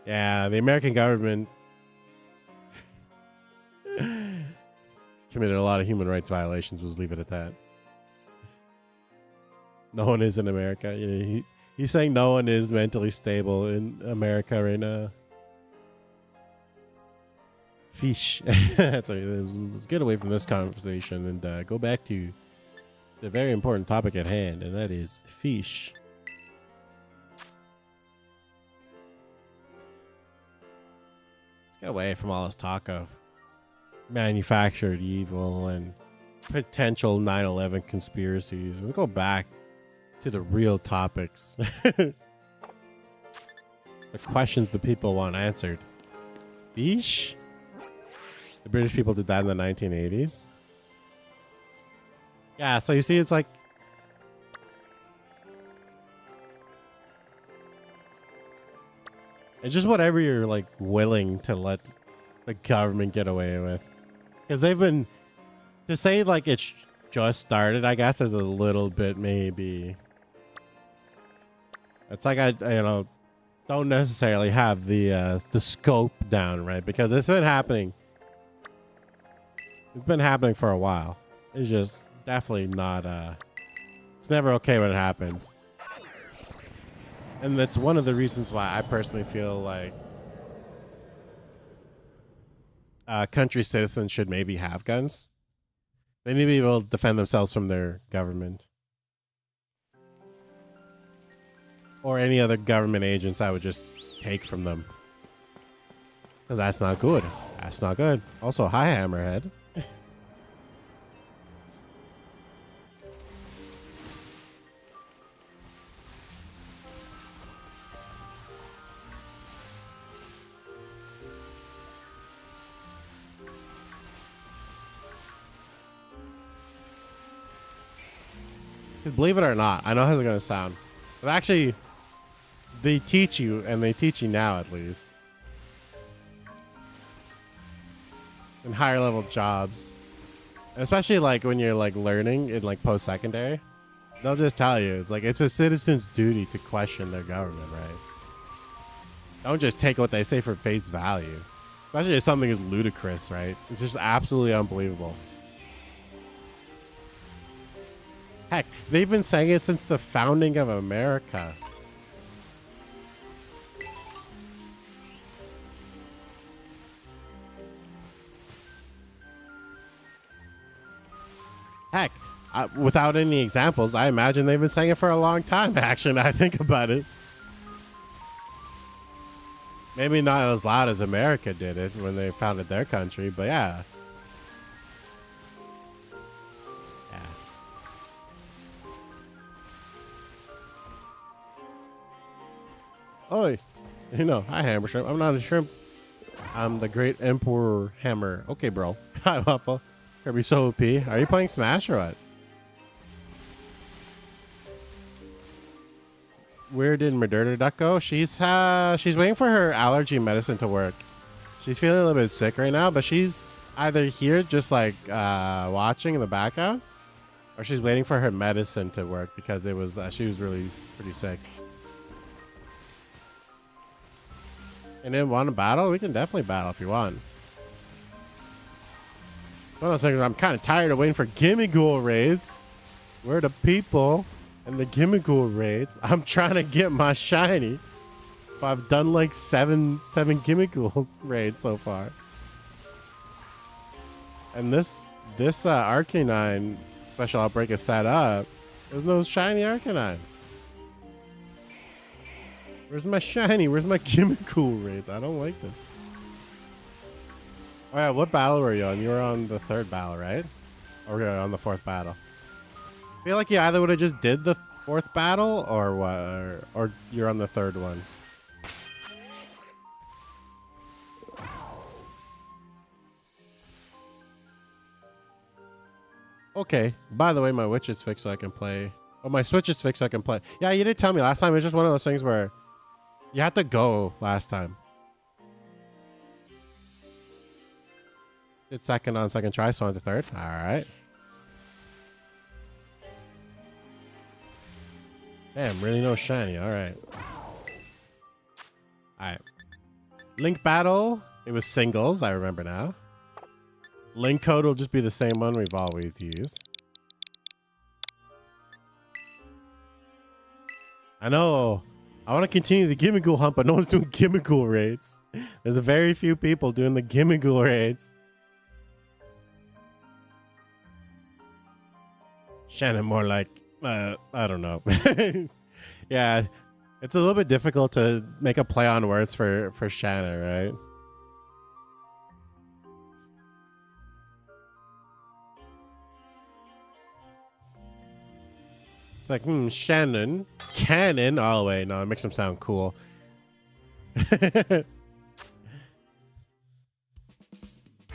Yeah, the American government committed a lot of human rights violations. Let's leave it at that. No one is in America. You know, he's saying no one is mentally stable in America right now. Fish. Let's get away from this conversation and go back to the very important topic at hand, and that is fish. Let's get away from all this talk of manufactured evil and potential 9/11 conspiracies. We'll go back to the real topics. The questions the people want answered. Fish? The British people did that in the 1980s. Yeah, so you see, it's like, it's just whatever you're like willing to let the government get away with, because they've been, to say like it's just started, I guess, is a little bit maybe. It's like I don't necessarily have the scope down, right? Because it's been happening. It's been happening for a while. It's just definitely not. It's never okay when it happens, and that's one of the reasons why I personally feel like country citizens should maybe have guns. They need to be able to defend themselves from their government. Or any other government agents I would just take from them. That's not good. That's not good. Also, hi, Hammerhead. 'Cause believe it or not, I know how it's gonna sound, but actually, they teach you, and they teach you now at least, in higher level jobs, especially like when you're like learning in like post secondary. They'll just tell you it's like it's a citizen's duty to question their government, right? Don't just take what they say for face value, especially if something is ludicrous, right? It's just absolutely unbelievable. Heck, they've been saying it since the founding of America. Heck, without any examples, I imagine they've been saying it for a long time, actually, now I think about it. Maybe not as loud as America did it when they founded their country, but yeah. Oh, you know, hi, Hammer Shrimp. I'm not a shrimp. I'm the Great Emperor Hammer. Okay, bro. Hi, Waffle. Kirby so OP. Are you playing Smash or what? Where did Murder Duck go? She's waiting for her allergy medicine to work. She's feeling a little bit sick right now, but she's either here just like watching in the background, or she's waiting for her medicine to work because it was she was really pretty sick. And then want to battle? We can definitely battle if you want. One of those things I'm kind of tired of waiting for Gimmighoul raids. We're the people and the Gimmighoul raids. I'm trying to get my shiny. I've done like seven Gimmighoul raids so far. And this Arcanine special outbreak is set up. There's no shiny Arcanine. Where's my shiny? Where's my Gimmighoul raids? I don't like this. Oh yeah, what battle were you on? You were on the 3rd battle, right? Or on the 4th battle? I feel like you either would have just did the 4th battle or what, or you're on the 3rd one. Okay. By the way, my Witch is fixed so I can play. Oh, my Switch is fixed so I can play. Yeah, you did tell me last time. It was just one of those things where you had to go last time. It's second on second try, so on the 3rd. All right. Damn, really no shiny. All right. All right. Link battle. It was singles. I remember now. Link code will just be the same one we've always used. I know. I want to continue the Gimmighoul hunt, but no one's doing Gimmighoul raids. There's a very few people doing the Gimmighoul raids. Shannon more like, I don't know. Yeah, it's a little bit difficult to make a play on words for Shannon, right? It's like, Shannon, Cannon. Oh, wait, no, it makes him sound cool.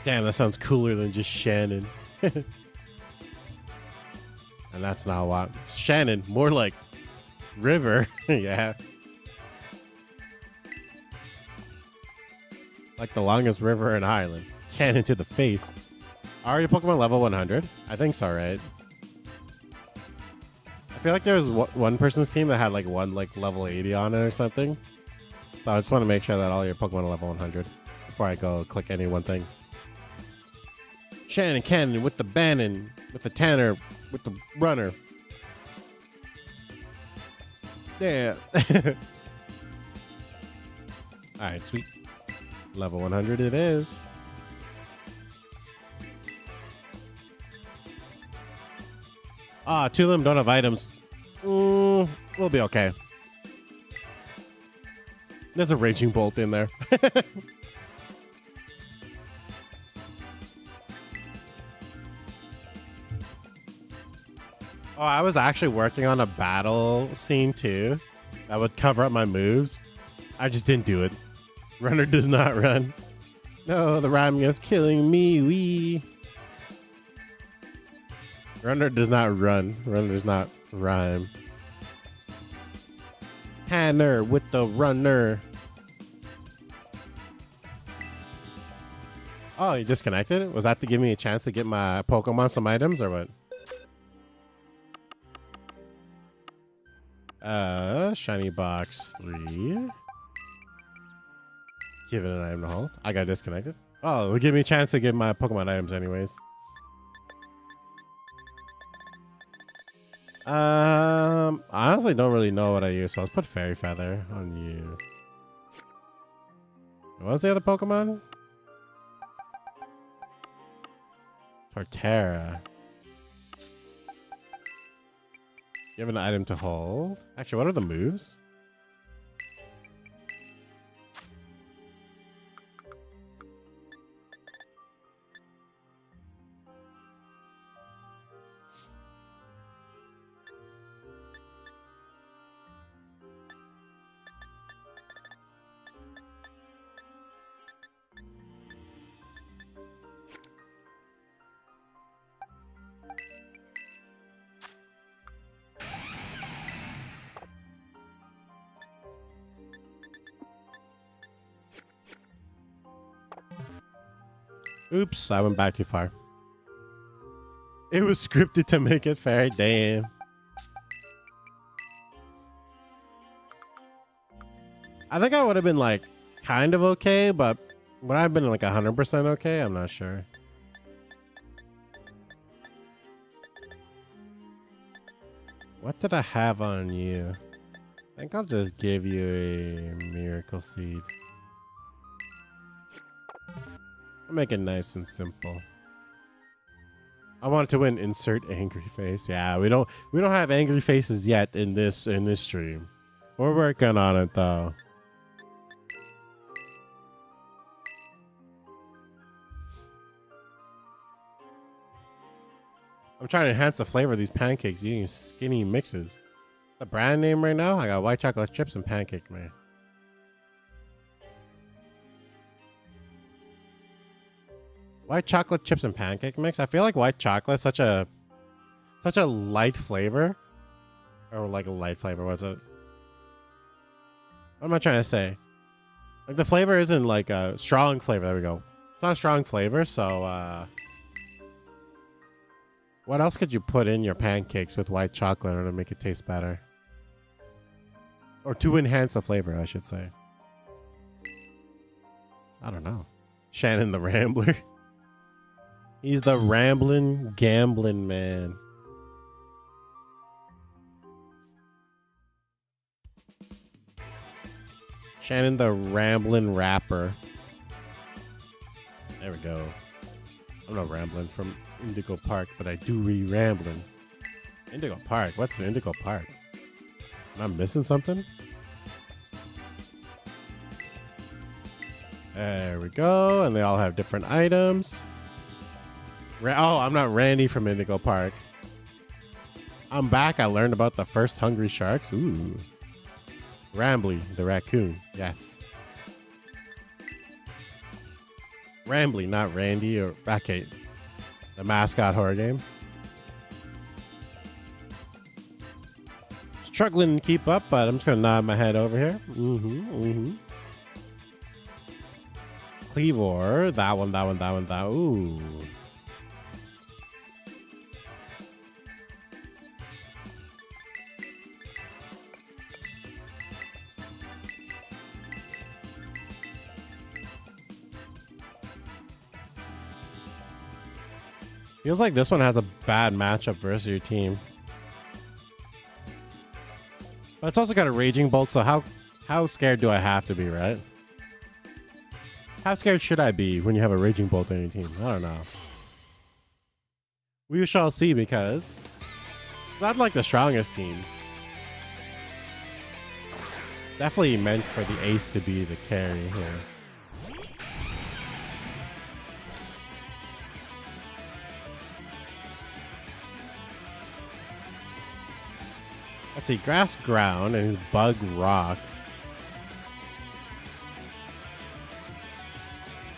Damn, that sounds cooler than just Shannon. And that's not what. Shannon, more like river. Yeah. Like the longest river in Ireland. Cannon to the face. Are your Pokemon level 100? I think so, right? I feel like there was one person's team that had like one like level 80 on it or something. So I just want to make sure that all your Pokemon are level 100 before I go click any one thing. Shannon Cannon with the Bannon, with the Tanner, with the Runner. Yeah. Alright, sweet. Level 100 it is. Ah, 2 of them don't have items. We'll be okay. There's a Raging Bolt in there. Oh, I was actually working on a battle scene too that would cover up my moves. I just didn't do it. Runner does not run. No, the rhyming is killing me. Wee. Runner does not run. Runner does not rhyme. Tanner with the runner. Oh, you disconnected? Was that to give me a chance to get my Pokemon some items or what? Shiny box 3. Give it an item to hold. I got disconnected. Oh, it'll give me a chance to get my Pokemon items anyways. I honestly don't really know what I use, so let's put Fairy Feather on you. What was the other Pokemon? Torterra. You have an item to hold. Actually, what are the moves? Oops, I went back too far. It was scripted to make it fair. Damn. I think I would have been like kind of okay, but would I have been like 100% okay? I'm not sure. What did I have on you? I think I'll just give you a Miracle Seed. I'll make it nice and simple. I wanted to win. Insert angry face. Yeah, we don't have angry faces yet in this stream. We're working on it though. I'm trying to enhance the flavor of these pancakes using skinny mixes. The brand name right now, I got white chocolate chips and pancake man. White chocolate chips and pancake mix. I feel like white chocolate such a light flavor, or like a light flavor. What's it? What am I trying to say? Like the flavor isn't like a strong flavor. There we go. It's not a strong flavor. So, what else could you put in your pancakes with white chocolate to make it taste better, or to enhance the flavor? I should say. I don't know. Shannon the Rambler. He's the rambling, gambling man. Shannon the rambling rapper. There we go. I'm not rambling from Indigo Park, but I do be rambling. Indigo Park? What's Indigo Park? Am I missing something? There we go. And they all have different items. Oh, I'm not Randy from Indigo Park. I'm back. I learned about the first hungry sharks. Ooh. Rambly, the raccoon. Yes. Rambly, not Randy or Racket. The mascot horror game. Struggling to keep up, but I'm just going to nod my head over here. Cleavor. That one. Ooh. Feels like this one has a bad matchup versus your team. But it's also got a Raging Bolt, so how scared do I have to be, right? How scared should I be when you have a Raging Bolt on your team? I don't know. We shall see, because it's not like the strongest team. Definitely meant for the ace to be the carry here. Let's see, grass ground and his bug rock.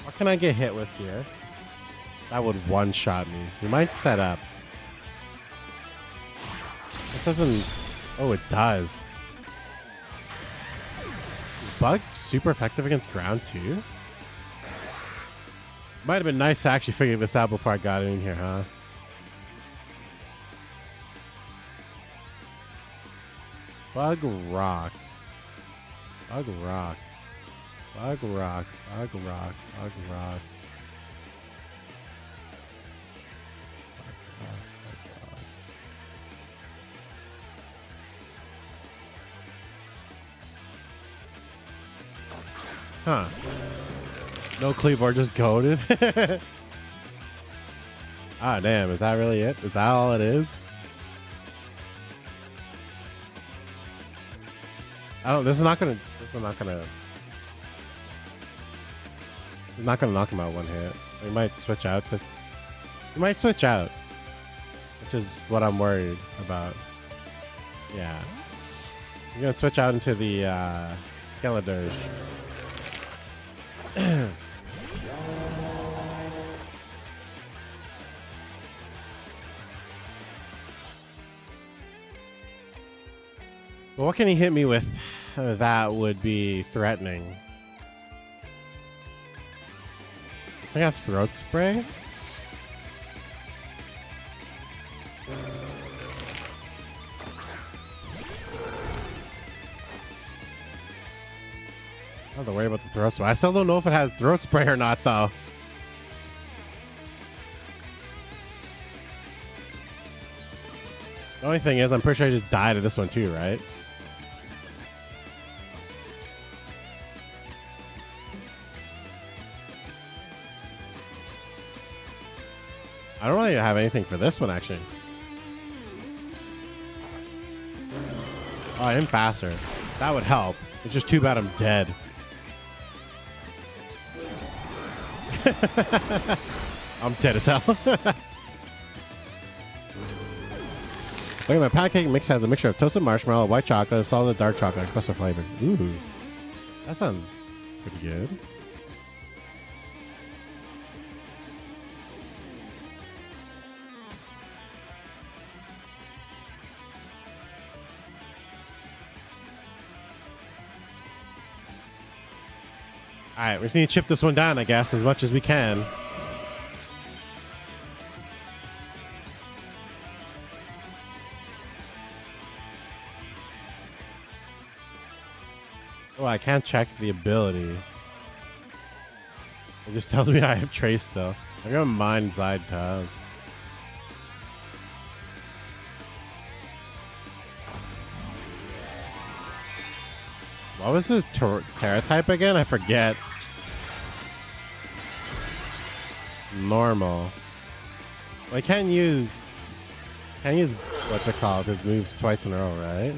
What can I get hit with here? That would one-shot me. We might set up. This doesn't... Oh, it does. Bug super effective against ground too? Might have been nice to actually figure this out before I got in here, huh? Bug rock. Bug rock. Bug rock. Bug rock. Bug rock. Huh. No Cleavor, just goaded. Ah, damn. Is that really it? Is that all it is? I don't. This is not gonna knock him out one hit. He might switch out to. He might switch out, which is what I'm worried about. Yeah, you're gonna switch out into the Skeledirge. Well, what can he hit me with that would be threatening? Does he have throat spray? I don't have to worry about the throat spray. I still don't know if it has throat spray or not, though. The only thing is, I'm pretty sure I just died to this one too, right? I don't really have anything for this one, actually. Oh, I am faster. That would help. It's just too bad I'm dead. I'm dead as hell. Look at my pancake mix has a mixture of toasted marshmallow, white chocolate, solid dark chocolate, espresso flavor. Ooh, that sounds pretty good. All right, we just need to chip this one down, I guess, as much as we can. Oh, I can't check the ability. It just tells me I have trace though. I got mine inside paths. What was his Terra type again? I forget. Normal. Well, I can't use what's it called? His moves twice in a row, right?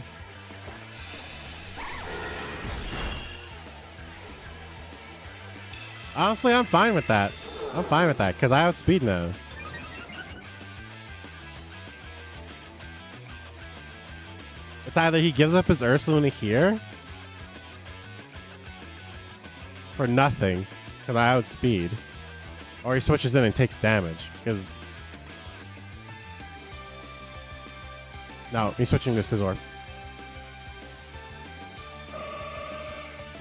Honestly, I'm fine with that. I'm fine with that because I outspeed now. It's either he gives up his Ursaluna here for nothing because I outspeed, or he switches in and takes damage because. No, he's switching to Scizor.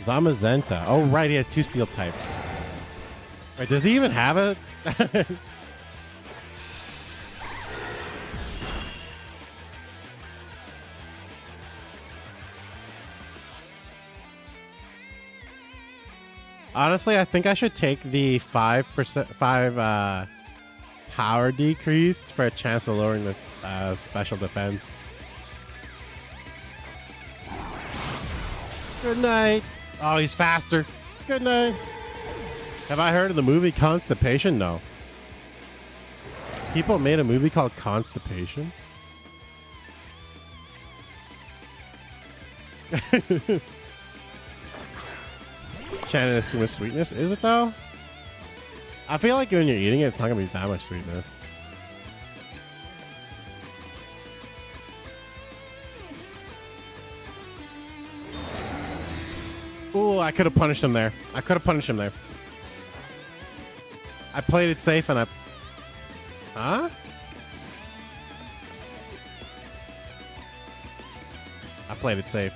Zamazenta. Oh, right, he has two steel types. Wait, does he even have it? Honestly, I think I should take the 5% power decrease for a chance of lowering the special defense. Good night. Oh, he's faster. Good night. Have I heard of the movie Constipation? No. People made a movie called Constipation. Shannon is too much sweetness. Is it though? I feel like when you're eating it, it's not gonna be that much sweetness. Ooh, I could have punished him there. I could have punished him there. I played it safe and I... Huh? I played it safe.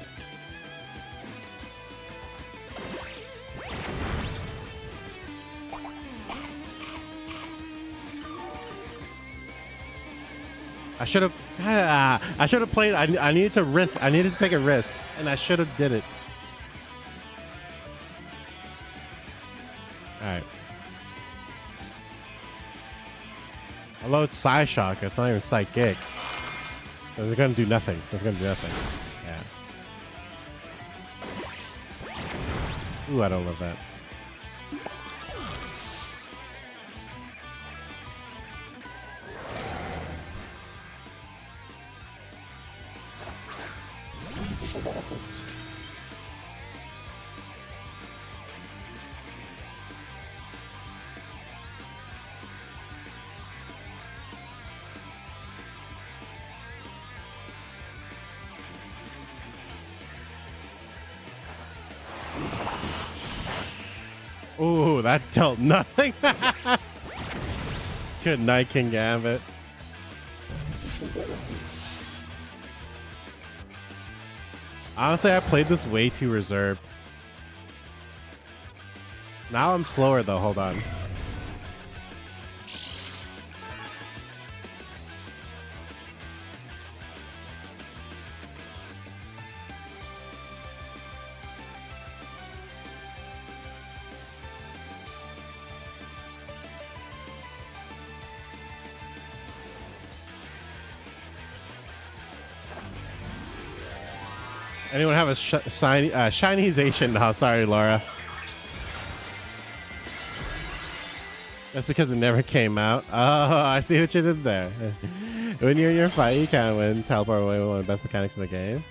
I should have. I should have played. I needed to risk. I needed to take a risk, and I should have did it. All right. Although it's Psyshock, it's not even Psychic. It's gonna do nothing. It's gonna do nothing. Yeah. Ooh, I don't love that. Ooh, that dealt nothing. Good night, King Gambit. Honestly, I played this way too reserved. Now I'm slower though, hold on. Anyone have a Chinese-Asian? No, sorry, Laura. That's because it never came out. Oh, I see what you did there. When you're in your fight, you can't win. Teleport away with one of the best mechanics in the game.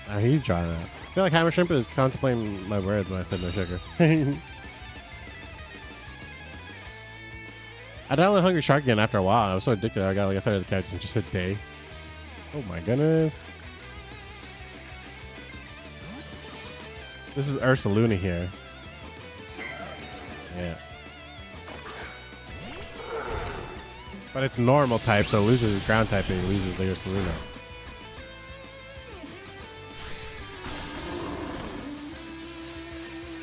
Oh, he's drawing out. I feel like Hammer Shrimp is contemplating my words when I said no sugar. I downloaded Hungry Shark again after a while. I was so addicted I got like a third of the characters in just a day. Oh my goodness. This is Ursaluna here. Yeah. But it's normal type, so it loses ground typing, it loses the Ursaluna.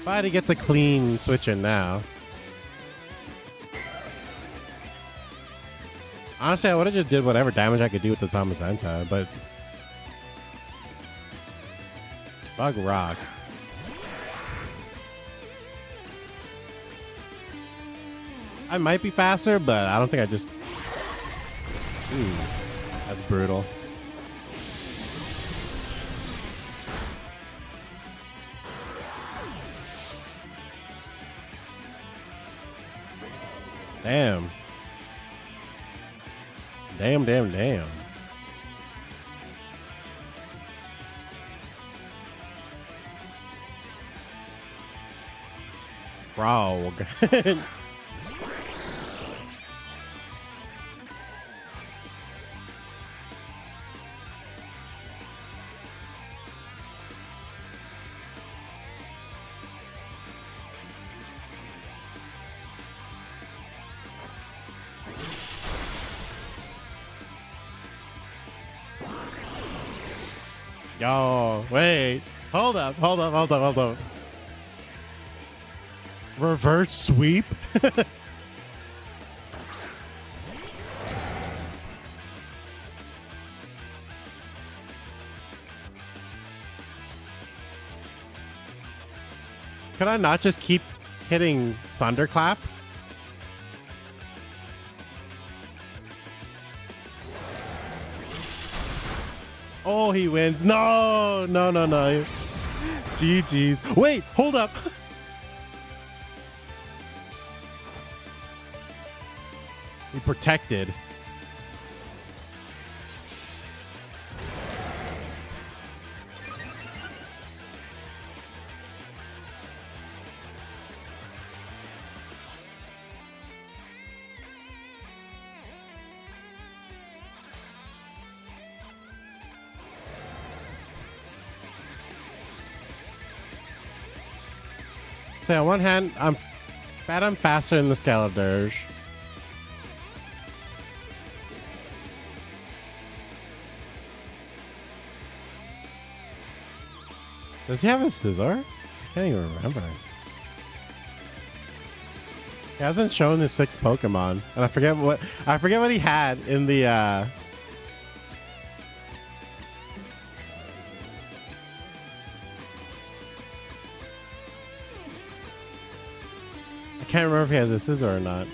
But he gets a clean switch in now. Honestly, I would have just did whatever damage I could do with the Zamazenta, but... Bug Rock. I might be faster, but I don't think I just... Ooh, that's brutal. Damn. Damn. Frog. Yo, wait. Hold up. Reverse sweep? Could I not just keep hitting Thunderclap? Oh, he wins. No. GG's. Wait, hold up. He protected. So on one hand, I'm faster than the Skeledirge. Does he have a scissor? I can't even remember. He hasn't shown his 6 Pokemon, and I forget what he had in the. I can't remember if he has a scissor or not.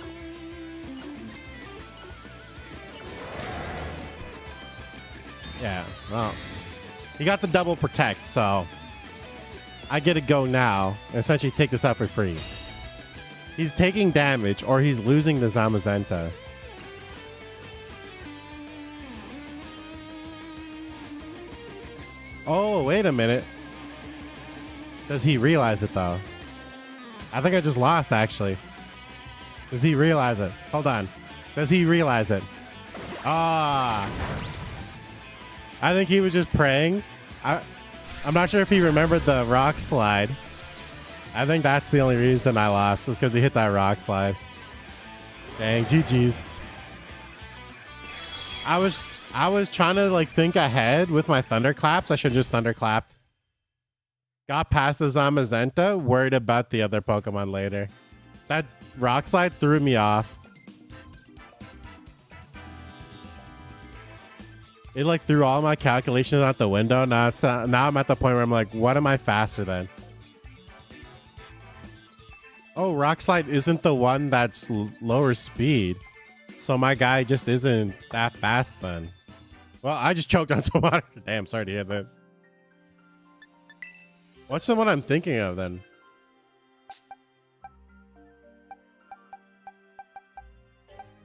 Yeah, well, he got the double protect, so I get to go now and essentially take this out for free. He's taking damage, or he's losing the Zamazenta. Oh, wait a minute. Does he realize it, though? I think I just lost, actually. Does he realize it? Hold on. Does he realize it? Ah. I think he was just praying. I'm not sure if he remembered the rock slide. I think that's the only reason I lost, is because he hit that rock slide. Dang, GG's. I was trying to like think ahead with my thunderclaps. I should just thunderclapped. Got past the Zamazenta, worried about the other Pokemon later. That rock slide threw me off. It like threw all my calculations out the window. Now I'm at the point where I'm like, what am I faster than? Oh, rock slide isn't the one that's lower speed. So my guy just isn't that fast then. Well, I just choked on some water. Damn, sorry to hear that. What's the one I'm thinking of then?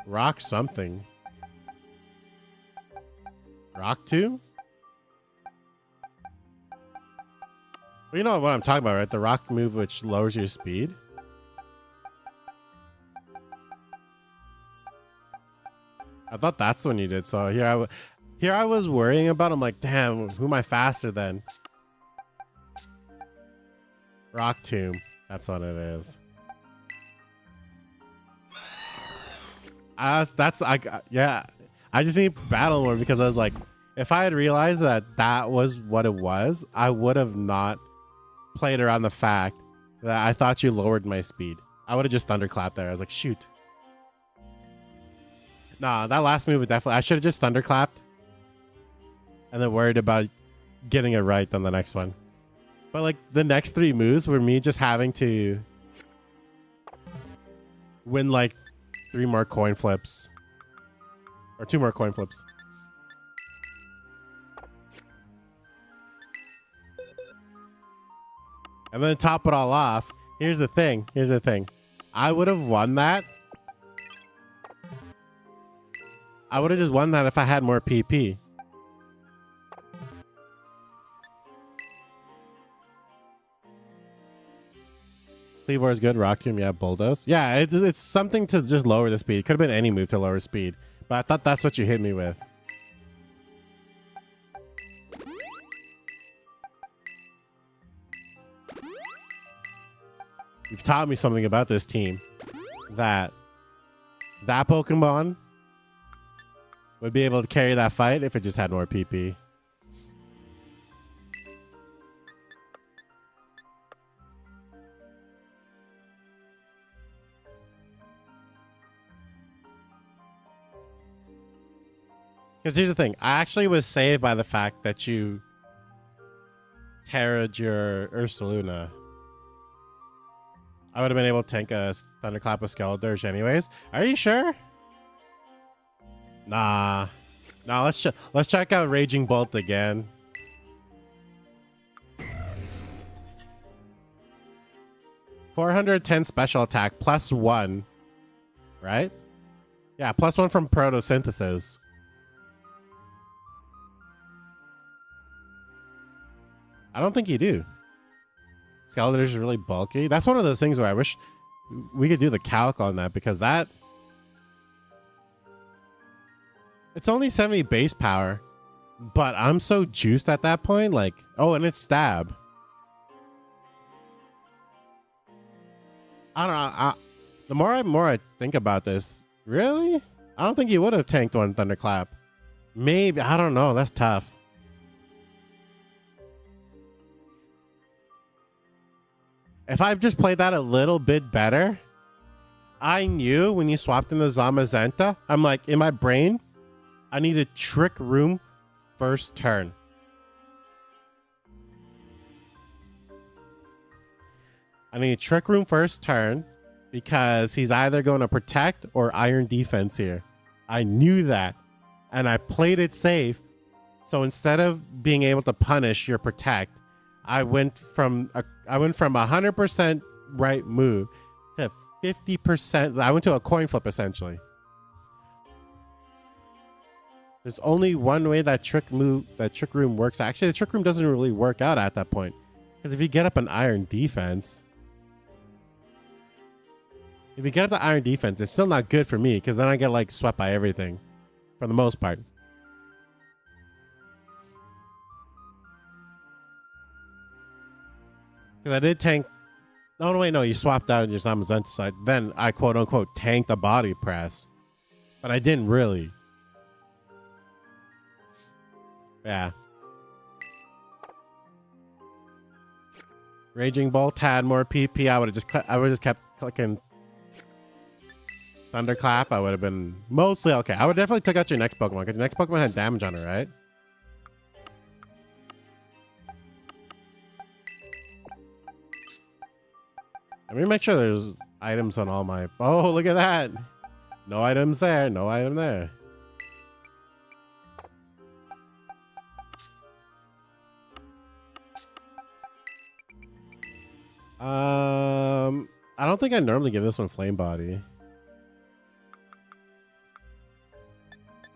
Rock something. Rock 2? Well, you know what I'm talking about, right? The rock move which lowers your speed. I thought that's when you did. So here I was worrying about. I'm like, damn, who am I faster than? Rock Tomb. That's what it is. Yeah. I just need battle more because I was like, if I had realized that was what it was, I would have not played around the fact that I thought you lowered my speed. I would have just thunderclapped there. I was like, shoot. Nah, that last move would definitely. I should have just thunderclapped and then worried about getting it right on the next one. But like the next 3 moves were me just having to win like 3 more coin flips. Or 2 more coin flips. And then to top it all off, here's the thing. I would have won that. I would have just won that if I had more PP. Cleavor is good. Rock Tomb, yeah. Bulldoze. Yeah, it's something to just lower the speed. It could have been any move to lower speed. But I thought that's what you hit me with. You've taught me something about this team. That Pokemon would be able to carry that fight if it just had more PP. Because here's the thing. I actually was saved by the fact that you terra'd your Ursaluna. I would have been able to tank a Thunderclap with Skeledirge anyways. Are you sure? Nah. Nah, let's check out Raging Bolt again. $410 special attack +1. Right? Yeah, +1 from photosynthesis. I don't think you do. Skeledirge is really bulky. That's one of those things where I wish we could do the calc on that, because that... It's only 70 base power, but I'm so juiced at that point. Like, oh, and it's stab. I don't know. The more I think about this, really? I don't think he would have tanked one Thunderclap. Maybe. I don't know. That's tough. If I've just played that a little bit better, I knew when you swapped in the Zamazenta, I'm like, in my brain, I need a Trick Room first turn. I need a Trick Room first turn because he's either going to protect or Iron Defense here. I knew that, and I played it safe. So instead of being able to punish your protect, I went from 100% right move to 50%. I went to a coin flip essentially. There's only one way that trick room works. Actually, the trick room doesn't really work out at that point, because if you get up an Iron Defense, it's still not good for me, because then I get like swept by everything, for the most part. Because I did tank. Oh, no, wait, no. You swapped out your Zamazenta, so then I quote unquote tanked the body press. But I didn't really. Yeah. Raging Bolt had more PP. I would have just kept clicking Thunderclap. I would have been mostly okay. I would definitely took out your next Pokemon, because your next Pokemon had damage on it, right? Let me make sure there's items on all my... Oh, look at that. No items there. No item there. I don't think I normally give this one Flame Body.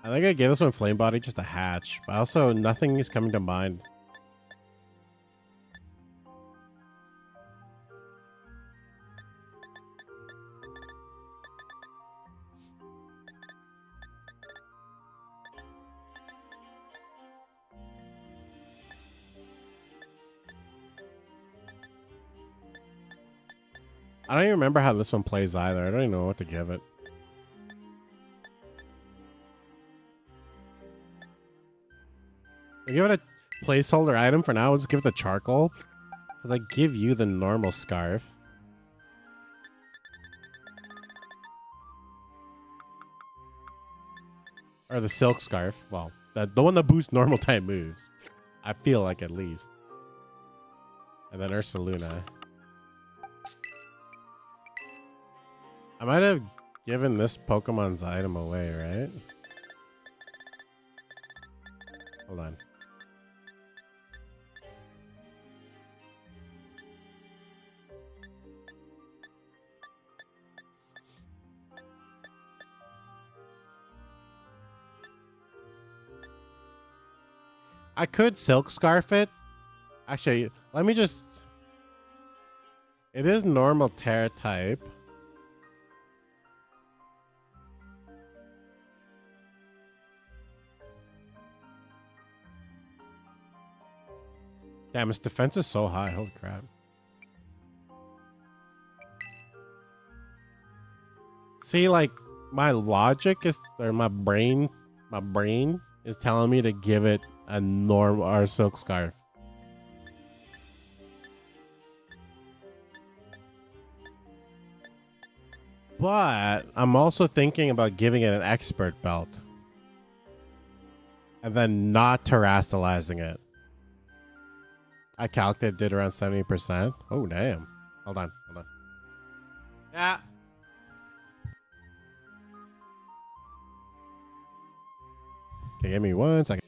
I think I gave this one Flame Body just a hatch, but also nothing is coming to mind. I don't even remember how this one plays either. I don't even know what to give it. I give it a placeholder item for now. We'll just give it the charcoal, because I give you the normal scarf. Or the silk scarf. Well, the one that boosts normal type moves. I feel like, at least. And then Ursaluna. I might have given this Pokemon's item away, right? Hold on. I could Silk Scarf it. Actually, let me just... It is normal Terra type. Damn, its defense is so high. Holy crap. See, like, my logic is... Or my brain is telling me to give it a normal or Silk Scarf. But I'm also thinking about giving it an Expert Belt. And then not terastallizing it. I calculated it did around 70%. Oh, damn. Hold on. Yeah. Okay, give me 1 second.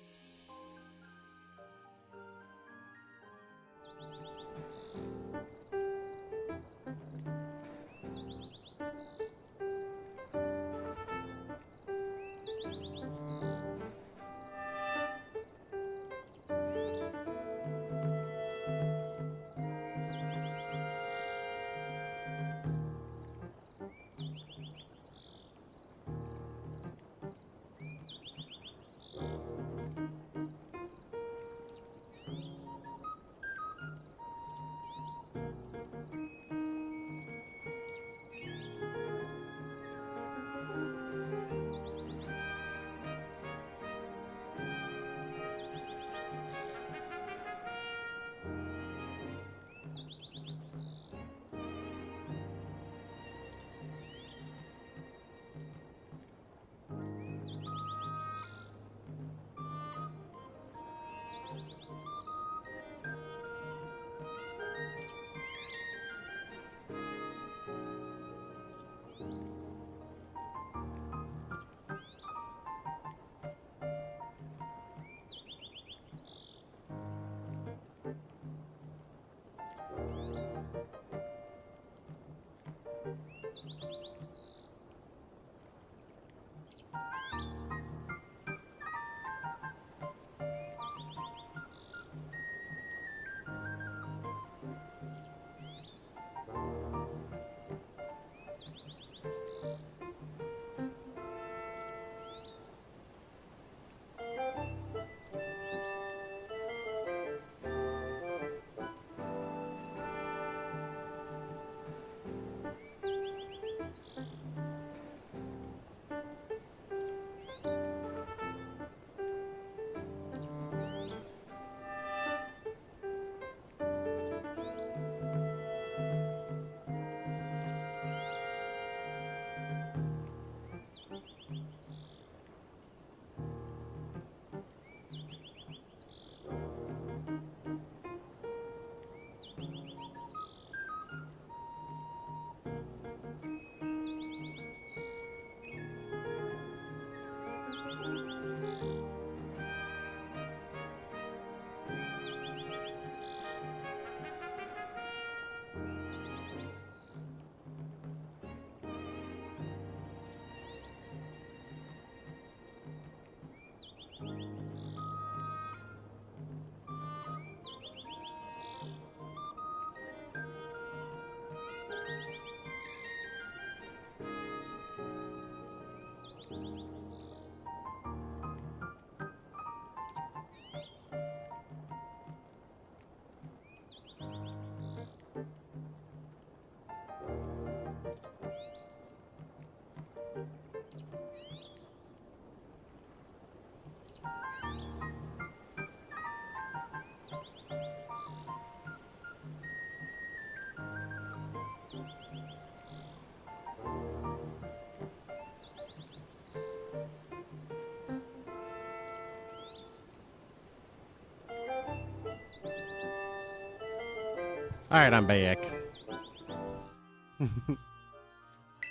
All right, I'm back.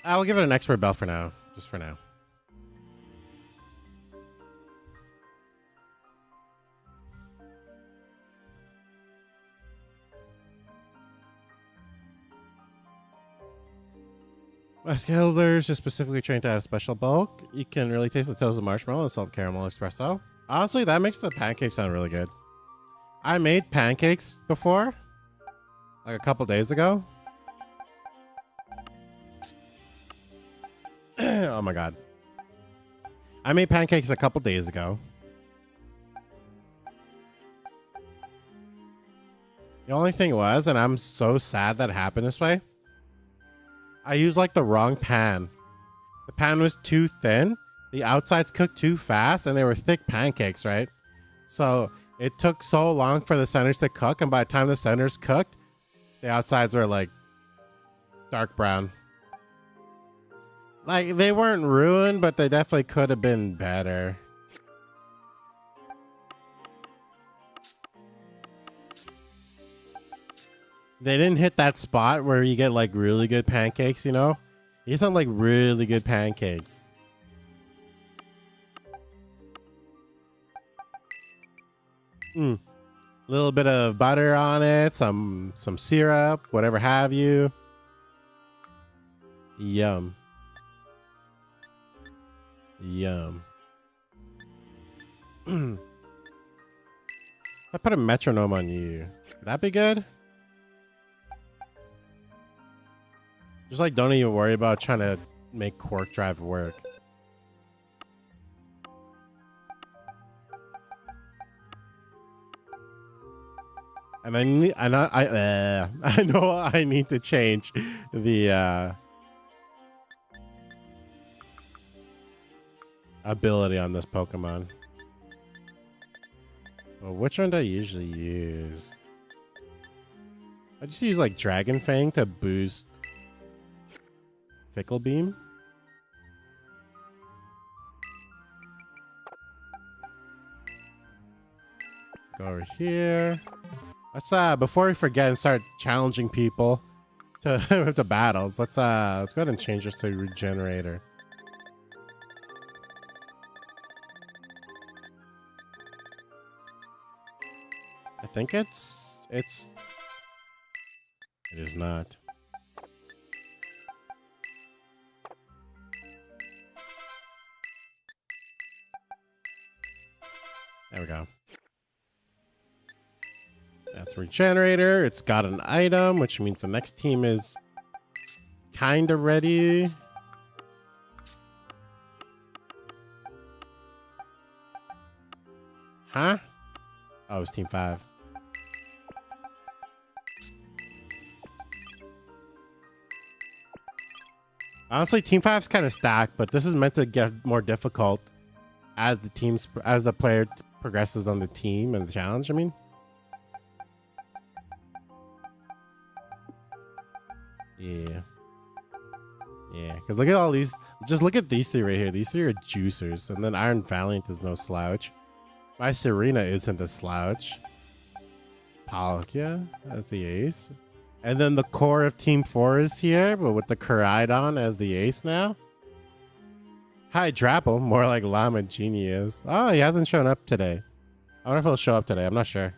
I will give it an expert bell for now, just for now. Muskeholders are specifically trained to have special bulk. You can really taste the toast of marshmallow and salt caramel espresso. Honestly, that makes the pancakes sound really good. I made pancakes before, like a couple days ago. Oh my god. I made pancakes a couple days ago. The only thing was, and I'm so sad that it happened this way, I used like the wrong pan. The pan was too thin. The outsides cooked too fast and they were thick pancakes, right? So it took so long for the centers to cook, and by the time the centers cooked, the outsides were like dark brown. Like, they weren't ruined, but they definitely could have been better. They didn't hit that spot where you get like really good pancakes, you know? You sound like really good pancakes. Little bit of butter on it, some syrup, whatever have you. Yum. Yum. I put a metronome on you. Would that be good? Just like, don't even worry about trying to make Quark Drive work. And I know I need to change the ability on this Pokemon. Well, which one do I usually use? I just use like Dragon Fang to boost Fickle Beam. Go over here. Let's before we forget and start challenging people to to battles, let's go ahead and change this to Regenerator. I think it is not. There we go. That's regenerator. It's got an item, which means the next team is kind of ready. Huh? Oh, it's team 5. Honestly, team 5's kind of stacked, but this is meant to get more difficult as the player progresses on the team and the challenge. I mean, yeah, because look at all these. Just look at these 3 right here. These 3 are juicers, and then Iron Valiant is no slouch. My Serena isn't a slouch. Palkia as the ace. And then the core of Team 4 is here, but with the Koraidon as the ace now. Hi, Drapple. More like Llama Genius. Oh, he hasn't shown up today. I wonder if he'll show up today. I'm not sure.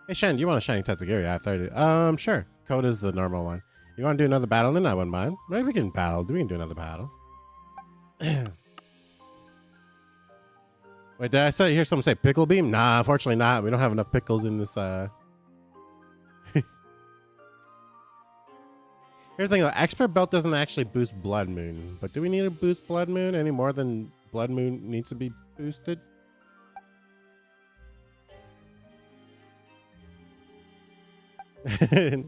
Hey, Shen, you want a Shiny Tatsugiri? I have 30. Sure. Code is the normal one. You want to do another battle? Then I wouldn't mind. Maybe we can battle. We can do another battle. Wait, did I hear someone say Pickle Beam? Nah, unfortunately not. We don't have enough pickles in this. Here's the thing, though. Expert Belt doesn't actually boost Blood Moon. But do we need to boost Blood Moon any more than Blood Moon needs to be boosted? Because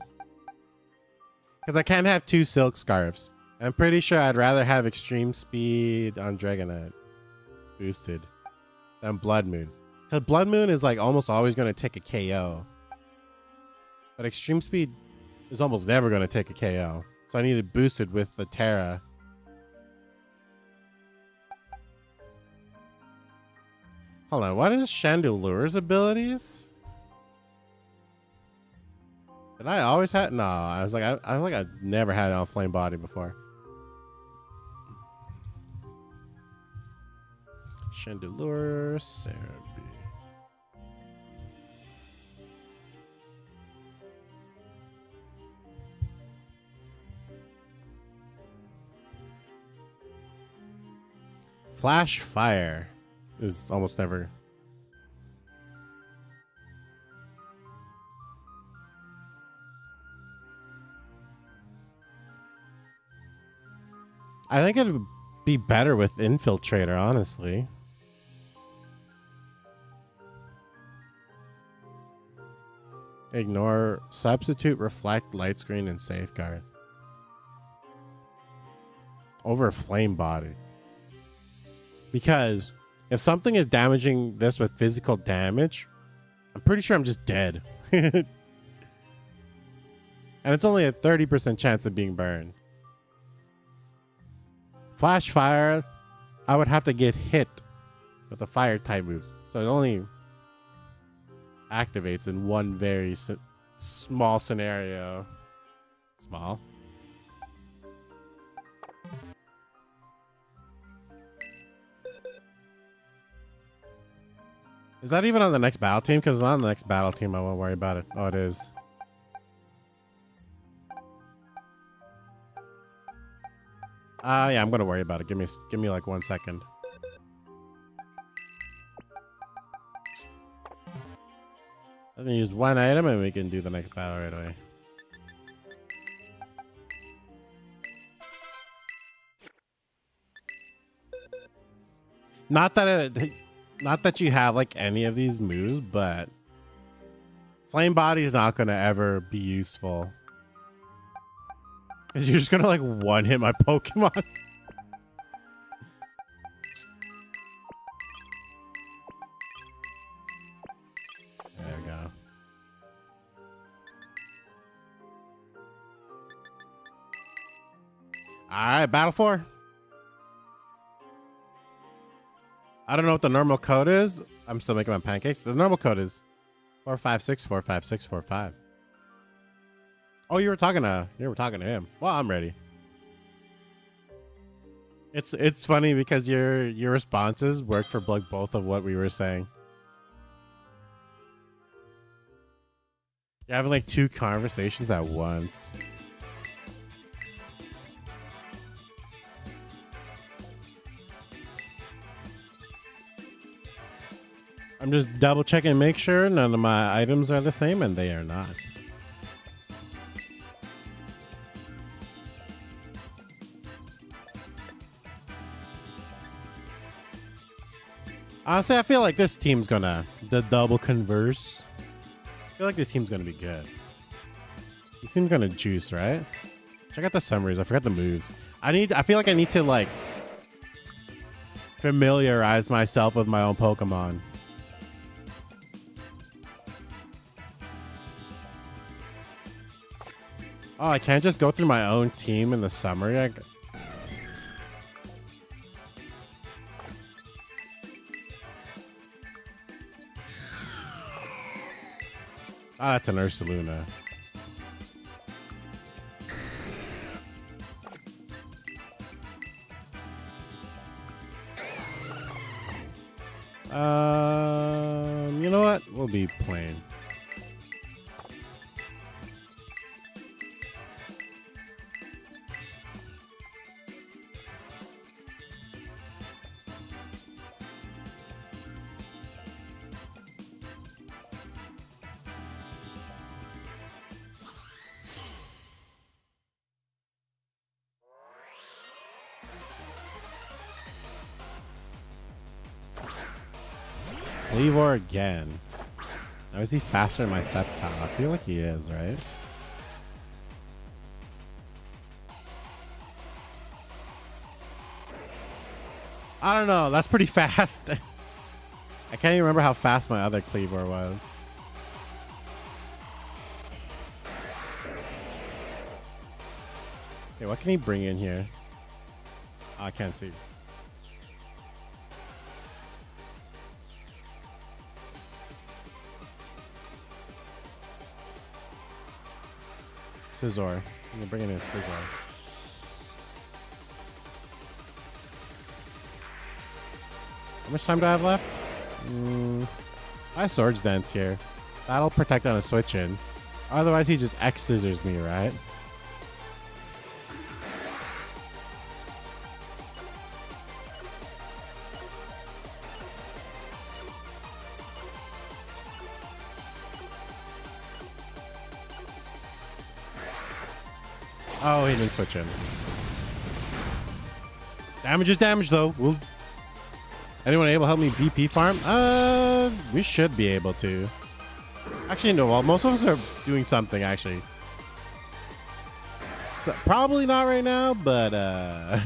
I can't have 2 Silk Scarves. I'm pretty sure I'd rather have Extreme Speed on Dragonite boosted than Blood Moon. Because Blood Moon is like almost always going to take a KO. But Extreme Speed is almost never going to take a KO. So I need it boosted with the Terra. Hold on, what is Chandelure's abilities? Did I always have? No, I was like, I never had it on Flame Body before. Chandelure, Cerebi. Flash Fire is almost never. I think it would be better with Infiltrator, honestly. Ignore, substitute, reflect, light screen, and safeguard. Over Flame Body. Because if something is damaging this with physical damage, I'm pretty sure I'm just dead. And it's only a 30% chance of being burned. Flash Fire, I would have to get hit with a fire type move. So it only activates in one very small scenario. Small. Is that even on the next battle team? Because it's not on the next battle team. I won't worry about it. Oh, it is. Yeah, I'm gonna worry about it. Give me like 1 second. I'm gonna use 1 item and we can do the next battle right away. Not that you have like any of these moves, but Flame Body is not gonna ever be useful. You're just gonna like one hit my Pokemon. There we go. Alright, Battle 4. I don't know what the normal code is. I'm still making my pancakes. The normal code is 456-456-45. Oh, you were talking to him. Well, I'm ready. It's funny because your responses work for like both of what we were saying. You're having like 2 conversations at once. I'm just double checking and make sure none of my items are the same, and they are not. Honestly, I feel like this team's gonna the double converse. I feel like this team's gonna be good. This team's gonna juice, right? Check out the summaries. I forgot the moves. I feel like I need to like familiarize myself with my own Pokemon. Oh, I can't just go through my own team in the summary. Oh, that's an Ursaluna. You know what? We'll be plain. Cleavor again. Now is he faster than my Sceptile? I feel like he is, right? I don't know. That's pretty fast. I can't even remember how fast my other Cleavor was. Okay, what can he bring in here? Oh, I can't see. Scizor. I'm gonna bring in a Scizor. How much time do I have left? I have Swords Dance here. That'll protect on a switch in. Otherwise, he just X scissors me, right? Oh, he didn't switch in. Damage is damage, though. Anyone able to help me BP farm? We should be able to. Actually, no. Well, most of us are doing something, actually. So, probably not right now, but yeah.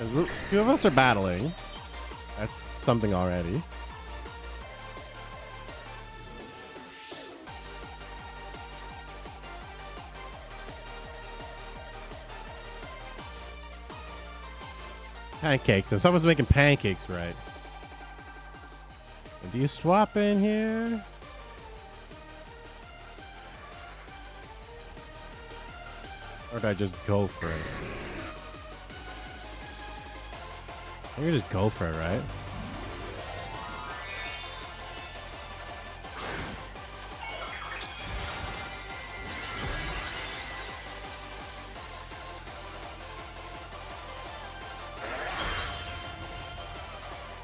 A few of us are battling. That's something already. Pancakes, and someone's making pancakes, right? And do you swap in here? Or do I just go for it? I can just go for it, right?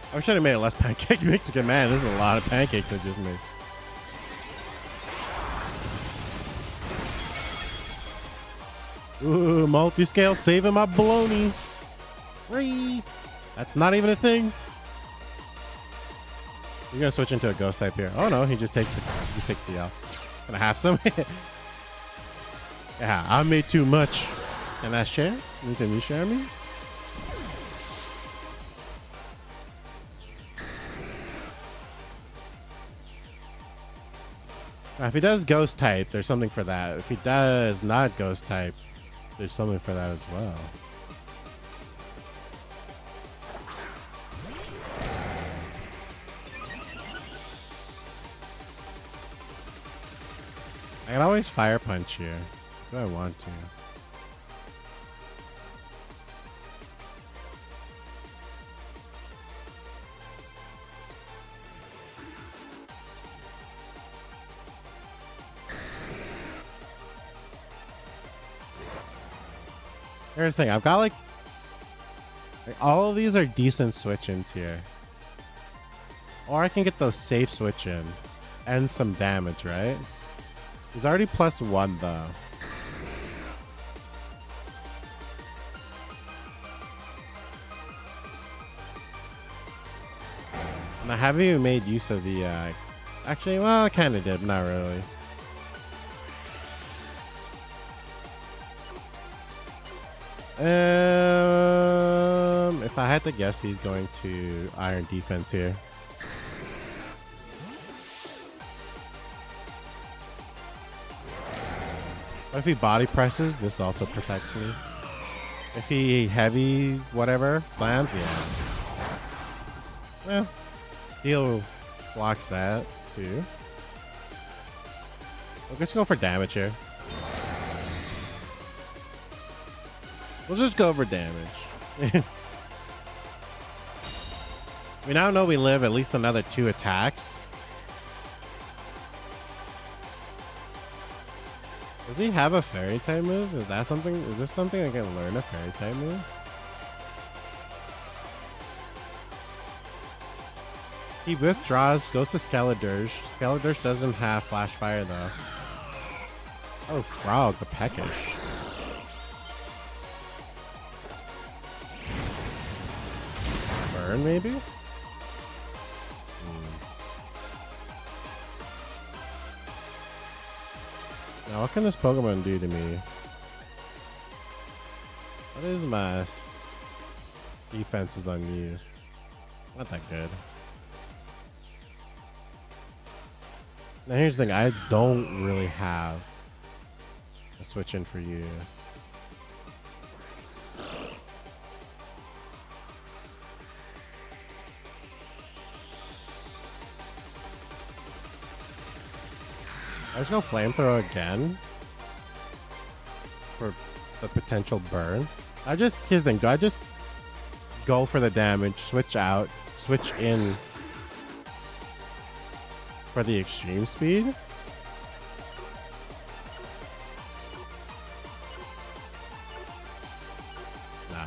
I wish I'd have made it less pancake mix because, man, this is a lot of pancakes I just made. Ooh, multi-scale saving my baloney. Free. That's not even a thing. You're gonna switch into a ghost type here. Oh no, he just takes the L. Gonna have some. Yeah, I made too much. Can I share? Can you share me? If he does ghost type, there's something for that. If he does not ghost type, there's something for that as well. I can always fire punch here. Do I want to? Here's the thing. I've got like all of these are decent switch-ins here. Or I can get the safe switch-in and some damage, right? He's already +1 though. And I haven't even made use of the actually, well, I kind of did, not really. If I had to guess, he's going to Iron Defense here. But if he body presses, this also protects me. If he heavy whatever slams, yeah. Well, steel blocks that too. Let's go for damage here. We'll just go for damage. We now know we live at least another 2 attacks. Does he have a fairy type move? Is that something? Is there something I can learn a fairy type move? He withdraws, goes to Skeledirge. Skeledirge doesn't have Flash Fire though. Oh, Frog, the Peckish. Burn, maybe? Now, what can this Pokemon do to me? What is my defenses on you? Not that good. Now, here's the thing. I don't really have a switch in for you. I just go Flamethrower again for the potential burn. Here's the thing. Do I just go for the damage, switch out, switch in for the extreme speed? Nah.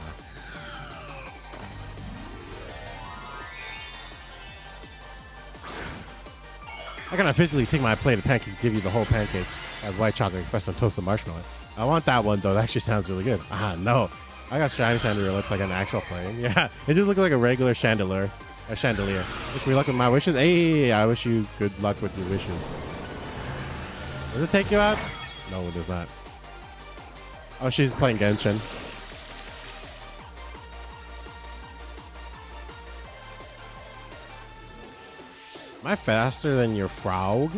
I cannot physically take my plate of pancakes and give you the whole pancake as white chocolate expressed on toasted marshmallow. I want that one though. That actually sounds really good. No. I got shiny chandelier. Looks like an actual flame. Yeah, it just looks like a regular chandelier. A chandelier. Wish me luck with my wishes. Hey, I wish you good luck with your wishes. Does it take you out? No, it does not. Oh, she's playing Genshin. Am I faster than your frog?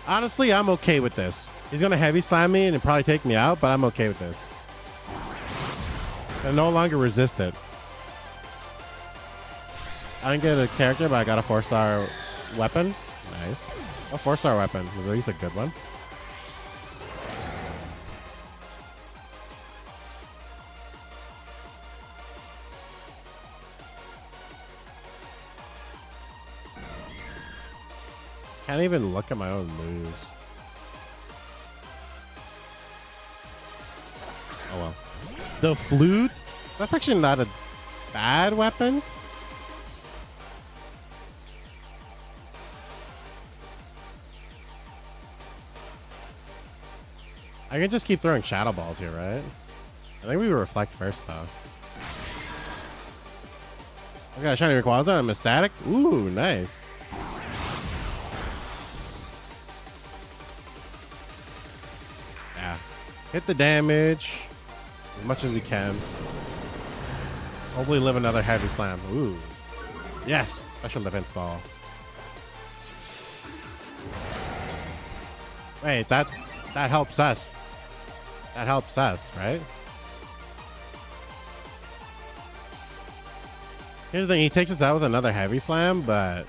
Honestly, I'm okay with this. He's gonna heavy slam me and probably take me out, but I'm okay with this. I no longer resist it. I didn't get a character, but I got a 4-star weapon. Nice. A 4-star weapon was at least a good one. Can't even look at my own moves. Oh well. The flute? That's actually not a bad weapon. I can just keep throwing shadow balls here, right? I think we reflect first though. I got a shiny Rayquaza. I'm ecstatic. Ooh, nice. Hit the damage as much as we can. Hopefully live another heavy slam. Ooh. Yes. Special defense fall. Wait, that helps us. That helps us, right? Here's the thing, he takes us out with another heavy slam, but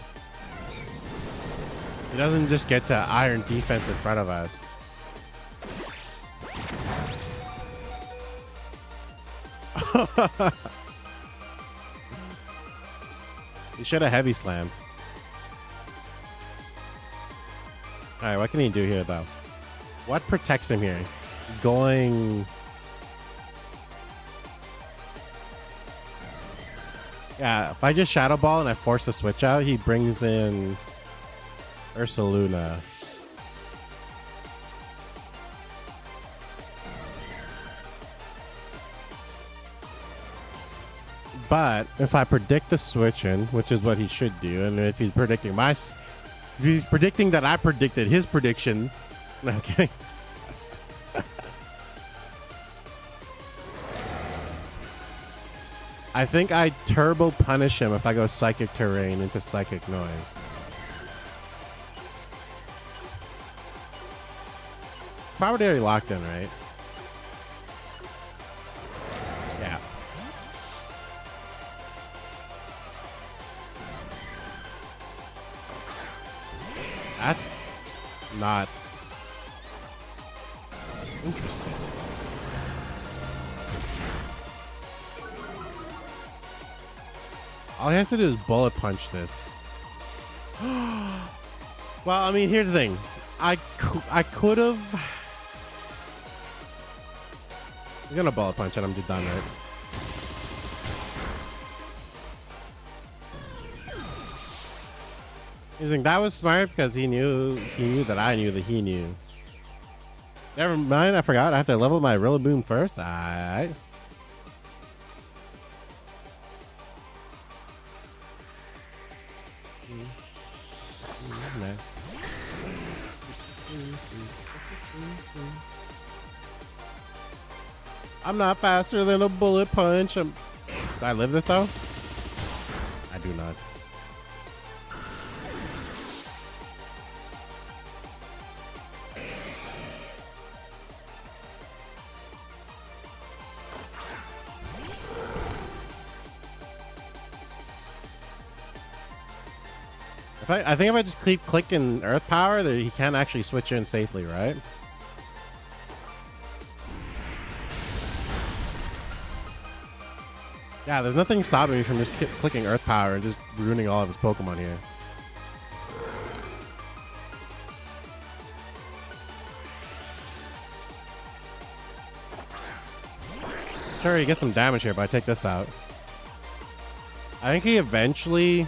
he doesn't just get to iron defense in front of us. He should have heavy slammed. Alright, what can he do here though? What protects him here? Going... Yeah, if I just Shadow Ball and I force the switch out, he brings in Ursaluna. But if I predict the switch in, which is what he should do, and if he's predicting if he's predicting that I predicted his prediction, okay. I think I turbo punish him if I go Psychic Terrain into Psychic Noise. Probably already locked in, right? Yeah. That's not interesting. All he has to do is bullet punch this. Well, I mean, here's the thing. I could have... He's gonna bullet punch and I'm just done, right? He's like, that was smart because he knew that I knew that he knew. Never mind, I forgot. I have to level my Rillaboom first. Alright. I'm not faster than a bullet punch. Do I live this though? I do not. I think if I just keep clicking Earth Power, that he can actually switch in safely, right? Yeah, there's nothing stopping me from just clicking Earth Power and just ruining all of his Pokemon here. Sure, he gets some damage here, but I take this out. I think he eventually...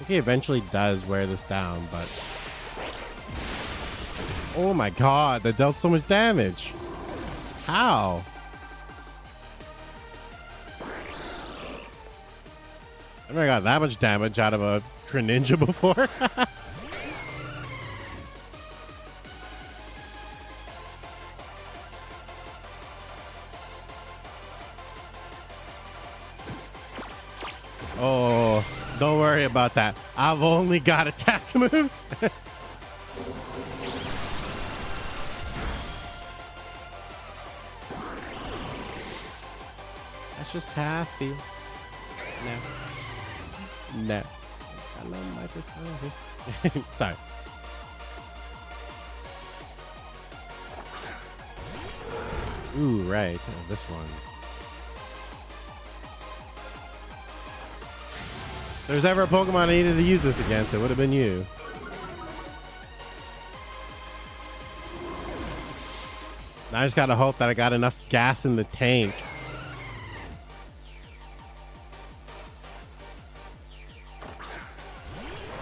he eventually does wear this down, but... Oh my god, that dealt so much damage. How? I've never got that much damage out of a Greninja before. Oh, don't worry about that. I've only got attack moves. That's just how I feel. No. I love my personality. Sorry. Ooh, right. Oh, this one. If there's ever a Pokemon I needed to use this against, it would have been you. Now I just gotta hope that I got enough gas in the tank.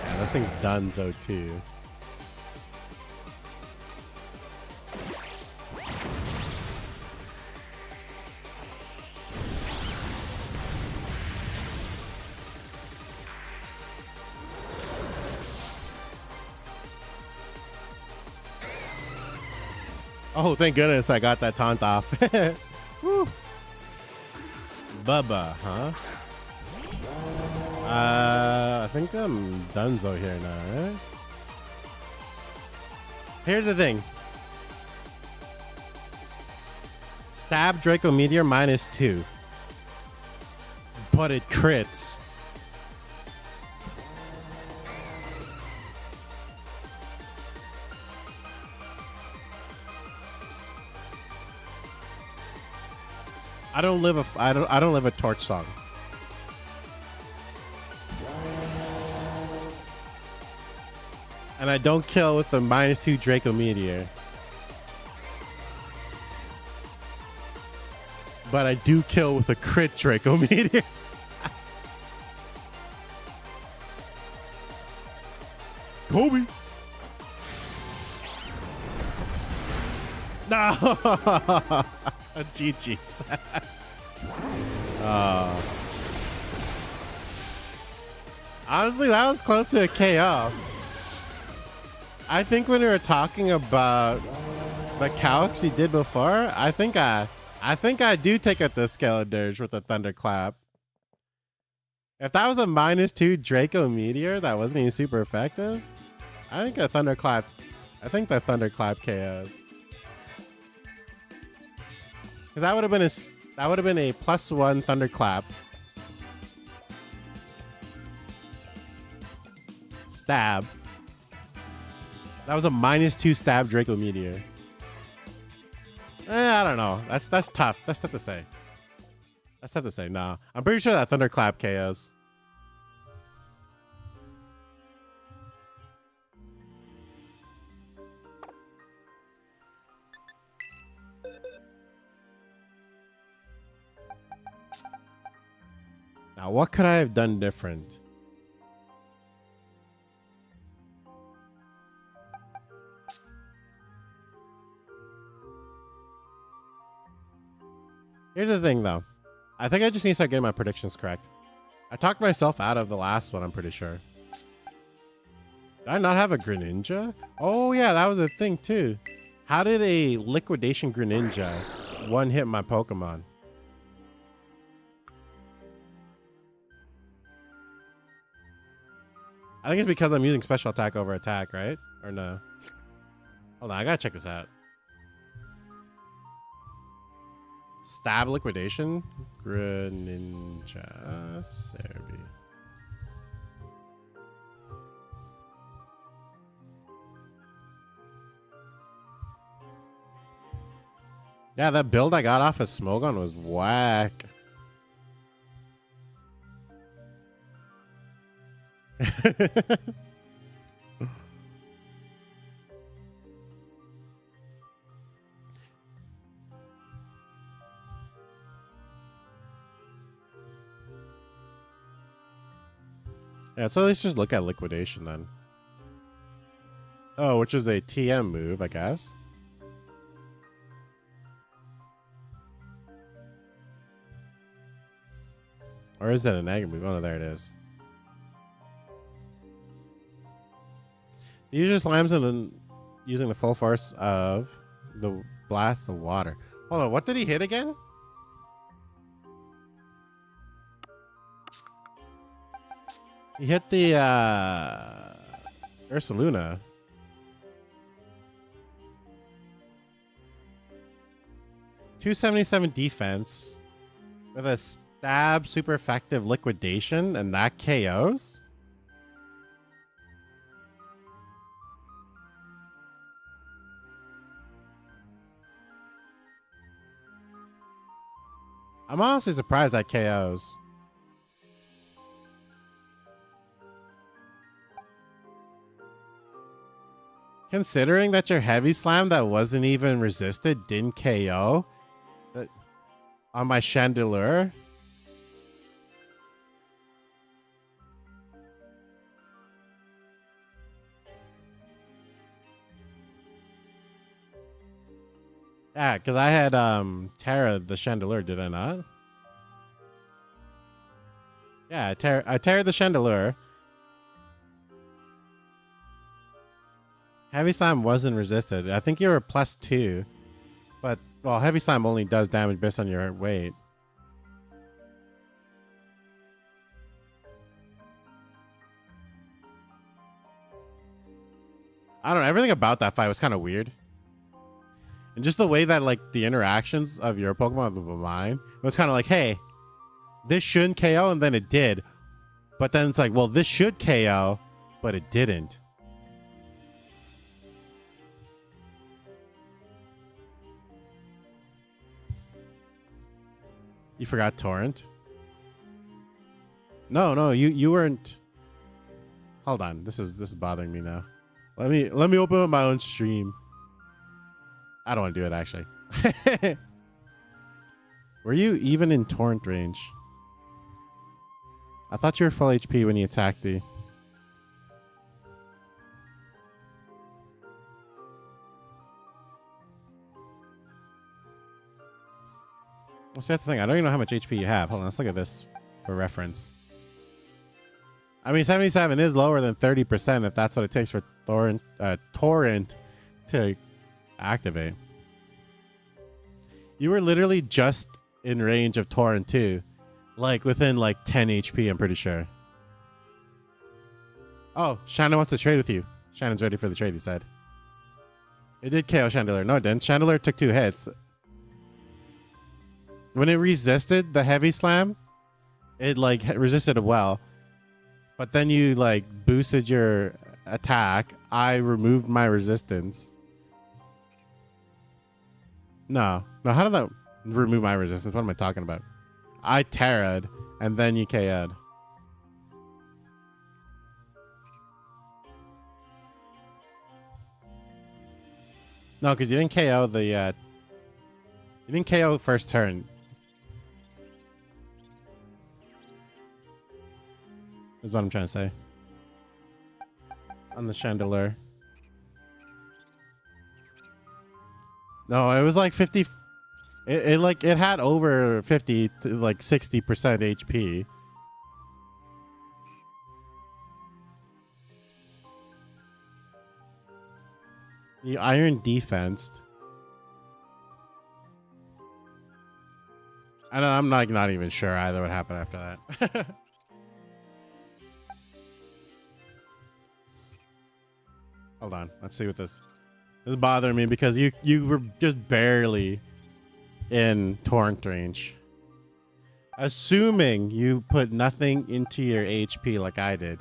Yeah, this thing's donezo too. Oh, thank goodness I got that taunt off. Woo. Bubba, huh? I think I'm donezo here now, right? Here's the thing. Stab Draco Meteor -2. But it crits. I don't live a torch song. And I don't kill with the -2 Draco Meteor. But I do kill with a crit Draco Meteor. Kobe. No. GG's. Honestly, that was close to a KO. I think when we were talking about the calcs he did before, I think I do take out the Skeledirge with a Thunderclap. If that was a -2 Draco Meteor that wasn't even super effective, I think the Thunderclap KOs. Because that would have been a +1 Thunderclap. Stab. That was a -2 stab Draco Meteor. I don't know. That's tough. That's tough to say. That's tough to say. No, I'm pretty sure that Thunderclap KOs. Now, what could I have done different? Here's the thing, though. I think I just need to start getting my predictions correct. I talked myself out of the last one, I'm pretty sure. Did I not have a Greninja? Oh, yeah, that was a thing, too. How did a Liquidation Greninja one-hit my Pokemon? I think it's because I'm using special attack over attack, right? Or no? Hold on, I gotta check this out. Stab Liquidation? Greninja Serbi. Yeah, that build I got off of Smogon was whack. Yeah, so let's just look at Liquidation then. Oh, which is a TM move, I guess. Or is that a negative move? Oh, no, there it is. The user slams and then using the full force of the blast of water. Hold on, what did he hit again? He hit the Ursaluna. .277 defense with a stab super effective liquidation, and that KOs. I'm honestly surprised that KOs. Considering that your heavy slam that wasn't even resisted didn't KO on my Chandelure. Yeah, because I had Terra the Chandelure, did I not? Yeah, I Terra the Chandelure. Heavy Slam wasn't resisted. I think you were +2. But, well, Heavy Slam only does damage based on your weight. I don't know. Everything about that fight was kind of weird. And just the way that like the interactions of your Pokemon with mine, it was kind of like, hey, this shouldn't KO, and then it did. But then it's like, well, this should KO, but it didn't. You forgot Torrent? No, you weren't. Hold on, this is bothering me now. Let me open up my own stream. I don't want to do it actually. Were you even in Torrent range? I thought you were full HP when you attacked me. Well, see, that's the thing. I don't even know how much HP you have. Hold on, let's look at this for reference. I mean, 77 is lower than 30% if that's what it takes for Torrent to activate. You were literally just in range of Torrent too. Like within like 10 HP, I'm pretty sure. Oh, Shannon wants to trade with you. Shannon's ready for the trade, he said. It did KO Chandelure. No, it didn't. Chandelure took 2 hits. When it resisted the heavy slam, it like resisted it well. But then you like boosted your attack. I removed my resistance. No, how did that remove my resistance? What am I talking about? I Terra'd and then you KO'd. No, because you didn't KO the you didn't KO first turn. Is what I'm trying to say. On the Chandelure. No, it was like 50. It had over 50 to like 60% HP. The Iron defensed. And I'm not even sure either what happened after that. Hold on. Let's see what this is bothering me because you were just barely in Torrent range. Assuming you put nothing into your HP like I did.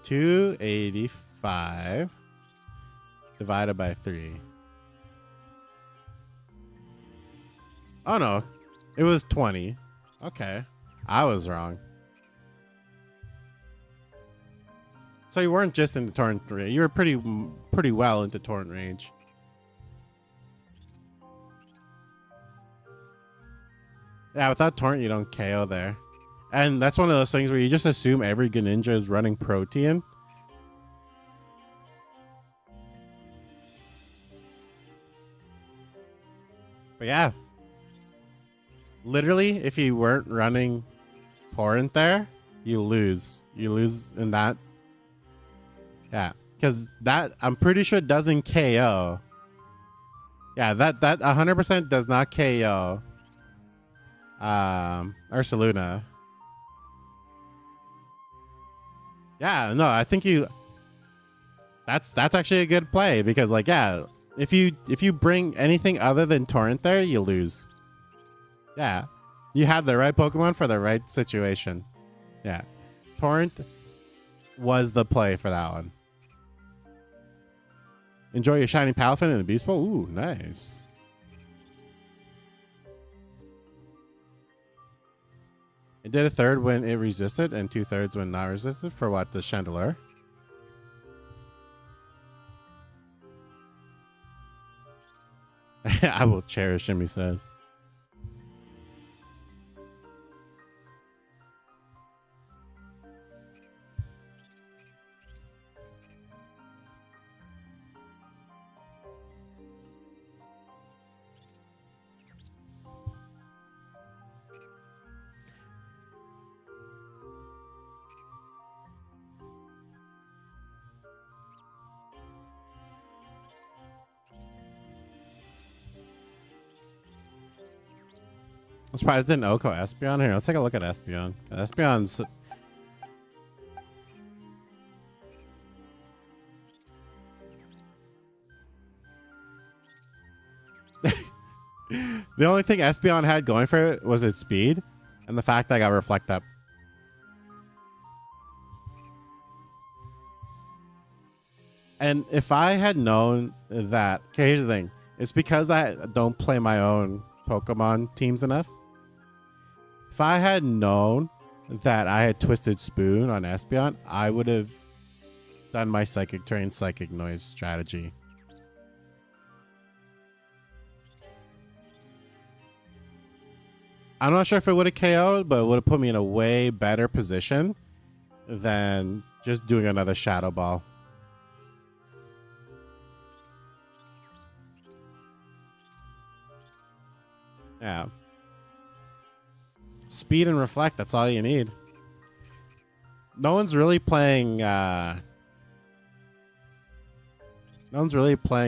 285 divided by 3. Oh no. It was 20. Okay. I was wrong. So you weren't just in the Torrent range. You were pretty well into Torrent range. Yeah, without Torrent, you don't KO there. And that's one of those things where you just assume every Greninja is running Protean. But yeah. Literally, if you weren't running Torrent there, you lose. You lose in that. Yeah, because that I'm pretty sure doesn't KO. Yeah, that 100% does not KO. Ursaluna. Yeah, no, I think you. That's actually a good play because like yeah, if you bring anything other than Torrent there, you lose. Yeah, you had the right Pokemon for the right situation. Yeah, Torrent was the play for that one. Enjoy your shiny Palafin in the Beast Bowl. Ooh, nice. It did a third when it resisted and 2/3 when not resisted for what? The Chandelure? I will cherish him, he says. I'm surprised it didn't Oko Espeon here. Let's take a look at Espeon. Espeon's. The only thing Espeon had going for it was its speed and the fact that I got Reflect Up. And if I had known that, okay, here's the thing. It's because I don't play my own Pokemon teams enough. If I had known that I had Twisted Spoon on Espeon, I would have done my Psychic Terrain, Psychic Noise strategy. I'm not sure if it would have KO'd, but it would have put me in a way better position than just doing another Shadow Ball. Yeah. Speed and Reflect, that's all you need. No one's really playing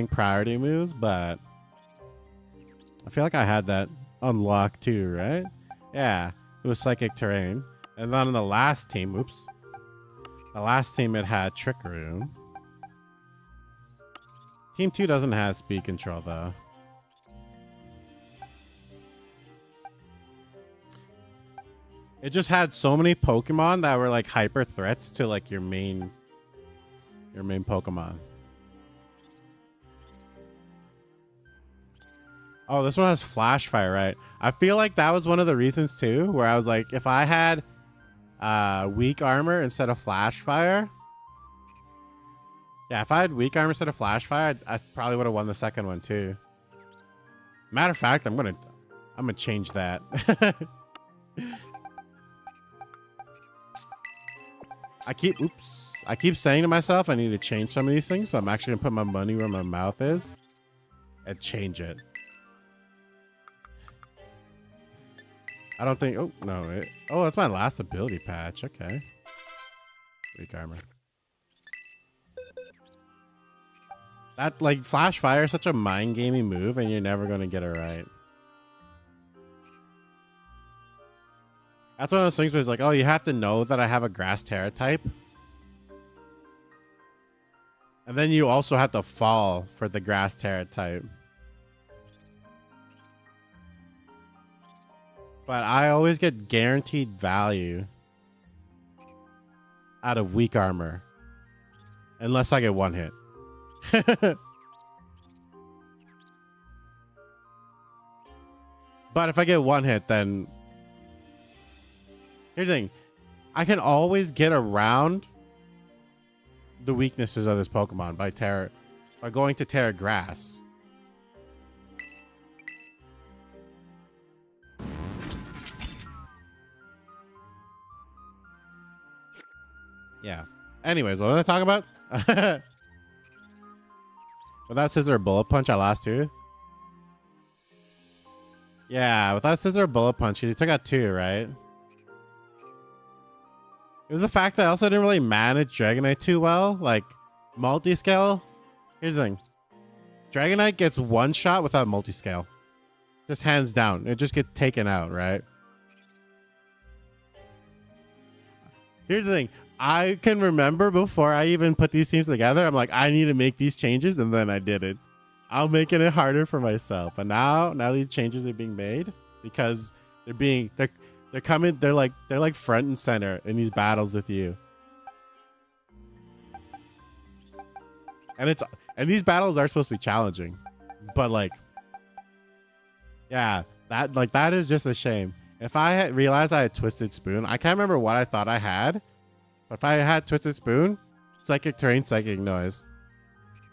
priority moves, but I feel like I had that unlocked too, right? Yeah. It was Psychic Terrain. And then on the last team, oops. The last team it had Trick Room. Team 2 doesn't have speed control though. It just had so many Pokemon that were like hyper threats to like your main Pokemon. Oh, this one has Flash Fire, right? I feel like that was one of the reasons too, where I was like, if I had weak armor instead of Flash Fire. Yeah, if I had weak armor instead of Flash Fire, I probably would have won the second one too. Matter of fact, I'm gonna change that. I keep saying to myself I need to change some of these things, so I'm actually gonna put my money where my mouth is and change it. I don't think. Oh no! Oh, that's my last ability patch. Okay. Weak armor. That like Flash Fire is such a mind gaming move, and you're never gonna get it right. That's one of those things where it's like, oh, you have to know that I have a Grass Terra type. And then you also have to fall for the Grass Terra type. But I always get guaranteed value out of weak armor. Unless I get one hit. But if I get one hit, then... Here's the thing. I can always get around the weaknesses of this Pokemon by going to Terra Grass. Yeah. Anyways, what was I talking about? Without Scissor Bullet Punch, I lost 2. Yeah, without Scissor Bullet Punch, he took out 2, right? It was the fact that I also didn't really manage Dragonite too well. Like, multi-scale. Here's the thing. Dragonite gets one shot without multi-scale. Just hands down. It just gets taken out, right? Here's the thing. I can remember before I even put these teams together, I'm like, I need to make these changes, and then I did it. I'm making it harder for myself. But now these changes are being made because they're coming, they're like front and center in these battles with you. And these battles are supposed to be challenging. But like, yeah, that is just a shame. If I had realized I had Twisted Spoon, I can't remember what I thought I had. But if I had Twisted Spoon, Psychic Terrain, Psychic Noise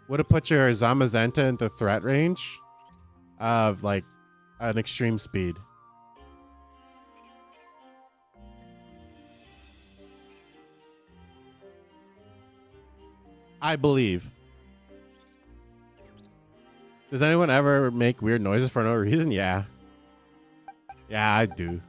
would have put your Zamazenta into threat range of like an extreme speed. I believe. Does anyone ever make weird noises for no reason? Yeah. Yeah, I do.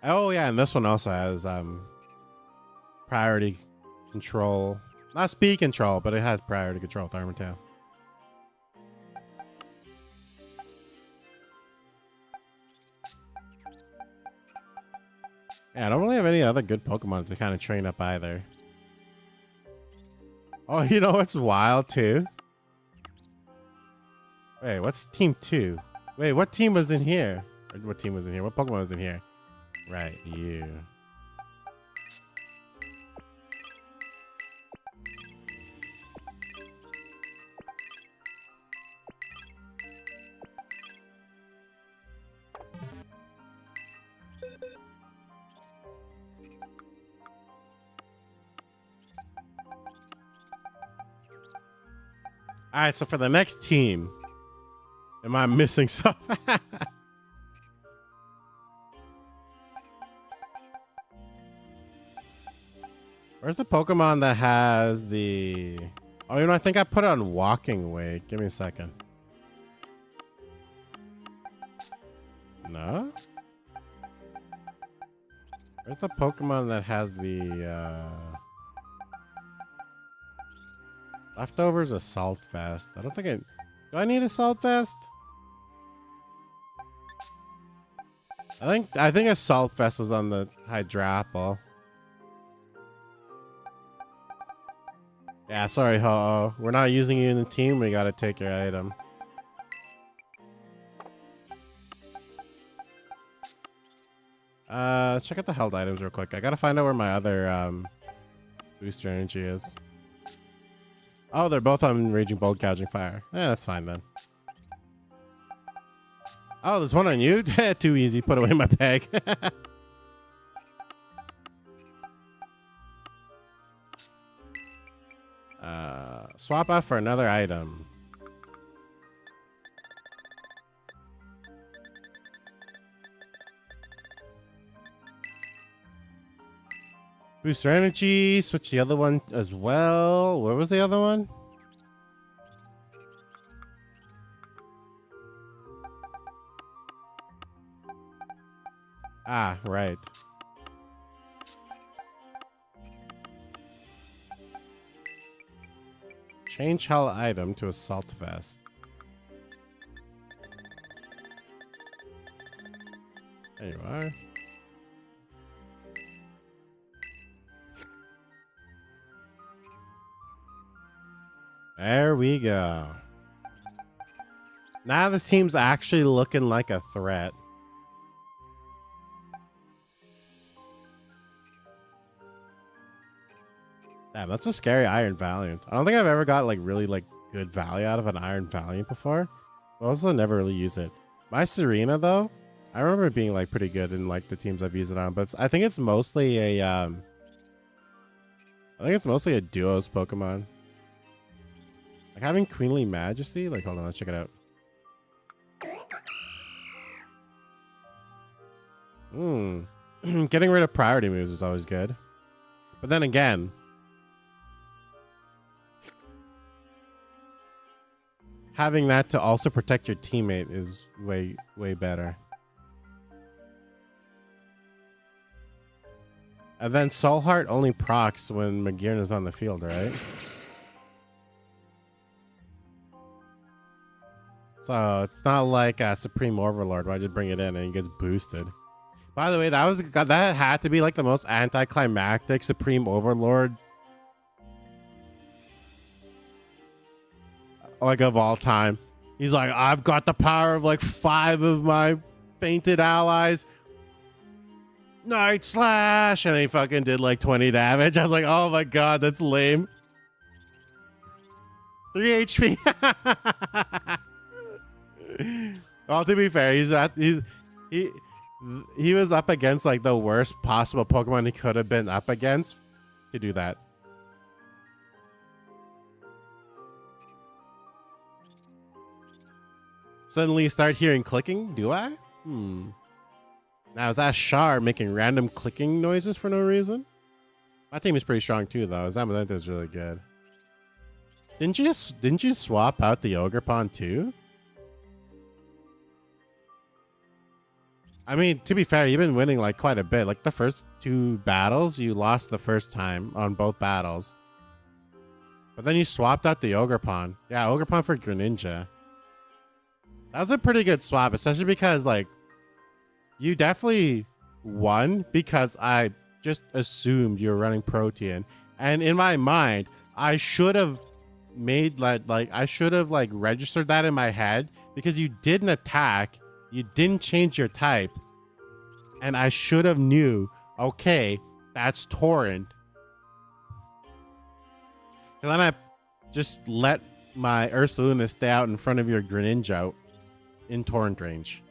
Oh yeah, and this one also has priority control. Not speed control, but it has priority control with Armor Tail. Yeah, I don't really have any other good Pokemon to kind of train up either. Oh, you know what's wild too? Wait, what's team 2? Wait, what team was in here? Or what team was in here? What Pokemon was in here? Right, you. All right, so for the next team, am I missing stuff? Where's the Pokemon that has the... Oh, you know, I think I put it on Walking Way. Give me a second. No? Where's the Pokemon that has the... Leftovers Assault Vest. I don't think it... Do I need Assault Vest? I think Assault Vest was on the Hydrapple. Yeah, sorry, Ho-Oh. We're not using you in the team. We gotta take your item. Check out the held items real quick. I gotta find out where my other booster energy is. Oh, they're both on Raging Bolt, Gouging Fire. Yeah, that's fine then. Oh, there's one on you? Too easy. Put away my peg. Swap out for another item. Booster energy. Switch the other one as well. Where was the other one? Ah, right. Change hell item to Assault Vest. There you are. There we go. Now this team's actually looking like a threat. Damn, that's a scary Iron Valiant. I don't think I've ever got like really like good value out of an Iron Valiant before. I also never really used it. My Serena though, I remember it being like pretty good in like the teams I've used it on, but I think it's mostly a duos Pokemon. Like having Queenly Majesty, like hold on, let's check it out. Getting rid of priority moves is always good. But then again, having that to also protect your teammate is way, way better. And then Soul Heart only procs when McGearn is on the field, right? So it's not like a Supreme Overlord where I just bring it in and it gets boosted. By the way, that had to be like the most anticlimactic Supreme Overlord like of all time. He's like, I've got the power of like 5 of my fainted allies. Night Slash, and he fucking did like 20 damage. I was like, oh my god, that's lame. 3 HP. Well, to be fair, he was up against like the worst possible Pokemon he could have been up against to do that. Suddenly start hearing clicking, do I? Now is that Char making random clicking noises for no reason? My team is pretty strong too though. Zamazenta is really good. Didn't you swap out the Ogerpon too? I mean, to be fair, you've been winning like quite a bit. Like the first 2 battles, you lost the first time on both battles. But then you swapped out the Ogerpon. Yeah, Ogerpon for Greninja. That was a pretty good swap, especially because like you definitely one, because I just assumed you're running Protean, and in my mind, I should have made like I should have like registered that in my head because you didn't attack, you didn't change your type, and I should have knew. Okay, that's Torrent. And then I just let my Ursaluna stay out in front of your Greninja in Torrent range.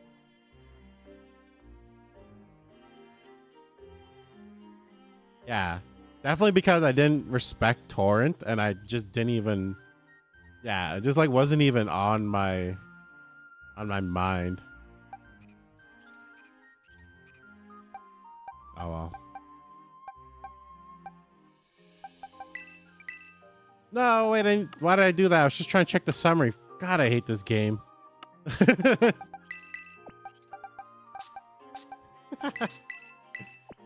Yeah, definitely because I didn't respect Torrent and I just didn't even. Yeah, it just like wasn't even on my mind. Oh well. No, wait, why did I do that? I was just trying to check the summary. God, I hate this game. I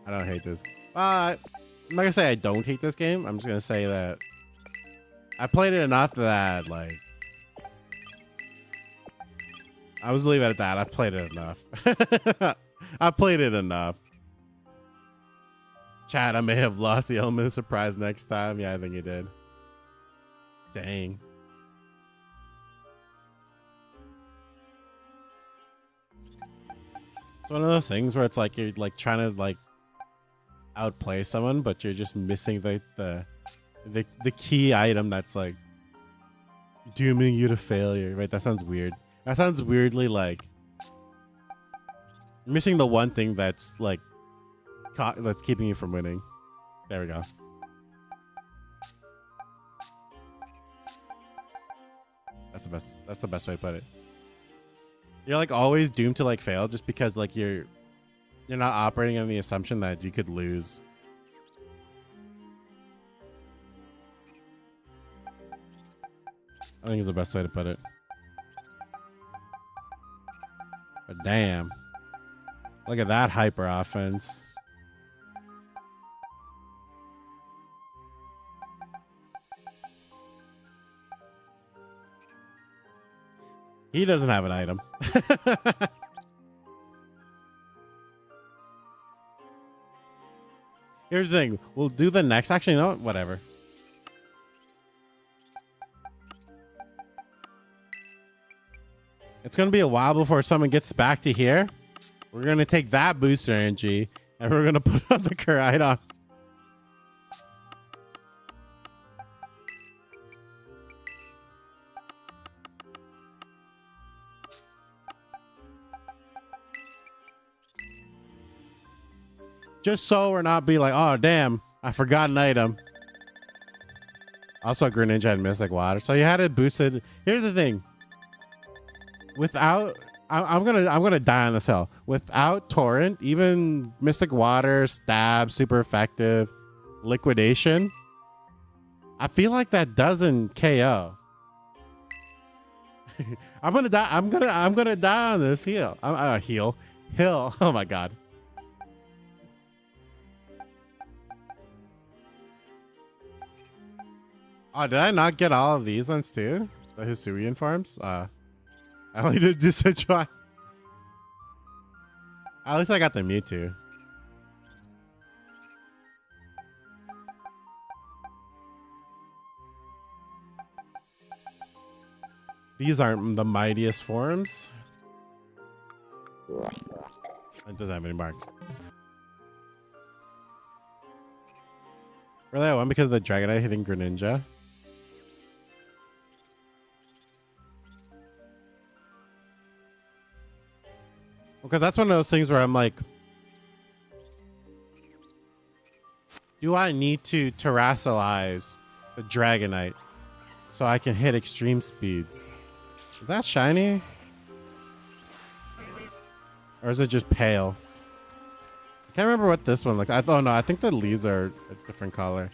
don't hate this. I'm not gonna say I don't hate this game. I'm just gonna say that I played it enough that like I was leaving it at that. I've played it enough. I played it enough. Chad, I may have lost the element of surprise next time. Yeah, I think you did. Dang. It's one of those things where it's like you're like trying to like outplay someone, but you're just missing the key item that's like dooming you to failure. Right? That sounds weird. That sounds weirdly like missing the one thing that's like that's keeping you from winning. There we go. That's the best way to put it. You're like always doomed to like fail just because like you're not operating on the assumption that you could lose. I think is the best way to put it. But damn. Look at that hyper offense. He doesn't have an item. Here's the thing. We'll do the next. Actually, no, whatever. It's going to be a while before someone gets back to here. We're going to take that booster energy and we're going to put on the Koraidon. Just so we're not be like, oh, damn, I forgot an item. Also, Greninja had Mystic Water. So you had it boosted. Here's the thing. Without, I'm gonna die on this hill. Without Torrent, even Mystic Water, Stab, super effective, Liquidation. I feel like that doesn't KO. I'm gonna die. I'm gonna die on this hill. Hill. Oh my god. Oh, did I not get all of these ones too? The Hisuian farms? I only did this a try. At least I got the Mewtwo. These aren't the mightiest forms. It doesn't have any marks. Really, I won because of the Dragonite hitting Greninja. Because that's one of those things where I'm like, do I need to terrassalize the Dragonite so I can hit extreme speeds? Is that shiny? Or is it just pale? I can't remember what this one looks like. Oh no, I think the leaves are a different color.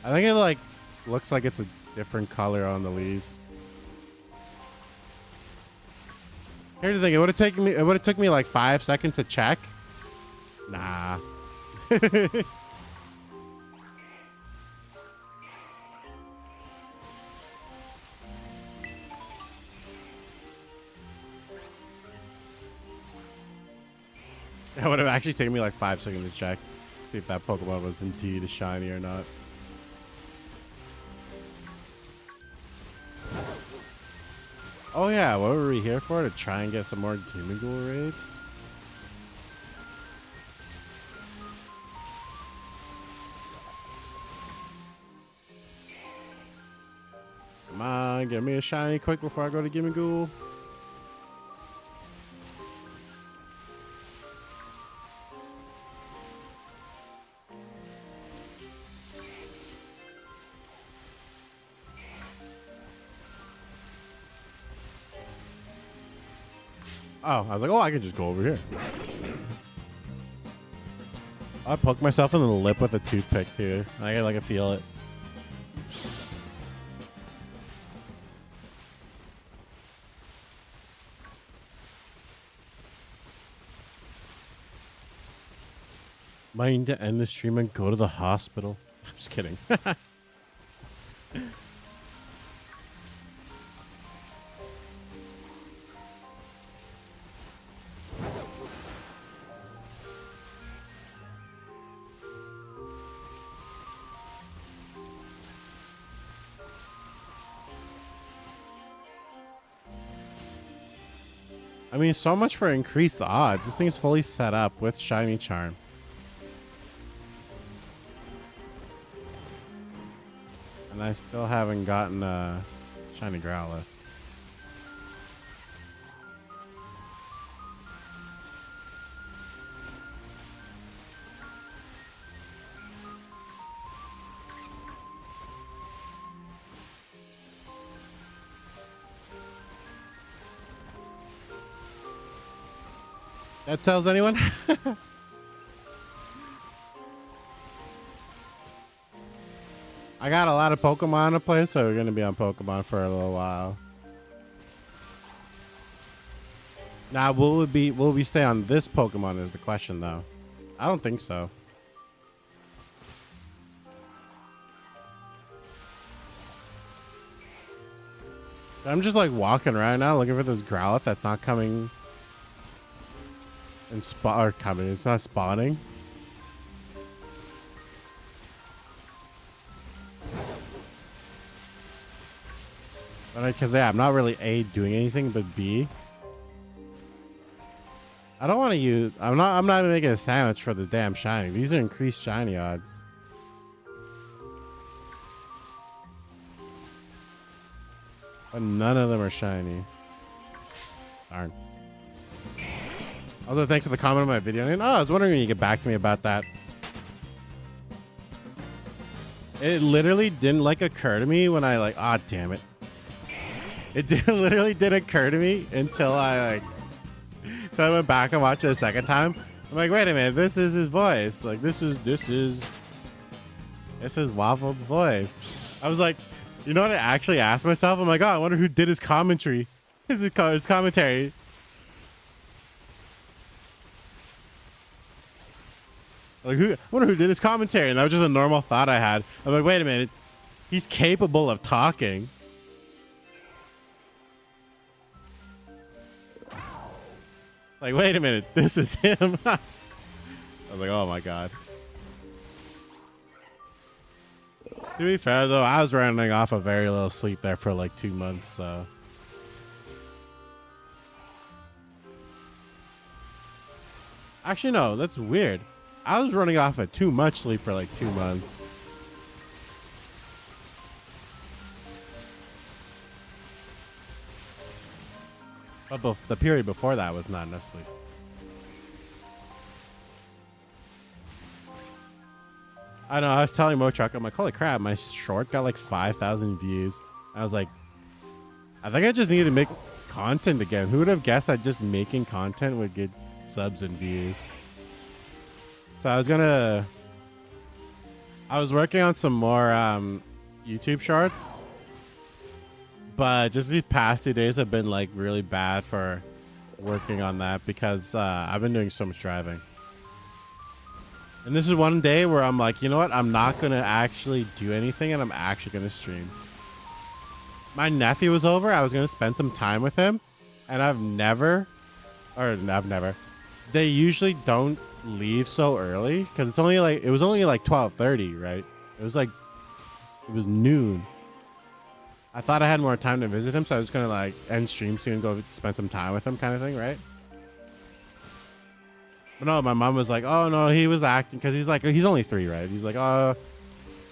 I think it like looks like it's a different color on the leaves. Here's the thing, it would have took me like 5 seconds to check. Nah. It would have actually taken me like 5 seconds to check, see if that Pokemon was indeed a shiny or not. Oh yeah, what were we here for? To try and get some more Gimmighoul raids? Come on, get me a shiny quick before I go to Gimmighoul. Oh, I was like, oh, I can just go over here. I poked myself in the lip with a toothpick too. I can feel it. Might need to end the stream and go to the hospital. I'm just kidding. I mean, so much for increased odds. This thing is fully set up with Shiny Charm. And I still haven't gotten a Shiny Growlithe. That tells anyone? I got a lot of Pokemon to play, so we're going to be on Pokemon for a little while. Now, will we stay on this Pokemon is the question, though. I don't think so. I'm just like walking around now looking for this Growlithe that's not coming and it's not spawning. Because yeah, I'm not really A, doing anything, but B, I don't want to use, I'm not even making a sandwich for this damn shiny. These are increased shiny odds. But none of them are shiny. Darn. Also, thanks for the comment on my video. And I was wondering when you get back to me about that. It literally didn't occur to me when I damn it. It literally didn't occur to me until I went back and watched it a second time. I'm like, wait a minute, this is his voice. Like this is Waffle's voice. I was like, you know what? I actually asked myself. I'm like, oh, I wonder who did his commentary. His commentary. I wonder who did his commentary. And that was just a normal thought I had. I'm like, wait a minute. He's capable of talking. Like, wait a minute. This is him. I was like, oh my God. To be fair, though, I was running off of very little sleep there for like 2 months, so. Actually, no, that's weird. I was running off of too much sleep for like 2 months. But the period before that was not enough sleep. I know, I was telling Mochuck, I'm like, holy crap, my short got like 5,000 views. I was like, I think I just needed to make content again. Who would have guessed that just making content would get subs and views? So I was working on some more YouTube shorts, but just these past 2 days have been like really bad for working on that because I've been doing so much driving. And this is one day where I'm like, you know what? I'm not going to actually do anything and I'm actually going to stream. My nephew was over. I was going to spend some time with him and I've never, they usually don't leave so early because it was only like 12:30, right? It was noon. I thought I had more time to visit him, so I was gonna like end stream soon, go spend some time with him, kind of thing, right? But no, my mom was like, "Oh no, he was acting because he's only 3, right?" He's like, "Oh,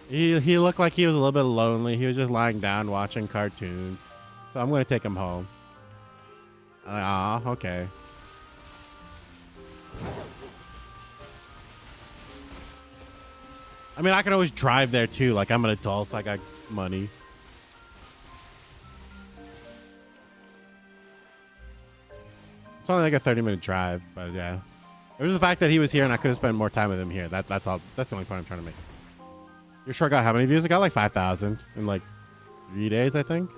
he looked like he was a little bit lonely. He was just lying down watching cartoons, so I'm gonna take him home." I'm like, "Ah, okay." I mean, I could always drive there too. Like, I'm an adult. I got money. It's only like a 30-minute drive, but yeah. It was the fact that he was here and I could have spent more time with him here. That's all. That's the only point I'm trying to make. Your short got how many views? It got like 5,000 in like 3 days, I think.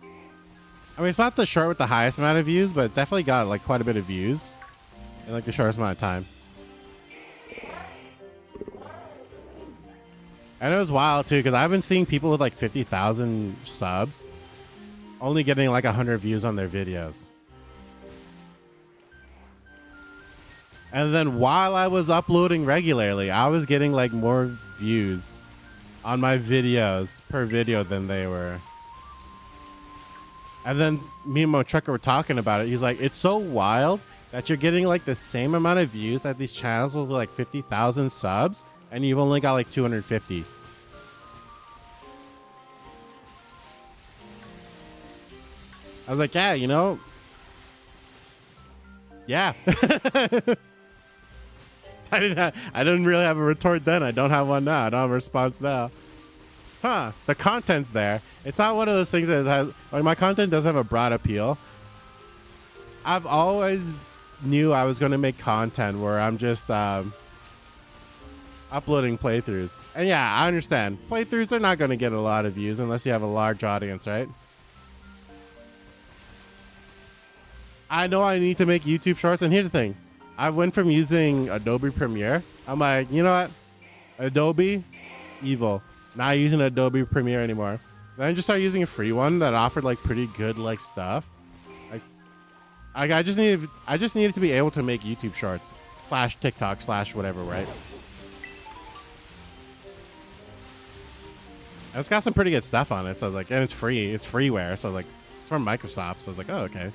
I mean, it's not the short with the highest amount of views, but it definitely got like quite a bit of views in like the shortest amount of time. And it was wild too, because I've been seeing people with like 50,000 subs only getting like 100 views on their videos. And then while I was uploading regularly, I was getting like more views on my videos per video than they were. And then me and Mo Trucker were talking about it. He's like, it's so wild that you're getting like the same amount of views at these channels with like 50,000 subs, and you've only got like 250. I was like, yeah, you know, yeah. I didn't really have a retort then. I don't have one now. I don't have a response now. Huh? The content's there. It's not one of those things that has like my content does have a broad appeal. I've always knew I was going to make content where I'm just uploading playthroughs. And yeah, I understand. Playthroughs, they're not going to get a lot of views unless you have a large audience, right? I know I need to make YouTube shorts, and here's the thing. I went from using Adobe Premiere. I'm like, you know what? Adobe, evil. Not using Adobe Premiere anymore. Then I just started using a free one that offered like pretty good like stuff. Like, I just needed to be able to make YouTube shorts / TikTok / whatever, right? And it's got some pretty good stuff on it. So I was like, and it's free. It's freeware. So I was like, it's from Microsoft. So I was like, oh, okay.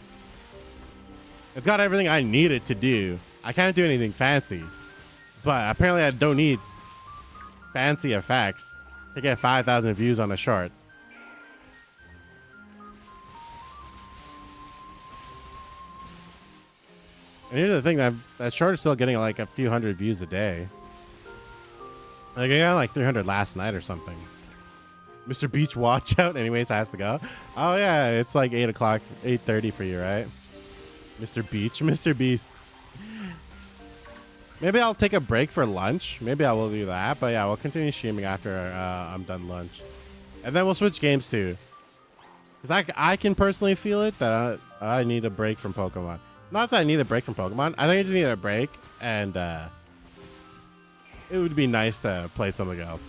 It's got everything I need it to do. I can't do anything fancy, but apparently I don't need fancy effects to get 5,000 views on a short. And here's the thing, that short is still getting like a few hundred views a day. Like I got like 300 last night or something. Mr. Beach, watch out. Anyways, I has to go. Oh yeah, it's like 8 o'clock, 8:30 for you, right? Mr. Beach, Mr. Beast. Maybe I'll take a break for lunch. Maybe I will do that. But yeah, we'll continue streaming after I'm done lunch. And then we'll switch games too. Because I can personally feel it that I need a break from Pokemon. Not that I need a break from Pokemon. I think I just need a break. And it would be nice to play something else.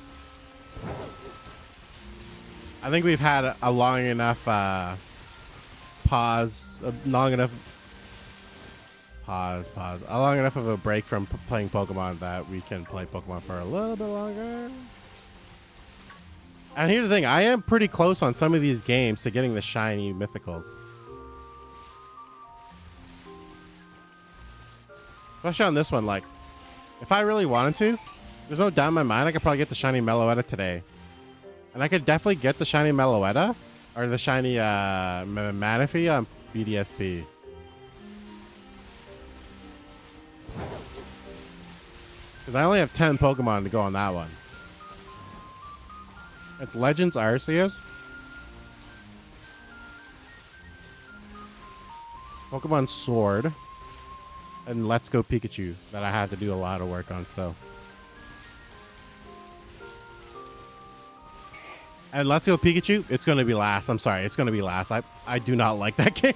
I think we've had a long enough pause. Long enough of a break from playing Pokemon that we can play Pokemon for a little bit longer. And here's the thing, I am pretty close on some of these games to getting the shiny mythicals. Especially on this one, like, if I really wanted to, there's no doubt in my mind I could probably get the shiny Meloetta today. And I could definitely get the shiny Meloetta or the shiny Manaphy on BDSP. Because I only have 10 Pokemon to go on that one. It's Legends Arceus, Pokemon Sword, and Let's Go Pikachu that I have to do a lot of work on still. And Let's Go Pikachu, it's going to be last. I'm sorry, it's going to be last. I do not like that game.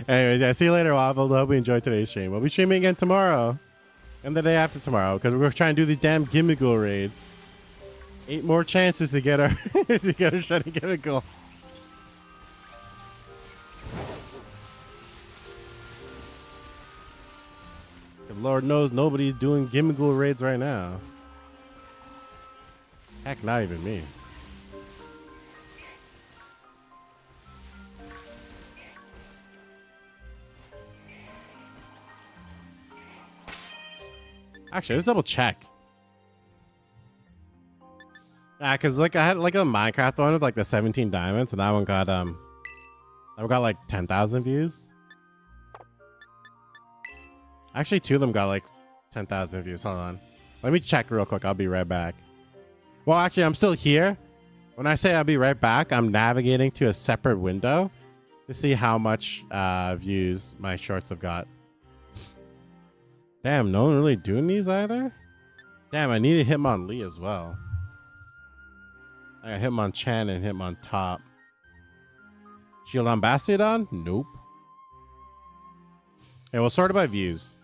Anyways, yeah, see you later, Waffle. Hope you enjoyed today's stream. We'll be streaming again tomorrow and the day after tomorrow because we're trying to do these damn Gimmighoul raids. 8 more chances to get our to get our shiny Gimmighoul. Lord knows nobody's doing Gimmigool raids right now. Heck, not even me. Actually, let's double check. Yeah, cause like I had like a Minecraft one with like the 17 diamonds, and that one got like 10,000 views. Actually, two of them got like 10,000 views. Hold on, let me check real quick. I'll be right back. Well, actually, I'm still here. When I say I'll be right back, I'm navigating to a separate window to see how much views my shorts have got. Damn, no one really doing these either? Damn, I need to Hitmonlee as well. I got Hitmonchan and Hitmontop. Shield on Bastiodon? Nope. Okay, we'll sort it by views.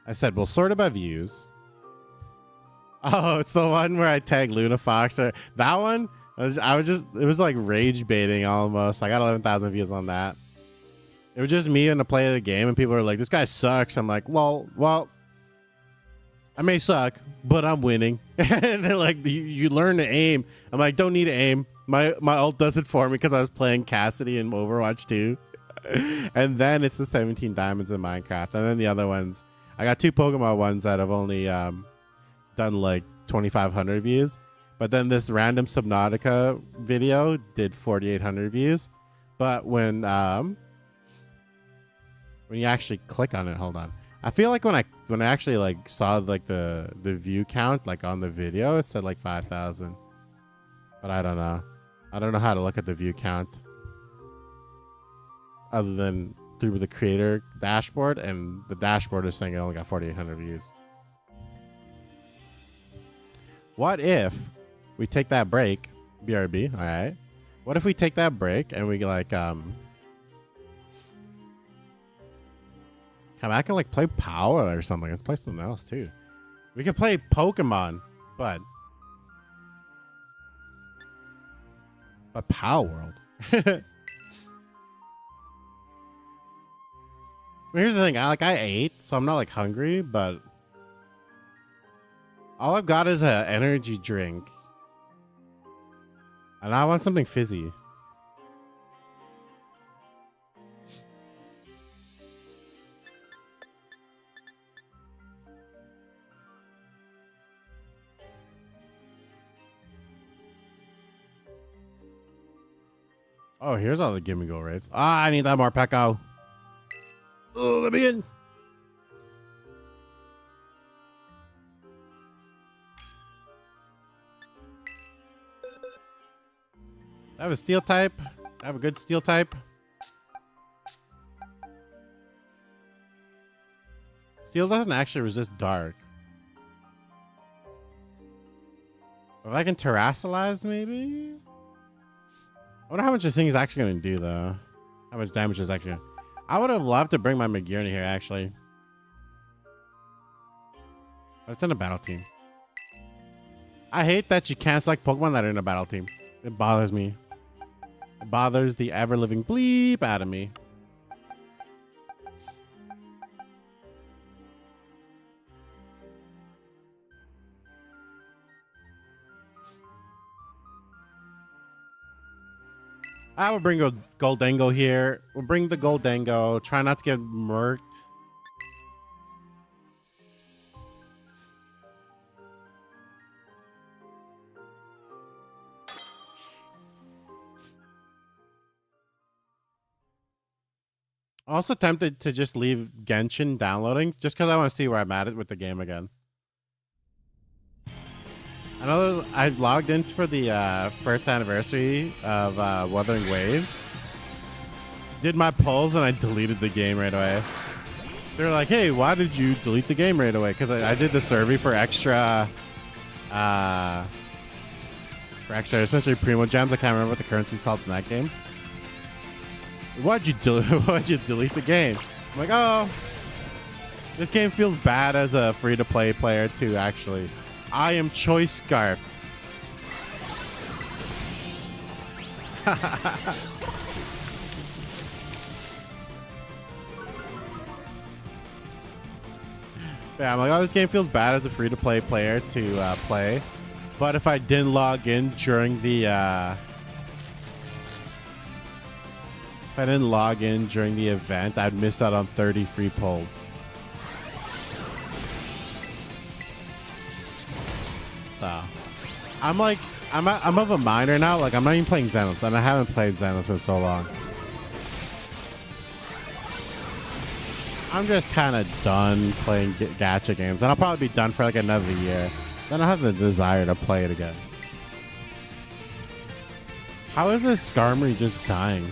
I said we'll sort it by views. Oh, it's the one where I tag Lunafox. That one, it was like rage baiting almost. I got 11,000 views on that. It was just me in the play of the game, and people are like, this guy sucks. I'm like, well, I may suck, but I'm winning. And they're like, you learn to aim. I'm like, don't need to aim. My ult does it for me because I was playing Cassidy in Overwatch 2. And then it's the 17 diamonds in Minecraft. And then the other ones, I got two Pokemon ones that have only done like 2,500 views. But then this random Subnautica video did 4,800 views. But when you actually click on it, hold on. I feel like when I actually like saw like the view count like on the video, it said like 5,000. But I don't know. I don't know how to look at the view count other than through the creator dashboard, and the dashboard is saying it only got 4,800 views. What if we take that break, BRB, all right? What if we take that break and we like come back and like play Power or something? Let's play something else too. We could play Pokemon, but Power World. Here's the thing. I ate, so I'm not like hungry, but all I've got is an energy drink, and I want something fizzy. Oh, here's all the gimme go raids. Ah, I need that more Pekko. Oh, let me in. I have a steel type. I have a good steel type. Steel doesn't actually resist dark. If I can terrassalize, maybe? I wonder how much this thing is actually going to do, though. How much damage is actually... I would have loved to bring my Magearna here, actually. But it's in a battle team. I hate that you can't select Pokemon that are in a battle team. It bothers me. It bothers the ever-living bleep out of me. I will bring a Goldango here. We'll bring the Goldango. Try not to get murked. I'm also tempted to just leave Genshin downloading just because I want to see where I'm at with the game again. I know I logged in for the first anniversary of Wuthering Waves. Did my polls and I deleted the game right away. They were like, hey, why did you delete the game right away? Because I did the survey for extra essentially Primo Gems. I can't remember what the currency's called in that game. Why'd you delete the game? I'm like, oh, this game feels bad as a free-to-play player too, actually. I am choice scarfed. Yeah, I'm like, oh, this game feels bad as a free-to-play player to play. But if I didn't log in during the event, I'd miss out on 30 free pulls. So I'm of a minor now. Like, I'm not even playing Xenos, and I haven't played Xenos in so long. I'm just kind of done playing gacha games, and I'll probably be done for like another year. Then I'll have the desire to play it again. How is this Skarmory just dying?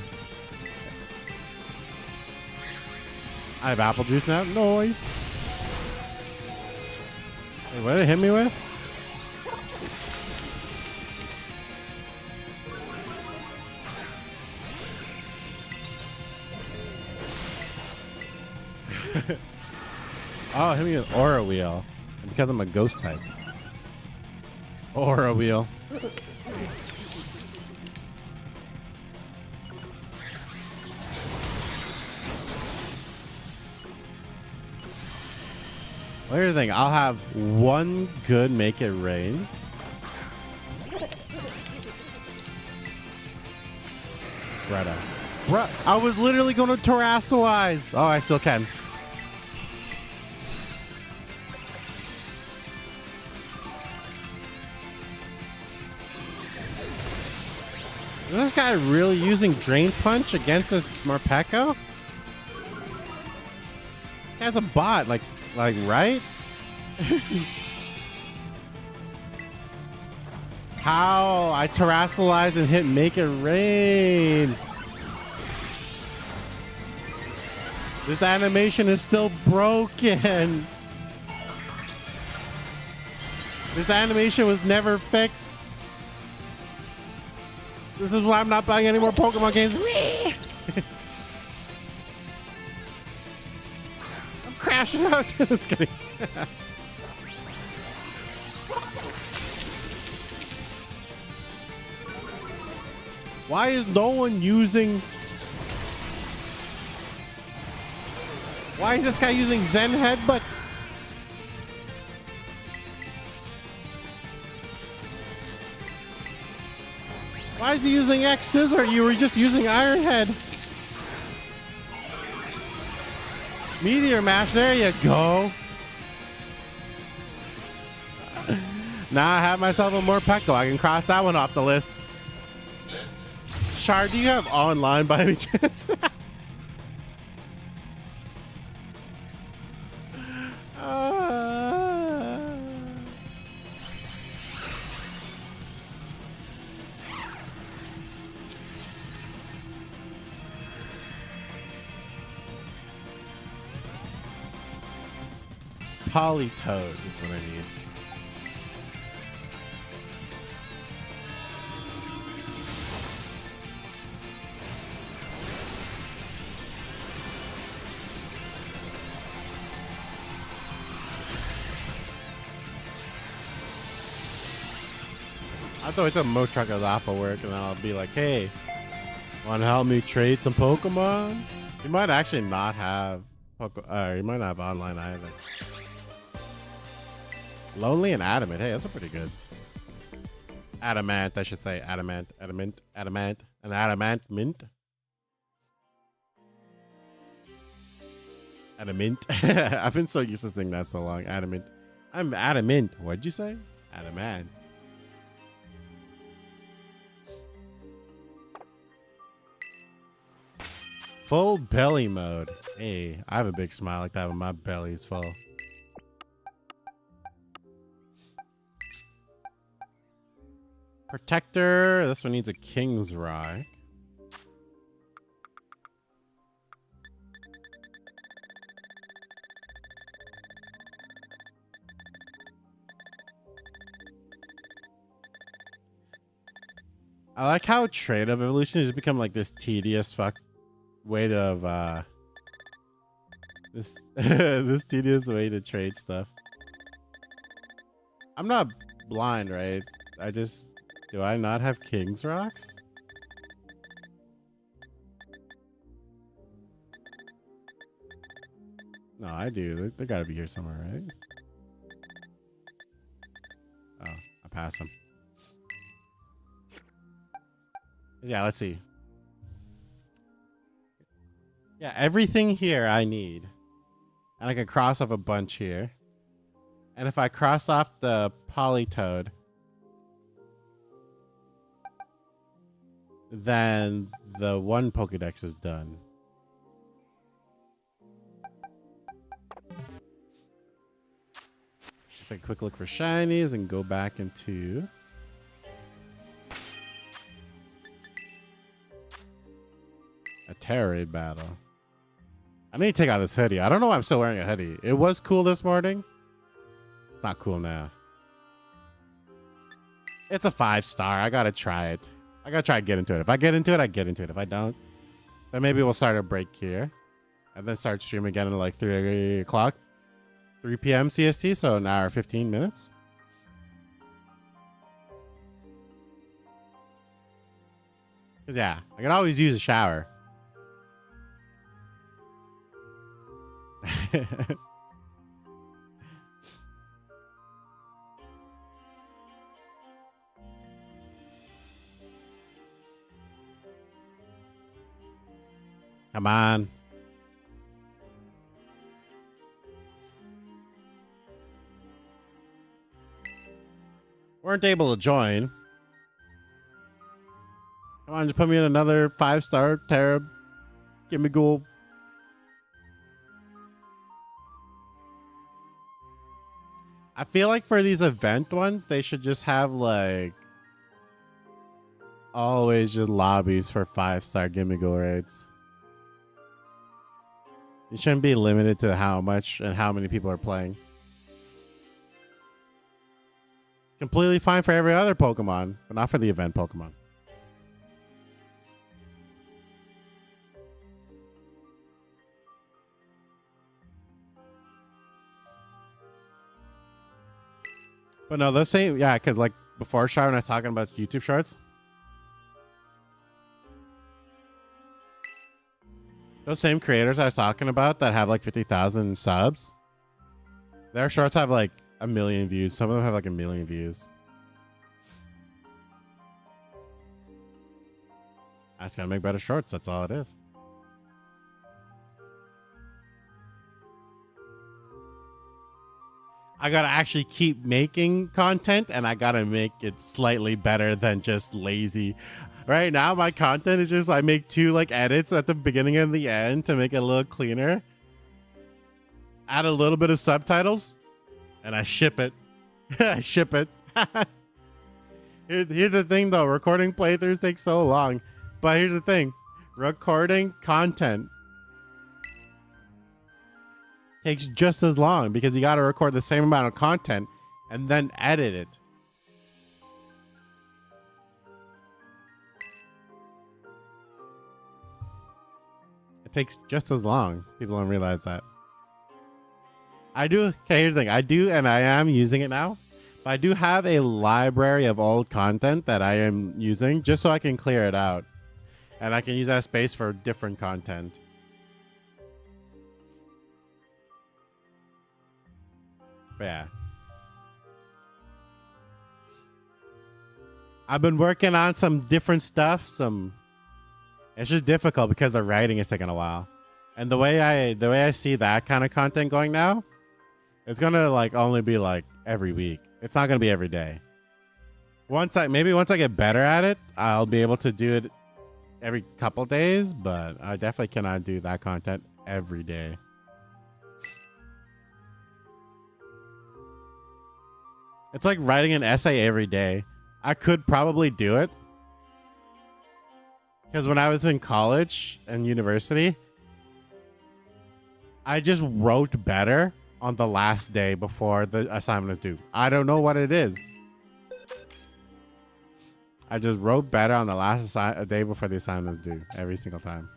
I have apple juice now. Noise. Wait, what did it hit me with? Oh, hit me with Aura Wheel. And because I'm a ghost type. Aura Wheel. Well, here's the thing. I'll have one good make it rain. Greta. Bruh, I was literally going to terrestrialize. Oh, I still can. Is this guy really using Drain Punch against this Morpeko? This guy's a bot, like right? How? I terrestrialized and hit Make It Rain. This animation is still broken. This animation was never fixed. This is why I'm not buying any more Pokemon games. I'm crashing out. Just kidding. Why is no one using... Why is this guy using Zen Headbutt? Why is he using X Scissor? You were just using Iron Head. Meteor Mash, there you go. Now I have myself a Morpeko. I can cross that one off the list. Shard, do you have online by any chance? Polytoad is what I need. I thought it's a Motruck is off of work, and then I'll be like, hey, want to help me trade some Pokemon? You might actually not have you might not have online either. Lonely and Adamant. Hey, that's a pretty good. Adamant, I should say. Adamant. An Adamant mint. Adamant. I've been so used to saying that so long. Adamant. I'm adamant. What'd you say? Adamant. Full belly mode. Hey, I have a big smile like that when my belly's full. Protector. This one needs a King's Rock. I like how trade of evolution has become like this tedious way of this tedious way to trade stuff. I'm not blind, right? Do I not have King's Rocks? No, I do. They gotta be here somewhere, right? Oh, I passed them. Yeah, let's see. Yeah, everything here I need. And I can cross off a bunch here. And if I cross off the Polytoad, then the one Pokedex is done. Let's take a quick look for shinies and go back into a Terra Raid battle. I need to take out this hoodie. I don't know why I'm still wearing a hoodie. It was cool this morning. It's not cool now. It's a 5-star. I gotta try it. I gotta try to get into it. If I get into it, I get into it. If I don't, then maybe we'll start a break here. And then start streaming again at like 3 o'clock. 3 p.m. CST, so an hour 15 minutes. Because yeah, I can always use a shower. Come on. Weren't able to join. Come on, just put me in another 5-star Terra. Give me gold. I feel like for these event ones, they should just have like always just lobbies for 5-star gimme go raids. You shouldn't be limited to how much and how many people are playing. Completely fine for every other Pokemon, but not for the event Pokemon. But no, those same, yeah, because like before Shar, when I was talking about YouTube shorts, those same creators I was talking about that have like 50,000 subs, their shorts have like 1 million views. Some of them have like 1 million views. I just gotta make better shorts. That's all it is. I gotta actually keep making content, and I gotta make it slightly better than just lazy. Right now, my content is just I make 2 like edits at the beginning and the end to make it a little cleaner. Add a little bit of subtitles, and I ship it. I ship it. Here's the thing, though. Recording playthroughs take so long. But here's the thing. Recording content takes just as long because you got to record the same amount of content and then edit it. It takes just as long. People don't realize that. I do. Okay, here's the thing. I do, and I am using it now. But I do have a library of old content that I am using just so I can clear it out. And I can use that space for different content. But yeah. I've been working on some different stuff. It's just difficult because the writing is taking a while. And the way I see that kind of content going now, it's gonna like only be like every week. It's not gonna be every day. Once I get better at it, I'll be able to do it every couple days, but I definitely cannot do that content every day. It's like writing an essay every day. I could probably do it. Because when I was in college and university, I just wrote better on the last day before the assignment is due. I don't know what it is. I just wrote better on the last day before the assignment is due every single time.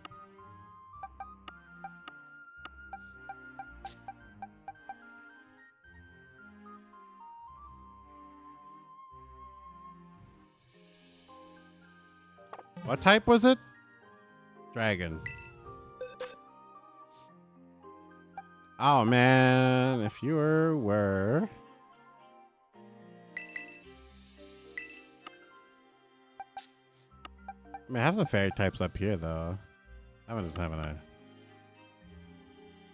What type was it? Dragon. Oh man, if you were I mean, I have some fairy types up here though. Haven't I?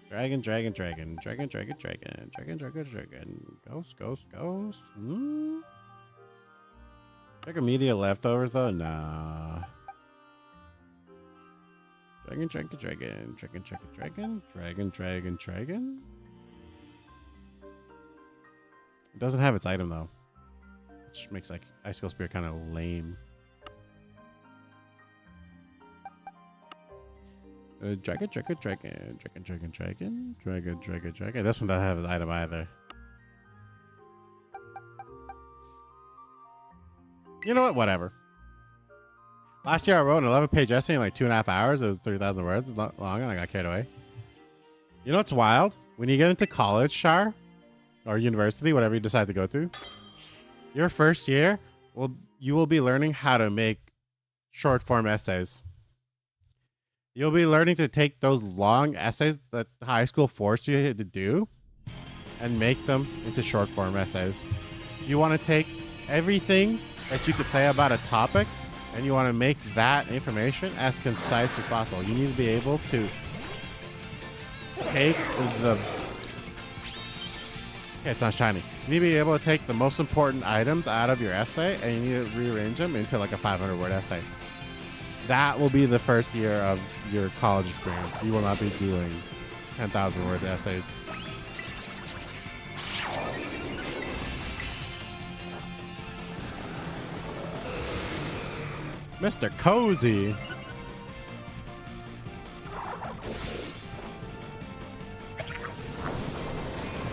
Dragon. Ghost. Like immediate leftovers though? Nah. Dragon. It doesn't have its item though, which makes like Icicle Spear kind of lame. Dragon. This one doesn't have its item either. You know what? Whatever. Last year I wrote an 11-page essay in like 2.5 hours. It was 30,000 words. It's not long, and I got carried away. You know what's wild? When you get into college, Shar, or university, whatever you decide to go to, your first year, you will be learning how to make short form essays. You'll be learning to take those long essays that high school forced you to do and make them into short form essays. You want to take everything that you could say about a topic and you want to make that information as concise as possible. You need to be able to take the... Okay, it's not shiny. You need to be able to take the most important items out of your essay and you need to rearrange them into like a 500-word essay. That will be the first year of your college experience. You will not be doing 10,000-word essays. Mr. Cozy.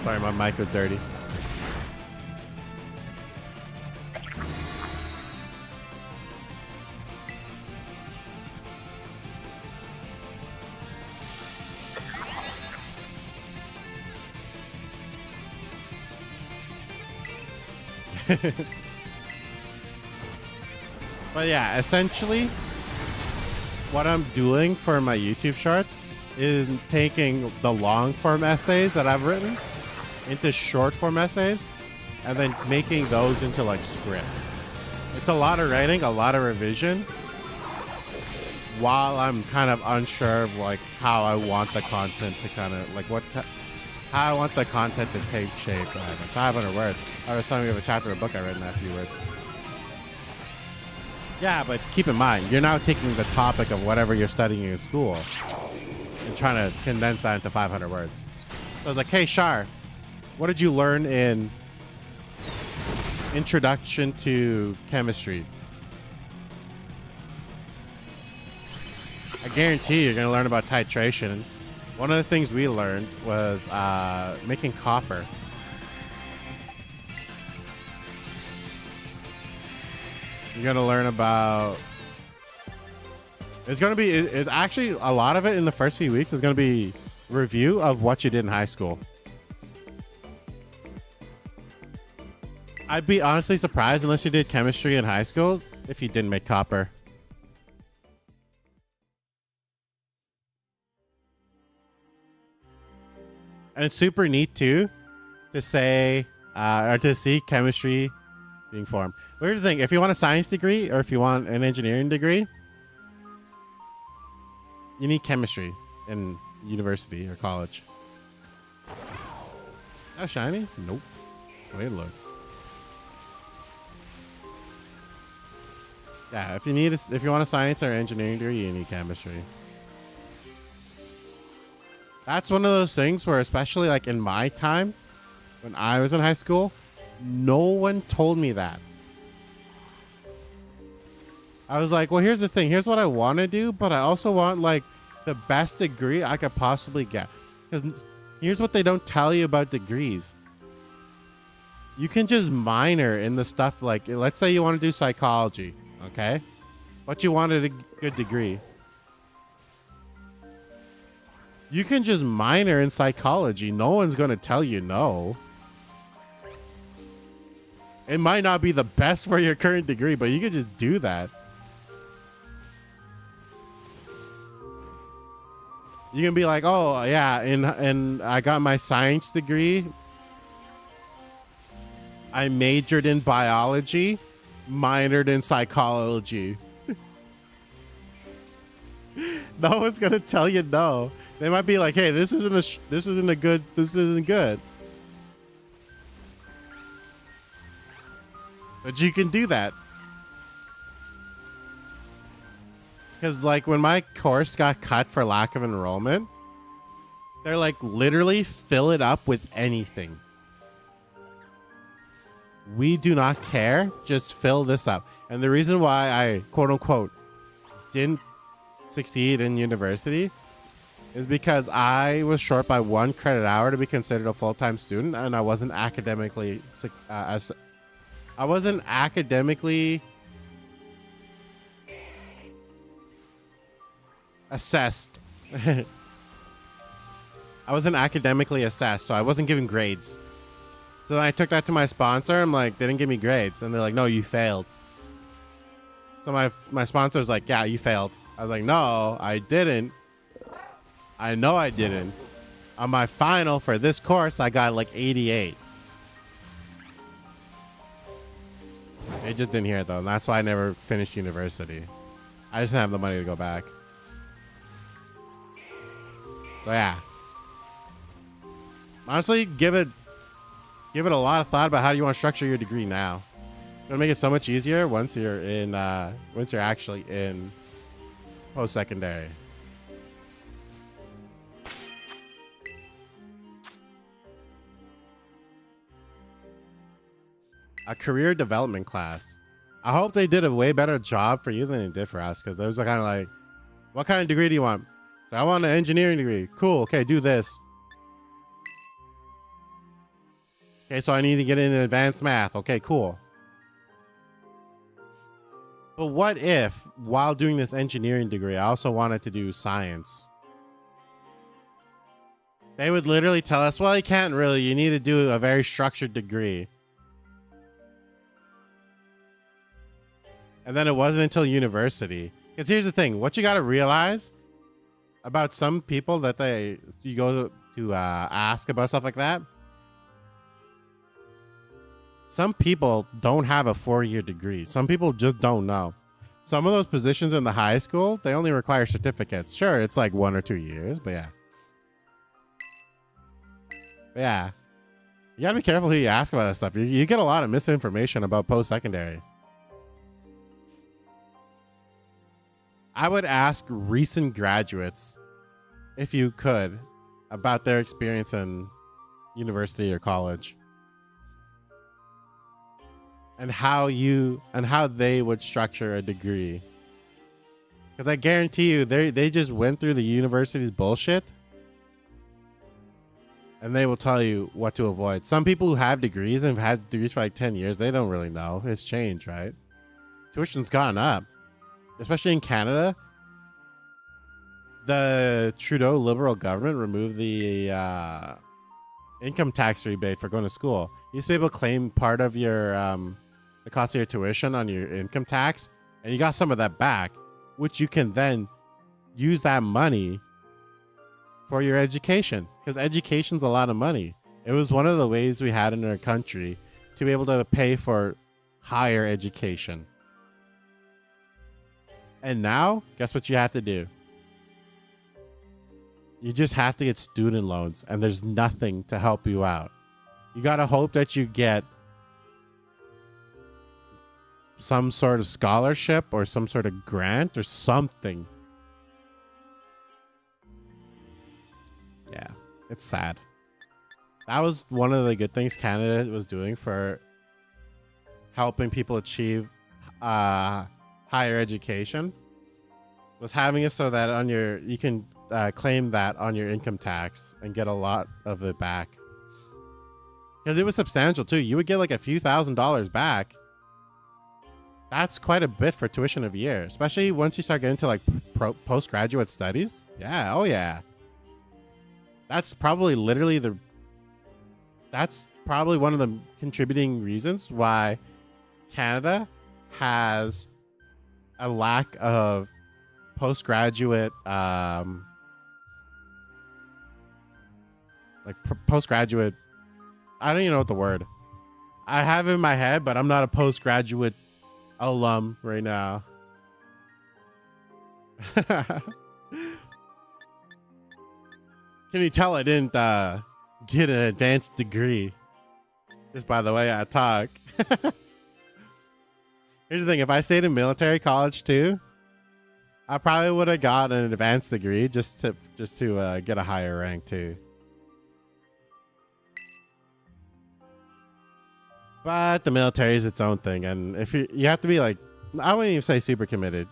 Sorry, my mic was dirty. But yeah, essentially what I'm doing for my YouTube shorts is taking the long form essays that I've written into short form essays and then making those into like scripts. It's a lot of writing, a lot of revision while I'm kind of unsure of like how I want the content to kind of like how I want the content to take shape. Like 500 words. I was telling you of a chapter of a book I read in that few words. Yeah, but keep in mind, you're now taking the topic of whatever you're studying in school and trying to condense that into 500 words. So I was like, hey, Shar, what did you learn in Introduction to Chemistry? I guarantee you're going to learn about titration. One of the things we learned was making copper. You're going to learn about... It's actually, a lot of it in the first few weeks is going to be review of what you did in high school. I'd be honestly surprised, unless you did chemistry in high school, if you didn't make copper. And it's super neat too to say or to see chemistry being formed. But here's the thing: if you want a science degree or if you want an engineering degree, you need chemistry in university or college. Not shiny? Nope. That's the way it looks. Yeah, if you want a science or engineering degree, you need chemistry. That's one of those things where, especially like in my time, when I was in high school, no one told me that. I was like, well, here's the thing. Here's what I want to do, but I also want like the best degree I could possibly get. Because here's what they don't tell you about degrees. You can just minor in the stuff like, let's say you want to do psychology, okay? But you wanted a good degree. You can just minor in psychology. No one's going to tell you no. It might not be the best for your current degree, but you can just do that. You can be like, oh yeah, and I got my science degree. I majored in biology, minored in psychology. No one's gonna tell you no. They might be like, hey, this isn't good. But you can do that. Because like when my course got cut for lack of enrollment, they're like, literally fill it up with anything. We do not care. Just fill this up. And the reason why I quote unquote didn't succeed in university is because I was short by 1 credit hour to be considered a full-time student, and I wasn't academically assessed. I wasn't academically assessed, so I wasn't given grades. So then I took that to my sponsor. I'm like, they didn't give me grades. And they're like, no, you failed. So my sponsor's like, yeah, you failed. I was like, no, I didn't. I know I didn't. On my final for this course, I got like 88. They just didn't hear it though. And that's why I never finished university. I just didn't have the money to go back. So yeah. Honestly, give it a lot of thought about how do you want to structure your degree now. It's gonna make it so much easier once you're actually in post-secondary. A career development class. I hope they did a way better job for you than they did for us, because those are kind of like, what kind of degree do you want? So I want an engineering degree. Cool. Okay, do this. Okay, so I need to get in advanced math. Okay, cool. But what if, while doing this engineering degree, I also wanted to do science? They would literally tell us, well, you can't really. You need to do a very structured degree. And then it wasn't until university. Because here's the thing. What you got to realize about some people that you go to ask about stuff like that. Some people don't have a 4-year degree. Some people just don't know. Some of those positions in the high school, they only require certificates. Sure, it's like 1 or 2 years, but yeah. But yeah. You got to be careful who you ask about that stuff. You get a lot of misinformation about post-secondary. I would ask recent graduates, if you could, about their experience in university or college. And how they would structure a degree. Because I guarantee you, they just went through the university's bullshit. And they will tell you what to avoid. Some people who have degrees and have had degrees for like 10 years, they don't really know. It's changed, right? Tuition's gone up. Especially in Canada. The Trudeau Liberal government removed the income tax rebate for going to school. You used to be able to claim part of your the cost of your tuition on your income tax, and you got some of that back, which you can then use that money for your education, because education's a lot of money. It was one of the ways we had in our country to be able to pay for higher education. And now, guess what you have to do? You just have to get student loans, and there's nothing to help you out. You got to hope that you get some sort of scholarship or some sort of grant or something. Yeah, it's sad. That was one of the good things Canada was doing for helping people achieve higher education, was having it so that you can claim that on your income tax and get a lot of it back. Because it was substantial too. You would get like a few $1,000s back. That's quite a bit for tuition of a year, especially once you start getting to like postgraduate studies. Yeah, oh yeah. That's probably that's probably one of the contributing reasons why Canada has a lack of postgraduate like postgraduate. I don't even know what the word. I have in my head, but I'm not a postgraduate alum right now. Can you tell I didn't get an advanced degree just by the way I talk? Here's the thing: if I stayed in military college too, I probably would have got an advanced degree just to get a higher rank too. But the military is its own thing, and if you have to be like, I wouldn't even say super committed.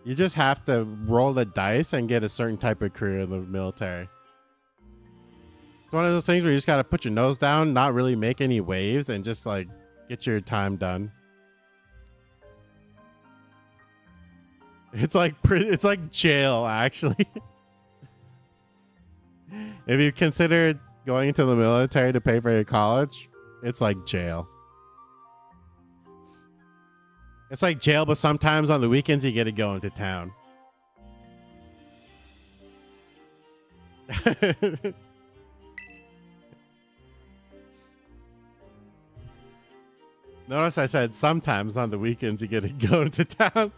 You just have to roll the dice and get a certain type of career in the military. It's one of those things where you just got to put your nose down, not really make any waves, and just like get your time done. It's like jail, actually. If you consider going into the military to pay for your college, it's like jail. It's like jail, but sometimes on the weekends you get to go into town. Notice I said sometimes on the weekends you get to go into town.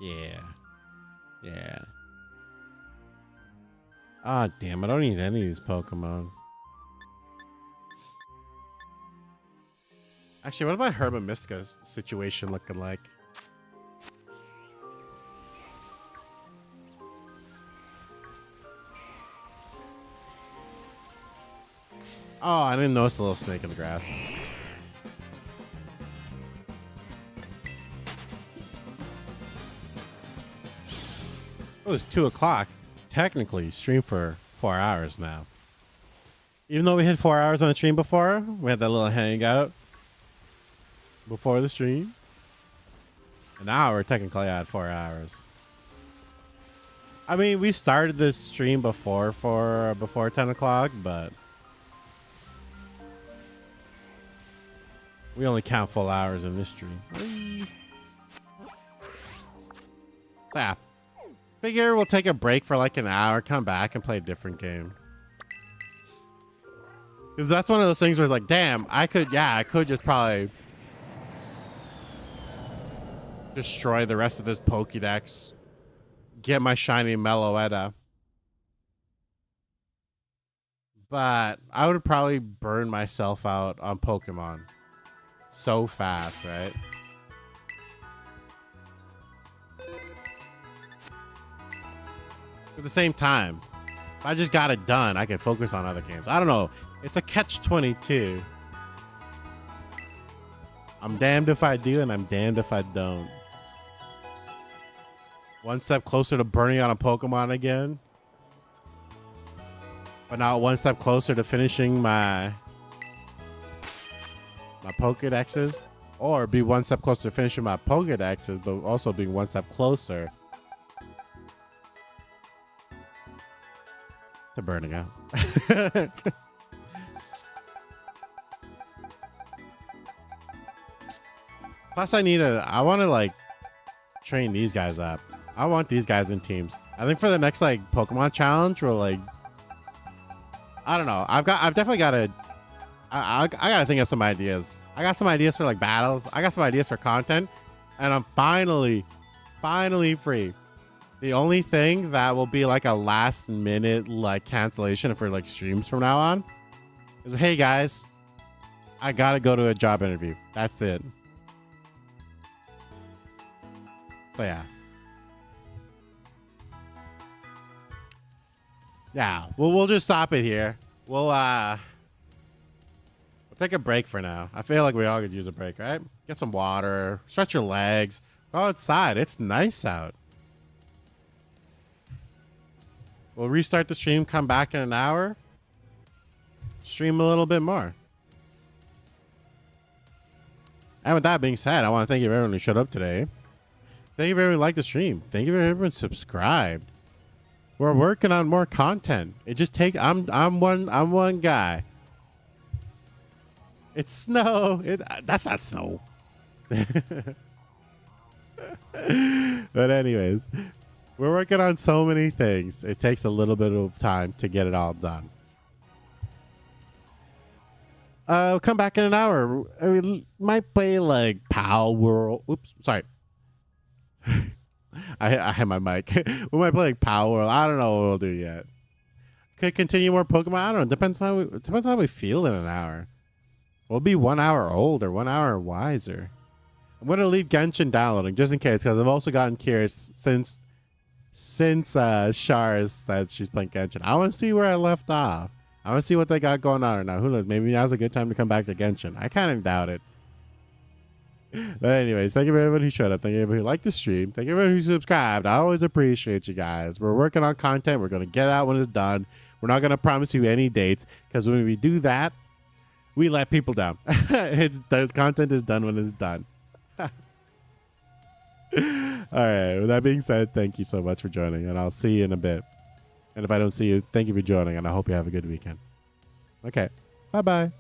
Yeah. Yeah. Ah, damn, I don't need any of these Pokemon. Actually, what about Herba Mystica's situation looking like? Oh, I didn't notice the little snake in the grass. Oh, it's 2 o'clock. Technically, stream for 4 hours now. Even though we hit 4 hours on the stream before, we had that little hangout before the stream. An hour, technically, at 4 hours. I mean, we started this stream before 10 o'clock, but we only count full hours in this stream. So yeah, figure we'll take a break for like an hour, come back and play a different game. Because that's one of those things where it's like, damn, I could just probably destroy the rest of this Pokédex, get my shiny Meloetta. But I would probably burn myself out on Pokemon so fast, right? At the same time, if I just got it done, I can focus on other games. I don't know. It's a catch-22. I'm damned if I do, and I'm damned if I don't. One step closer to burning out a Pokemon again, but not one step closer to finishing my Pokédexes, or be one step closer to finishing my Pokédexes, but also being one step closer to burning out. Plus, I want to like train these guys up. I want these guys in teams. I think for the next like Pokemon challenge, we're like, I don't know. I've definitely got to. I gotta think of some ideas. I got some ideas for like battles. I got some ideas for content, and I'm finally free. The only thing that will be like a last minute like cancellation for like streams from now on is, hey guys, I gotta go to a job interview. That's it. So yeah. Yeah, we'll just stop it here. We'll take a break for now. I feel like we all could use a break, right? Get some water, stretch your legs, go outside. It's nice out. We'll restart the stream, come back in an hour, stream a little bit more. And with that being said, I want to thank you everyone who showed up today. Thank you for everyone who liked the stream. Thank you for everyone subscribed. We're working on more content. It just takes. I'm one guy. It's snow. That's not snow. But anyways, We're working on so many things. It takes a little bit of time to get it all done. Come back in an hour. I mean, might play like Pow World. Oops, sorry. I had my mic. We might play like Pow World. I don't know what we'll do yet. Could continue more Pokemon. I don't know. Depends on how we feel in an hour. We'll be 1 hour old or 1 hour wiser. I'm gonna leave Genshin downloading just in case, because I've also gotten curious since Shar said she's playing Genshin. I want to see where I left off. I want to see what they got going on right now. Who knows? Maybe now's a good time to come back to Genshin. I kind of doubt it. But anyways, thank you for everyone who showed up. Thank you everyone who liked the stream. Thank you everyone who subscribed. I always appreciate you guys. We're working on content. We're going to get out when it's done. We're not going to promise you any dates, because when we do that, we let people down. The content is done when it's done. All right. With that being said, thank you so much for joining, and I'll see you in a bit. And if I don't see you, thank you for joining, and I hope you have a good weekend. Okay. Bye-bye.